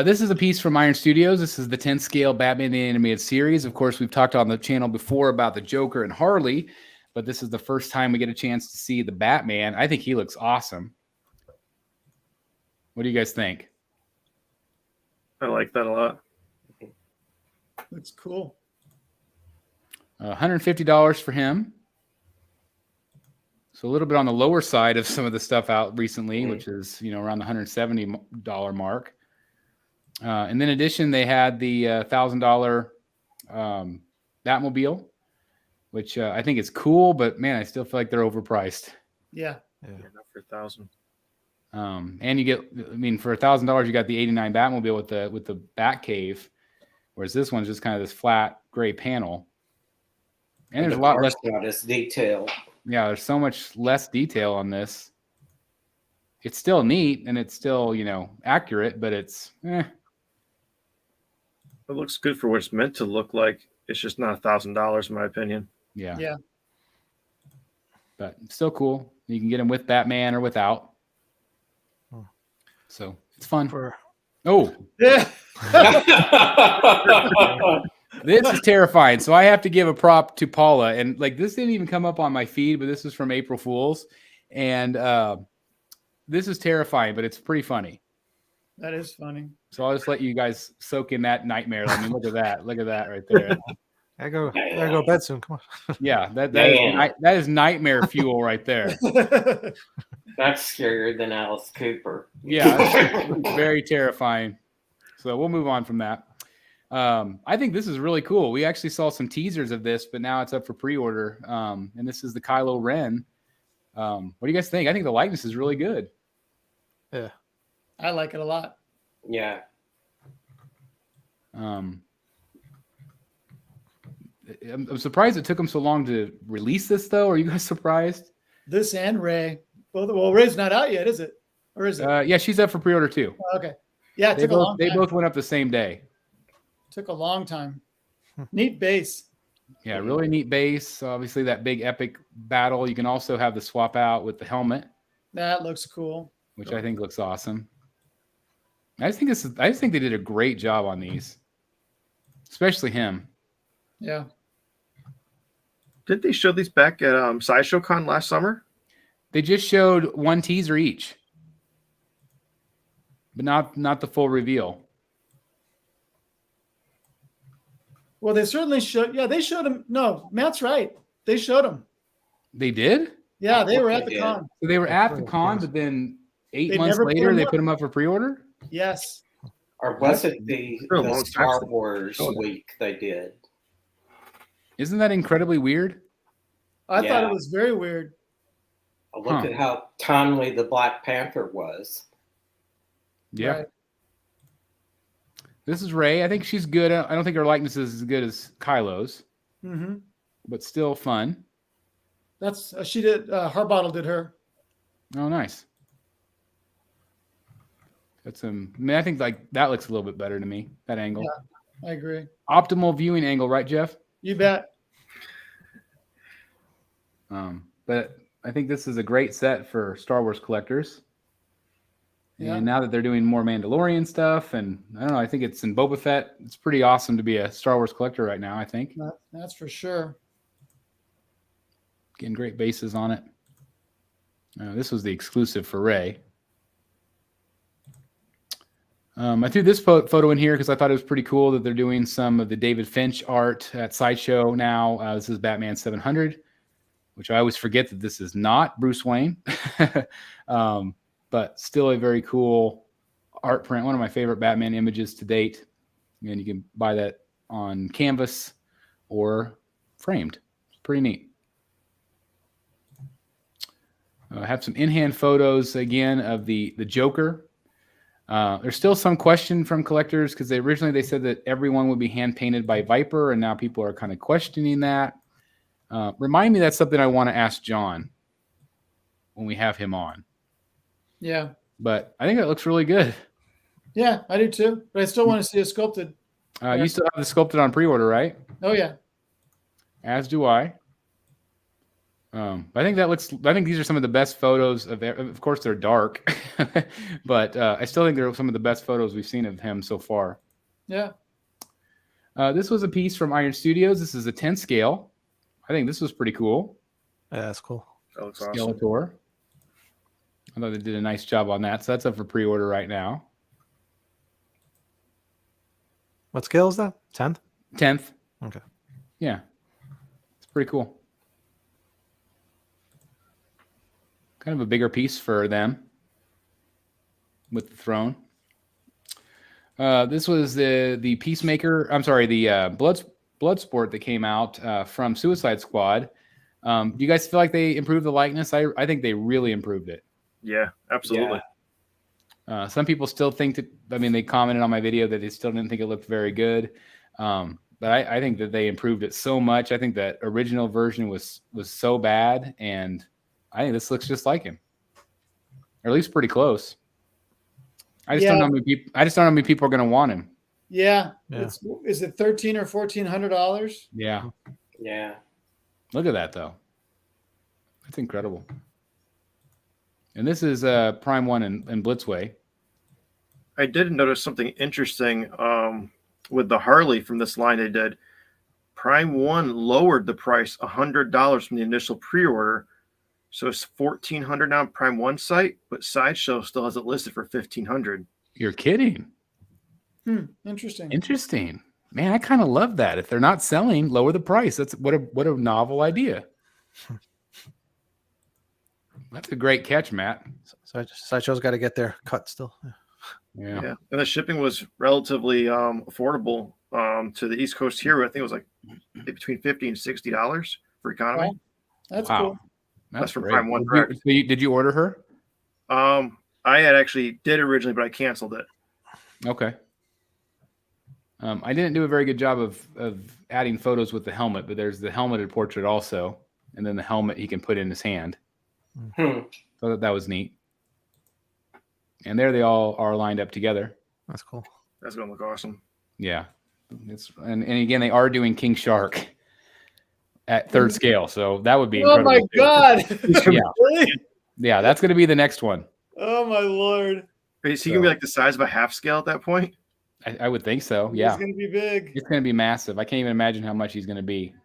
This is a piece from Iron Studios. This is the 10 scale Batman the Animated Series. Of course, we've talked on the channel before about the Joker and Harley, but this is the first time we get a chance to see the Batman. I think he looks awesome. What do you guys think? I like that a lot. Looks cool. $150 for him. So a little bit on the lower side of some of the stuff out recently, which is, around the $170 mark. And then in addition, they had the $1,000 Batmobile, which I think is cool, but man, I still feel like they're overpriced. Yeah. Yeah, not for $1,000. And you get, for $1,000, you got the '89 Batmobile with the Batcave, whereas this one's just kind of this flat gray panel. And there's a lot less. Not as detailed. Yeah, there's so much less detail on this. It's still neat and it's still, accurate, but it's It looks good for what it's meant to look like. It's just not $1,000 in my opinion. yeah. Yeah. But still cool. You can get them with Batman or without. So it's fun. Oh, Yeah. this is terrifying. So I have to give a prop to Paula. And this didn't even come up on my feed, but this is from April Fools. And this is terrifying, but it's pretty funny. That is funny. So I'll just let you guys soak in that nightmare. Look at that. Look at that right there. I go to bed soon. Come on. Yeah, that is nightmare fuel right there. That's scarier than Alice Cooper. Yeah, that's very terrifying. So we'll move on from that. I think this is really cool. We actually saw some teasers of this, but now it's up for pre-order. And this is the Kylo Ren. What do you guys think? I think the likeness is really good. Yeah. I like it a lot. Yeah. I'm surprised it took them so long to release this, though. Are you guys surprised? This and Ray. Both. Well, Ray's not out yet, is it? Or is it? Yeah, she's up for pre-order too. Okay. Yeah, it They took a long both, time. they both went up the same day. Took a long time. Neat base. Yeah, really neat base. Obviously, that big epic battle. You can also have the swap out with the helmet, That looks cool. which I think looks awesome. I just think they did a great job on these, especially him. Yeah. Did they show these back at Sideshow Con last summer? They just showed one teaser each, but not the full reveal. Well, they certainly showed. Yeah, they showed him. No, Matt's right. They showed him. They did? Yeah, they were They at the did. con. So they were at the con, but then 8 They months never put later, them they up. put them up for pre-order? Yes. Or was it the been a long time Star since- Wars week they did? Isn't that incredibly weird? I thought Yeah. it was very weird. Look at how timely the Black Panther was. Yeah. Right. This is Ray. I think she's good. I don't think her likeness is as good as Kylo's, Mm-hmm. but still fun. That's she did. Harbottle did her. Oh, nice. That's I think that looks a little bit better to me. That angle, I agree. optimal viewing angle, right, Jeff? You bet. But I think this is a great set for Star Wars collectors. Yeah. And now that they're doing more Mandalorian stuff, and I don't know, I think it's in Boba Fett. It's pretty awesome to be a Star Wars collector right now, I think. That's for sure. Getting great bases on it. This was the exclusive for Ray. I threw this photo in here because I thought it was pretty cool that they're doing some of the David Finch art at Sideshow now. This is Batman 700, which I always forget that this is not Bruce Wayne, but still a very cool art print. One of my favorite Batman images to date. And you can buy that on canvas or framed. It's pretty neat. I have some in-hand photos again of the Joker. There's still some question from collectors because originally they said that everyone would be hand painted by Viper, and now people are kind of questioning that. Remind me that's something I want to ask John when we have him on. Yeah. But I think it looks really good. Yeah, I do too. But I still want to see it sculpted. You still have the sculpted on pre-order, right? Oh yeah. As do I. I think these are some of the best photos of course they're dark, but I still think they're some of the best photos we've seen of him so far. Yeah. This was a piece from Iron Studios. This is a 10 scale. I think this was pretty cool. Yeah, that's cool. That looks awesome. Skeletor. I thought they did a nice job on that. So that's up for pre-order right now. What scale is that? 10th? 10th. Okay. Yeah. It's pretty cool. Kind of a bigger piece for them with the throne. This was the Peacemaker. I'm sorry, the Bloodsport that came out from Suicide Squad. Do you guys feel like they improved the likeness? I think they really improved it. Yeah, absolutely. Yeah. Some people still think that. I mean, they commented on my video that they still didn't think it looked very good. But I think that they improved it so much. I think that original version was so bad, and I think this looks just like him, or at least pretty close. I just don't know how many people are going to want him. Yeah. Yeah. Is it $1,300 or $1,400? Yeah. Yeah. Look at that though. That's incredible. And this is Prime 1 and Blitzway. I did notice something interesting with the Harley from this line they did. Prime 1 lowered the price $100 from the initial pre-order. So it's $1,400 now on Prime 1 site, but Sideshow still has it listed for $1,500. You're kidding. Interesting. Interesting. Man, I kind of love that. If they're not selling, lower the price. That's what a novel idea. That's a great catch, Matt. Sideshow's got to get their cut still. Yeah. And the shipping was relatively affordable to the East Coast here. I think it was like between $50 and $60 for economy. Wow. That's Wow. cool. That's from great. Prime 1 Did direct. did you order her? I had actually did originally, but I canceled it. Okay. I didn't do a very good job of adding photos with the helmet, but there's the helmeted portrait also, and then the helmet he can put in his hand. So that was neat. And there they all are lined up together. That's cool. That's going to look awesome. Yeah. And again, they are doing King Shark at 3rd scale, so that would be incredible. Oh my God. Yeah. Really? Yeah, that's going to be the next one. Oh my Lord. Is he going to be like the size of a half scale at that point? I would think so. Yeah. It's going to be big. It's going to be massive. I can't even imagine how much he's going to be.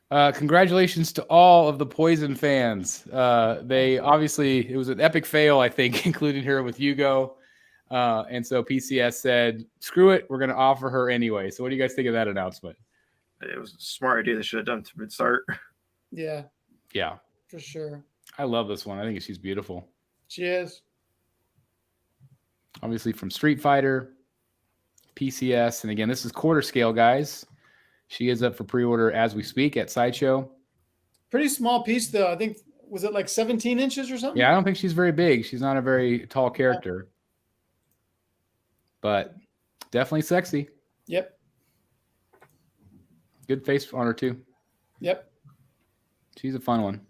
Congratulations to all of the Poison fans. They obviously, it was an epic fail, I think, including her with Hugo. And so PCS said, screw it, we're going to offer her anyway. So what do you guys think of that announcement? It was a smart idea they should have done to start. Yeah, Yeah. for sure. I love this one. I think she's beautiful. She is. Obviously from Street Fighter, PCS. And again, this is quarter scale, guys. She is up for pre-order as we speak at Sideshow. Pretty small piece, though. I think, was it like 17 inches or something? Yeah, I don't think she's very big. She's not a very tall character. But definitely sexy. Yep. Good face on her, too. Yep. She's a fun one.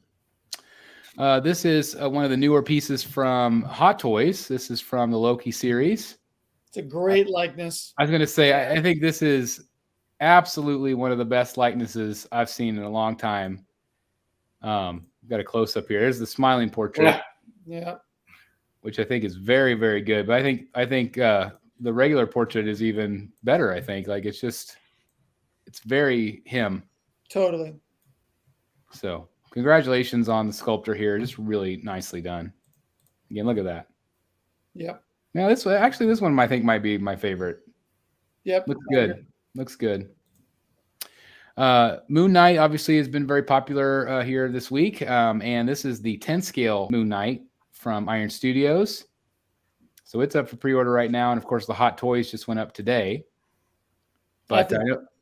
This is one of the newer pieces from Hot Toys. This is from the Loki series. It's a great likeness. I was going to say, I think this is absolutely one of the best likenesses I've seen in a long time. Got a close up here. There's the smiling portrait, Yeah. which I think is very, very good. But I think the regular portrait is even better. I think it's very him. Totally. So congratulations on the sculptor here. Just really nicely done. Again, look at that. Yep. Now this one I think might be my favorite. Yep. Looks good. Looks good. Moon Knight obviously has been very popular here this week. And this is the 10 scale Moon Knight from Iron Studios. So it's up for pre-order right now. And of course the Hot Toys just went up today. But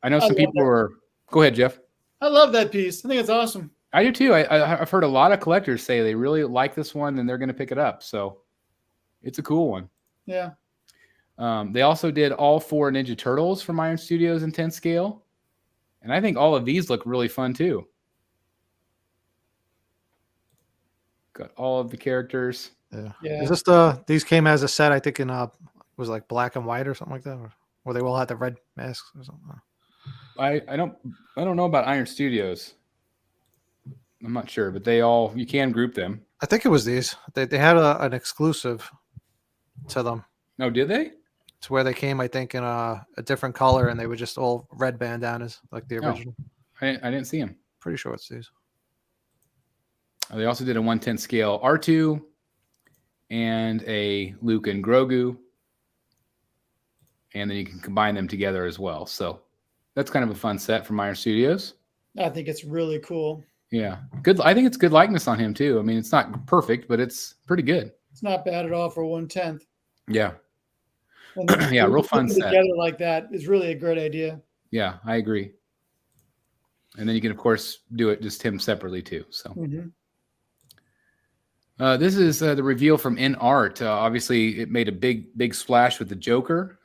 I know some people were, go ahead, Jeff. I love that piece. I think it's awesome. I do too. I've heard a lot of collectors say they really like this one and they're going to pick it up. So it's a cool one. Yeah. They also did all 4 Ninja Turtles from Iron Studios in 10 scale. And I think all of these look really fun too. Got all of the characters. Yeah. Is this these came as a set, I think in was like black and white or something like that? Or they all had the red masks or something? I don't know about Iron Studios. I'm not sure, but you can group them. I think it was these. They had an exclusive to them. No, did they? It's where they came, I think, in a different color, and they were just all red bandanas, like the original. I didn't see them. Pretty sure it's these. They also did a 1/10 scale R2 and a Luke and Grogu. And then you can combine them together as well. So that's kind of a fun set from Iron Studios. I think it's really cool. Yeah. Good. I think it's good likeness on him too. I mean, it's not perfect, but it's pretty good. It's not bad at all for 1/10. Yeah. Yeah, real fun set. Together like that is really a great idea. Yeah, I agree. And then you can, of course, do it just him separately too. So this is the reveal from InArt. Obviously, it made a big splash with the Joker.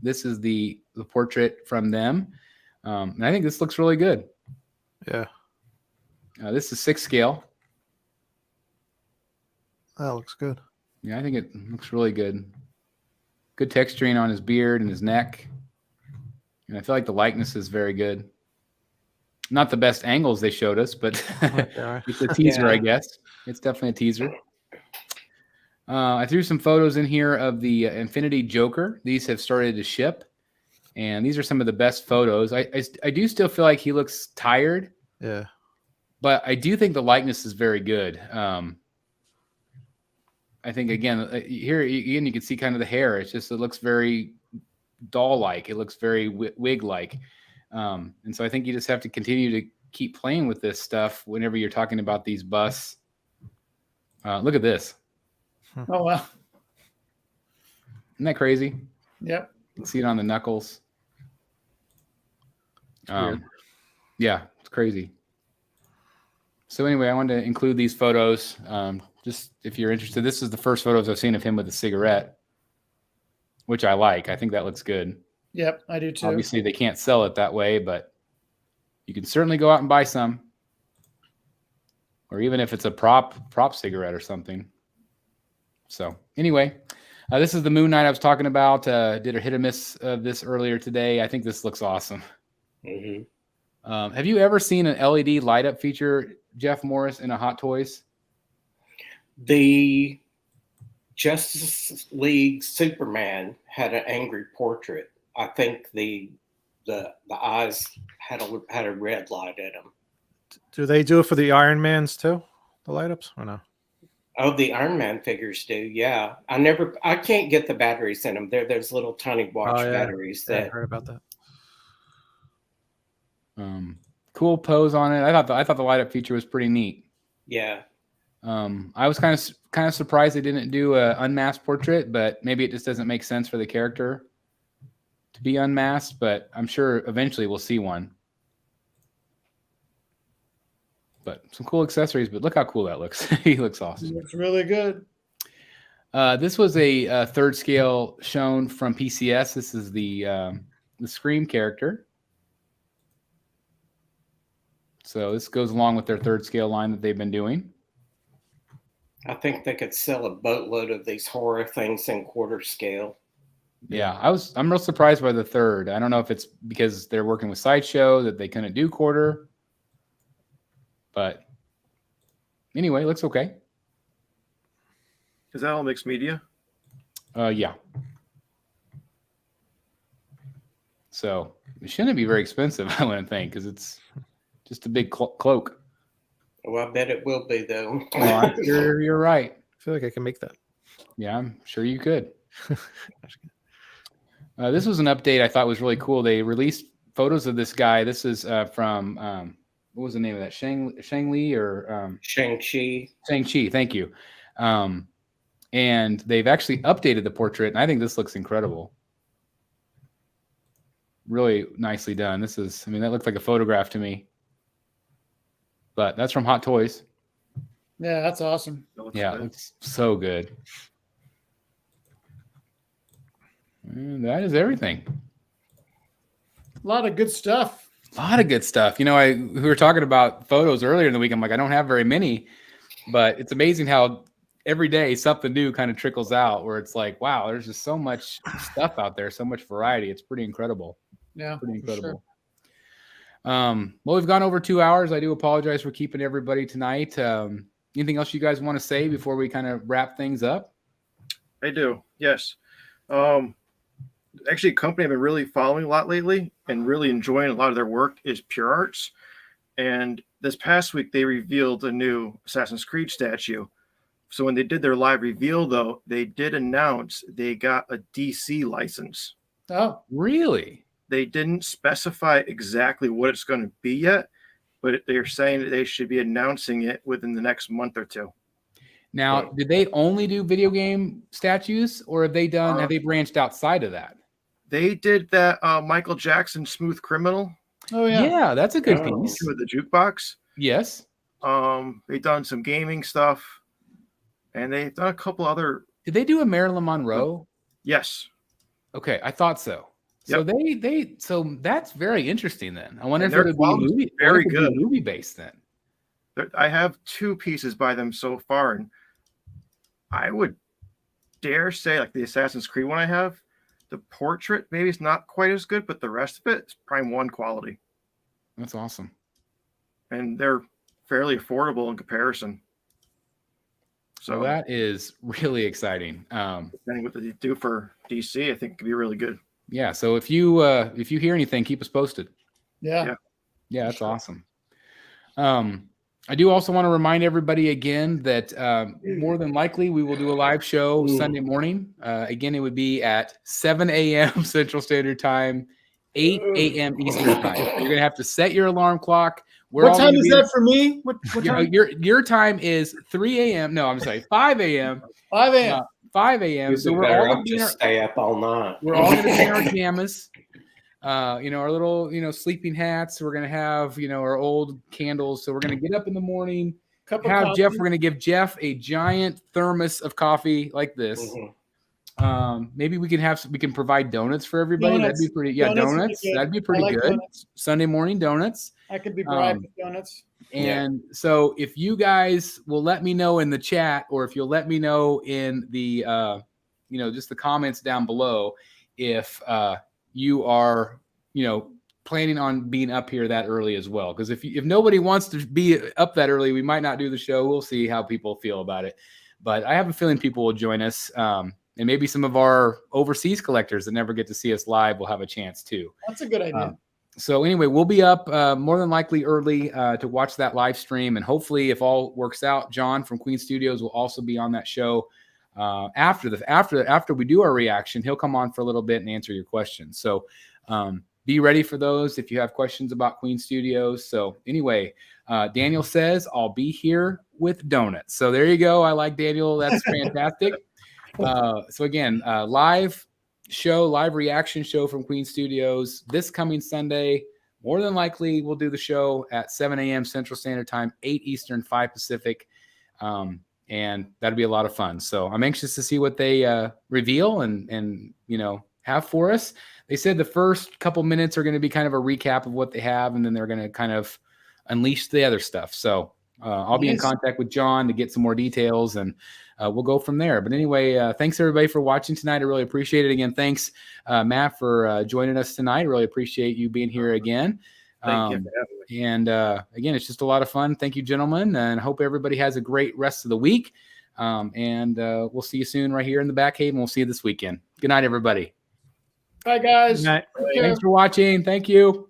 This is the portrait from them. And I think this looks really good. Yeah. This is 6 scale. That looks good. Yeah, I think it looks really good. Good texturing on his beard and his neck. And I feel like the likeness is very good. Not the best angles they showed us, but it's a teaser, I guess. It's definitely a teaser. I threw some photos in here of the Infinity Joker. These have started to ship. And these are some of the best photos. I do still feel like he looks tired. Yeah. But I do think the likeness is very good. I think, again, here again, you can see kind of the hair. It looks very doll-like. It looks very wig-like. And so I think you just have to continue to keep playing with this stuff whenever you're talking about these busts. Look at this. Oh, wow. Isn't that crazy? Yep. You can see it on the knuckles. Yeah, it's crazy. So anyway, I wanted to include these photos. Just if you're interested, this is the first photos I've seen of him with a cigarette, which I like. I think that looks good. Yep, I do too. Obviously, they can't sell it that way, but you can certainly go out and buy some. Or even if it's a prop cigarette or something. So anyway, this is the Moon Knight I was talking about. Did a hit or miss of this earlier today. I think this looks awesome. Have you ever seen an LED light up feature, Jeff Morris, in a Hot Toys? The Justice League Superman had an angry portrait. I think the eyes had a red light in them. Do they do it for the Iron Mans too? The light ups or no? Oh, the Iron Man figures do. Yeah, I can't get the batteries in them. There's little tiny watch batteries that. I heard about that. Cool pose on it. I thought the light up feature was pretty neat. Yeah. I was kind of surprised they didn't do a unmasked portrait, but maybe it just doesn't make sense for the character to be unmasked. But I'm sure eventually we'll see one. But some cool accessories. But look how cool that looks. He looks awesome. It looks really good. This was a 3rd scale shown from PCS. This is the Scream character. So this goes along with their 3rd scale line that they've been doing. I think they could sell a boatload of these horror things in quarter scale. Yeah, I'm real surprised by the 3rd. I don't know if it's because they're working with Sideshow that they couldn't do quarter. But anyway, it looks okay. Is that all mixed media? Yeah. So it shouldn't be very expensive, I wouldn't think, because it's just a big cloak. Well, I bet it will be, though. Well, I'm sure you're right. I feel like I can make that. Yeah, I'm sure you could. This was an update I thought was really cool. They released photos of this guy. This is from what was the name of that? Shang-Li or Shang-Chi. Shang-Chi. Thank you. And they've actually updated the portrait, and I think this looks incredible. Really nicely done. This is, I mean, that looks like a photograph to me. But that's from Hot Toys. Yeah, that's awesome. Yeah, it looks so good. And that is everything. A lot of good stuff. A lot of good stuff. You know, we were talking about photos earlier in the week. I'm like, I don't have very many, but it's amazing how every day something new kind of trickles out where it's like, wow, there's just so much stuff out there, so much variety. It's pretty incredible. Yeah, Pretty incredible. Sure. Well, we've gone over 2 hours. I do apologize for keeping everybody tonight. Anything else you guys want to say before we kind of wrap things up? I do. Yes. Actually, a company I've been really following a lot lately and really enjoying a lot of their work is Pure Arts. And this past week, they revealed a new Assassin's Creed statue. So when they did their live reveal, though, they did announce they got a DC license. Oh, Really? They didn't specify exactly what it's going to be yet, but they're saying that they should be announcing it within the next month or two. Now, did they only do video game statues, or have they branched outside of that? They did that Michael Jackson Smooth Criminal oh yeah. Yeah, that's a good Oh. piece. with the jukebox. Yes. They've done some gaming stuff, and they've done a couple other. Did they do a Marilyn Monroe? Yes, Okay, I thought so. So so that's very interesting then. I wonder And if their it would be quality's movie, very good good. movie based then. I have 2 pieces by them so far, and I would dare say, like the Assassin's Creed one I have, the portrait maybe it's not quite as good, but the rest of it is Prime 1 quality, That's awesome. and they're fairly affordable in comparison. So So that is really exciting. depending what they do for DC, I think it could be really good. Yeah. So if you hear anything, keep us posted. Yeah. Yeah, that's awesome. I do also want to remind everybody again that more than likely we will do a live show Sunday morning. Again, it would be at 7 a.m. Central Standard Time, 8 a.m. Eastern Time. You're going to have to set your alarm clock. What time is that for me? What time? Your time is 3 a.m. No, I'm sorry, 5 a.m. 5 a.m. 5 a.m. So we're all just stay up all night. We're all going to be in our pajamas. Our little, sleeping hats. We're going to have, our old candles. So we're going to get up in the morning, Cup of have coffee. Jeff. We're going to give Jeff a giant thermos of coffee like this. Mhm. Maybe we can provide donuts for everybody. Donuts. That'd be pretty. Yeah, Donuts would be donuts. good. That'd be I pretty like good. donuts. Sunday morning donuts. I could be bribed with donuts. And so if you guys will let me know in the chat, or if you'll let me know in the, just the comments down below, if you are, planning on being up here that early as well. Because if nobody wants to be up that early, we might not do the show. We'll see how people feel about it. But I have a feeling people will join us. And maybe some of our overseas collectors that never get to see us live will have a chance too. That's a good idea. So anyway, we'll be up more than likely early to watch that live stream. And hopefully, if all works out, John from Queen Studios will also be on that show after we do our reaction. He'll come on for a little bit and answer your questions. So be ready for those if you have questions about Queen Studios. So anyway, Daniel says, I'll be here with donuts. So there you go. I like Daniel. That's fantastic. So again, live reaction show from Queen Studios this coming Sunday. More than likely, we'll do the show at 7 a.m. Central Standard Time, 8 Eastern, 5 Pacific. And that'll be a lot of fun. So I'm anxious to see what they reveal and have for us. They said the first couple minutes are going to be kind of a recap of what they have, and then they're going to kind of unleash the other stuff. So I'll be in contact with John to get some more details, and we'll go from there. But anyway, thanks everybody for watching tonight. I really appreciate it. Again, thanks, Matt, for joining us tonight. I really appreciate you being here again. Thank you for having me. And again, it's just a lot of fun. Thank you, gentlemen, and I hope everybody has a great rest of the week. And we'll see you soon right here in the Back Haven. We'll see you this weekend. Good night, everybody. Bye, guys. Good night. Take care. Thanks for watching. Thank you.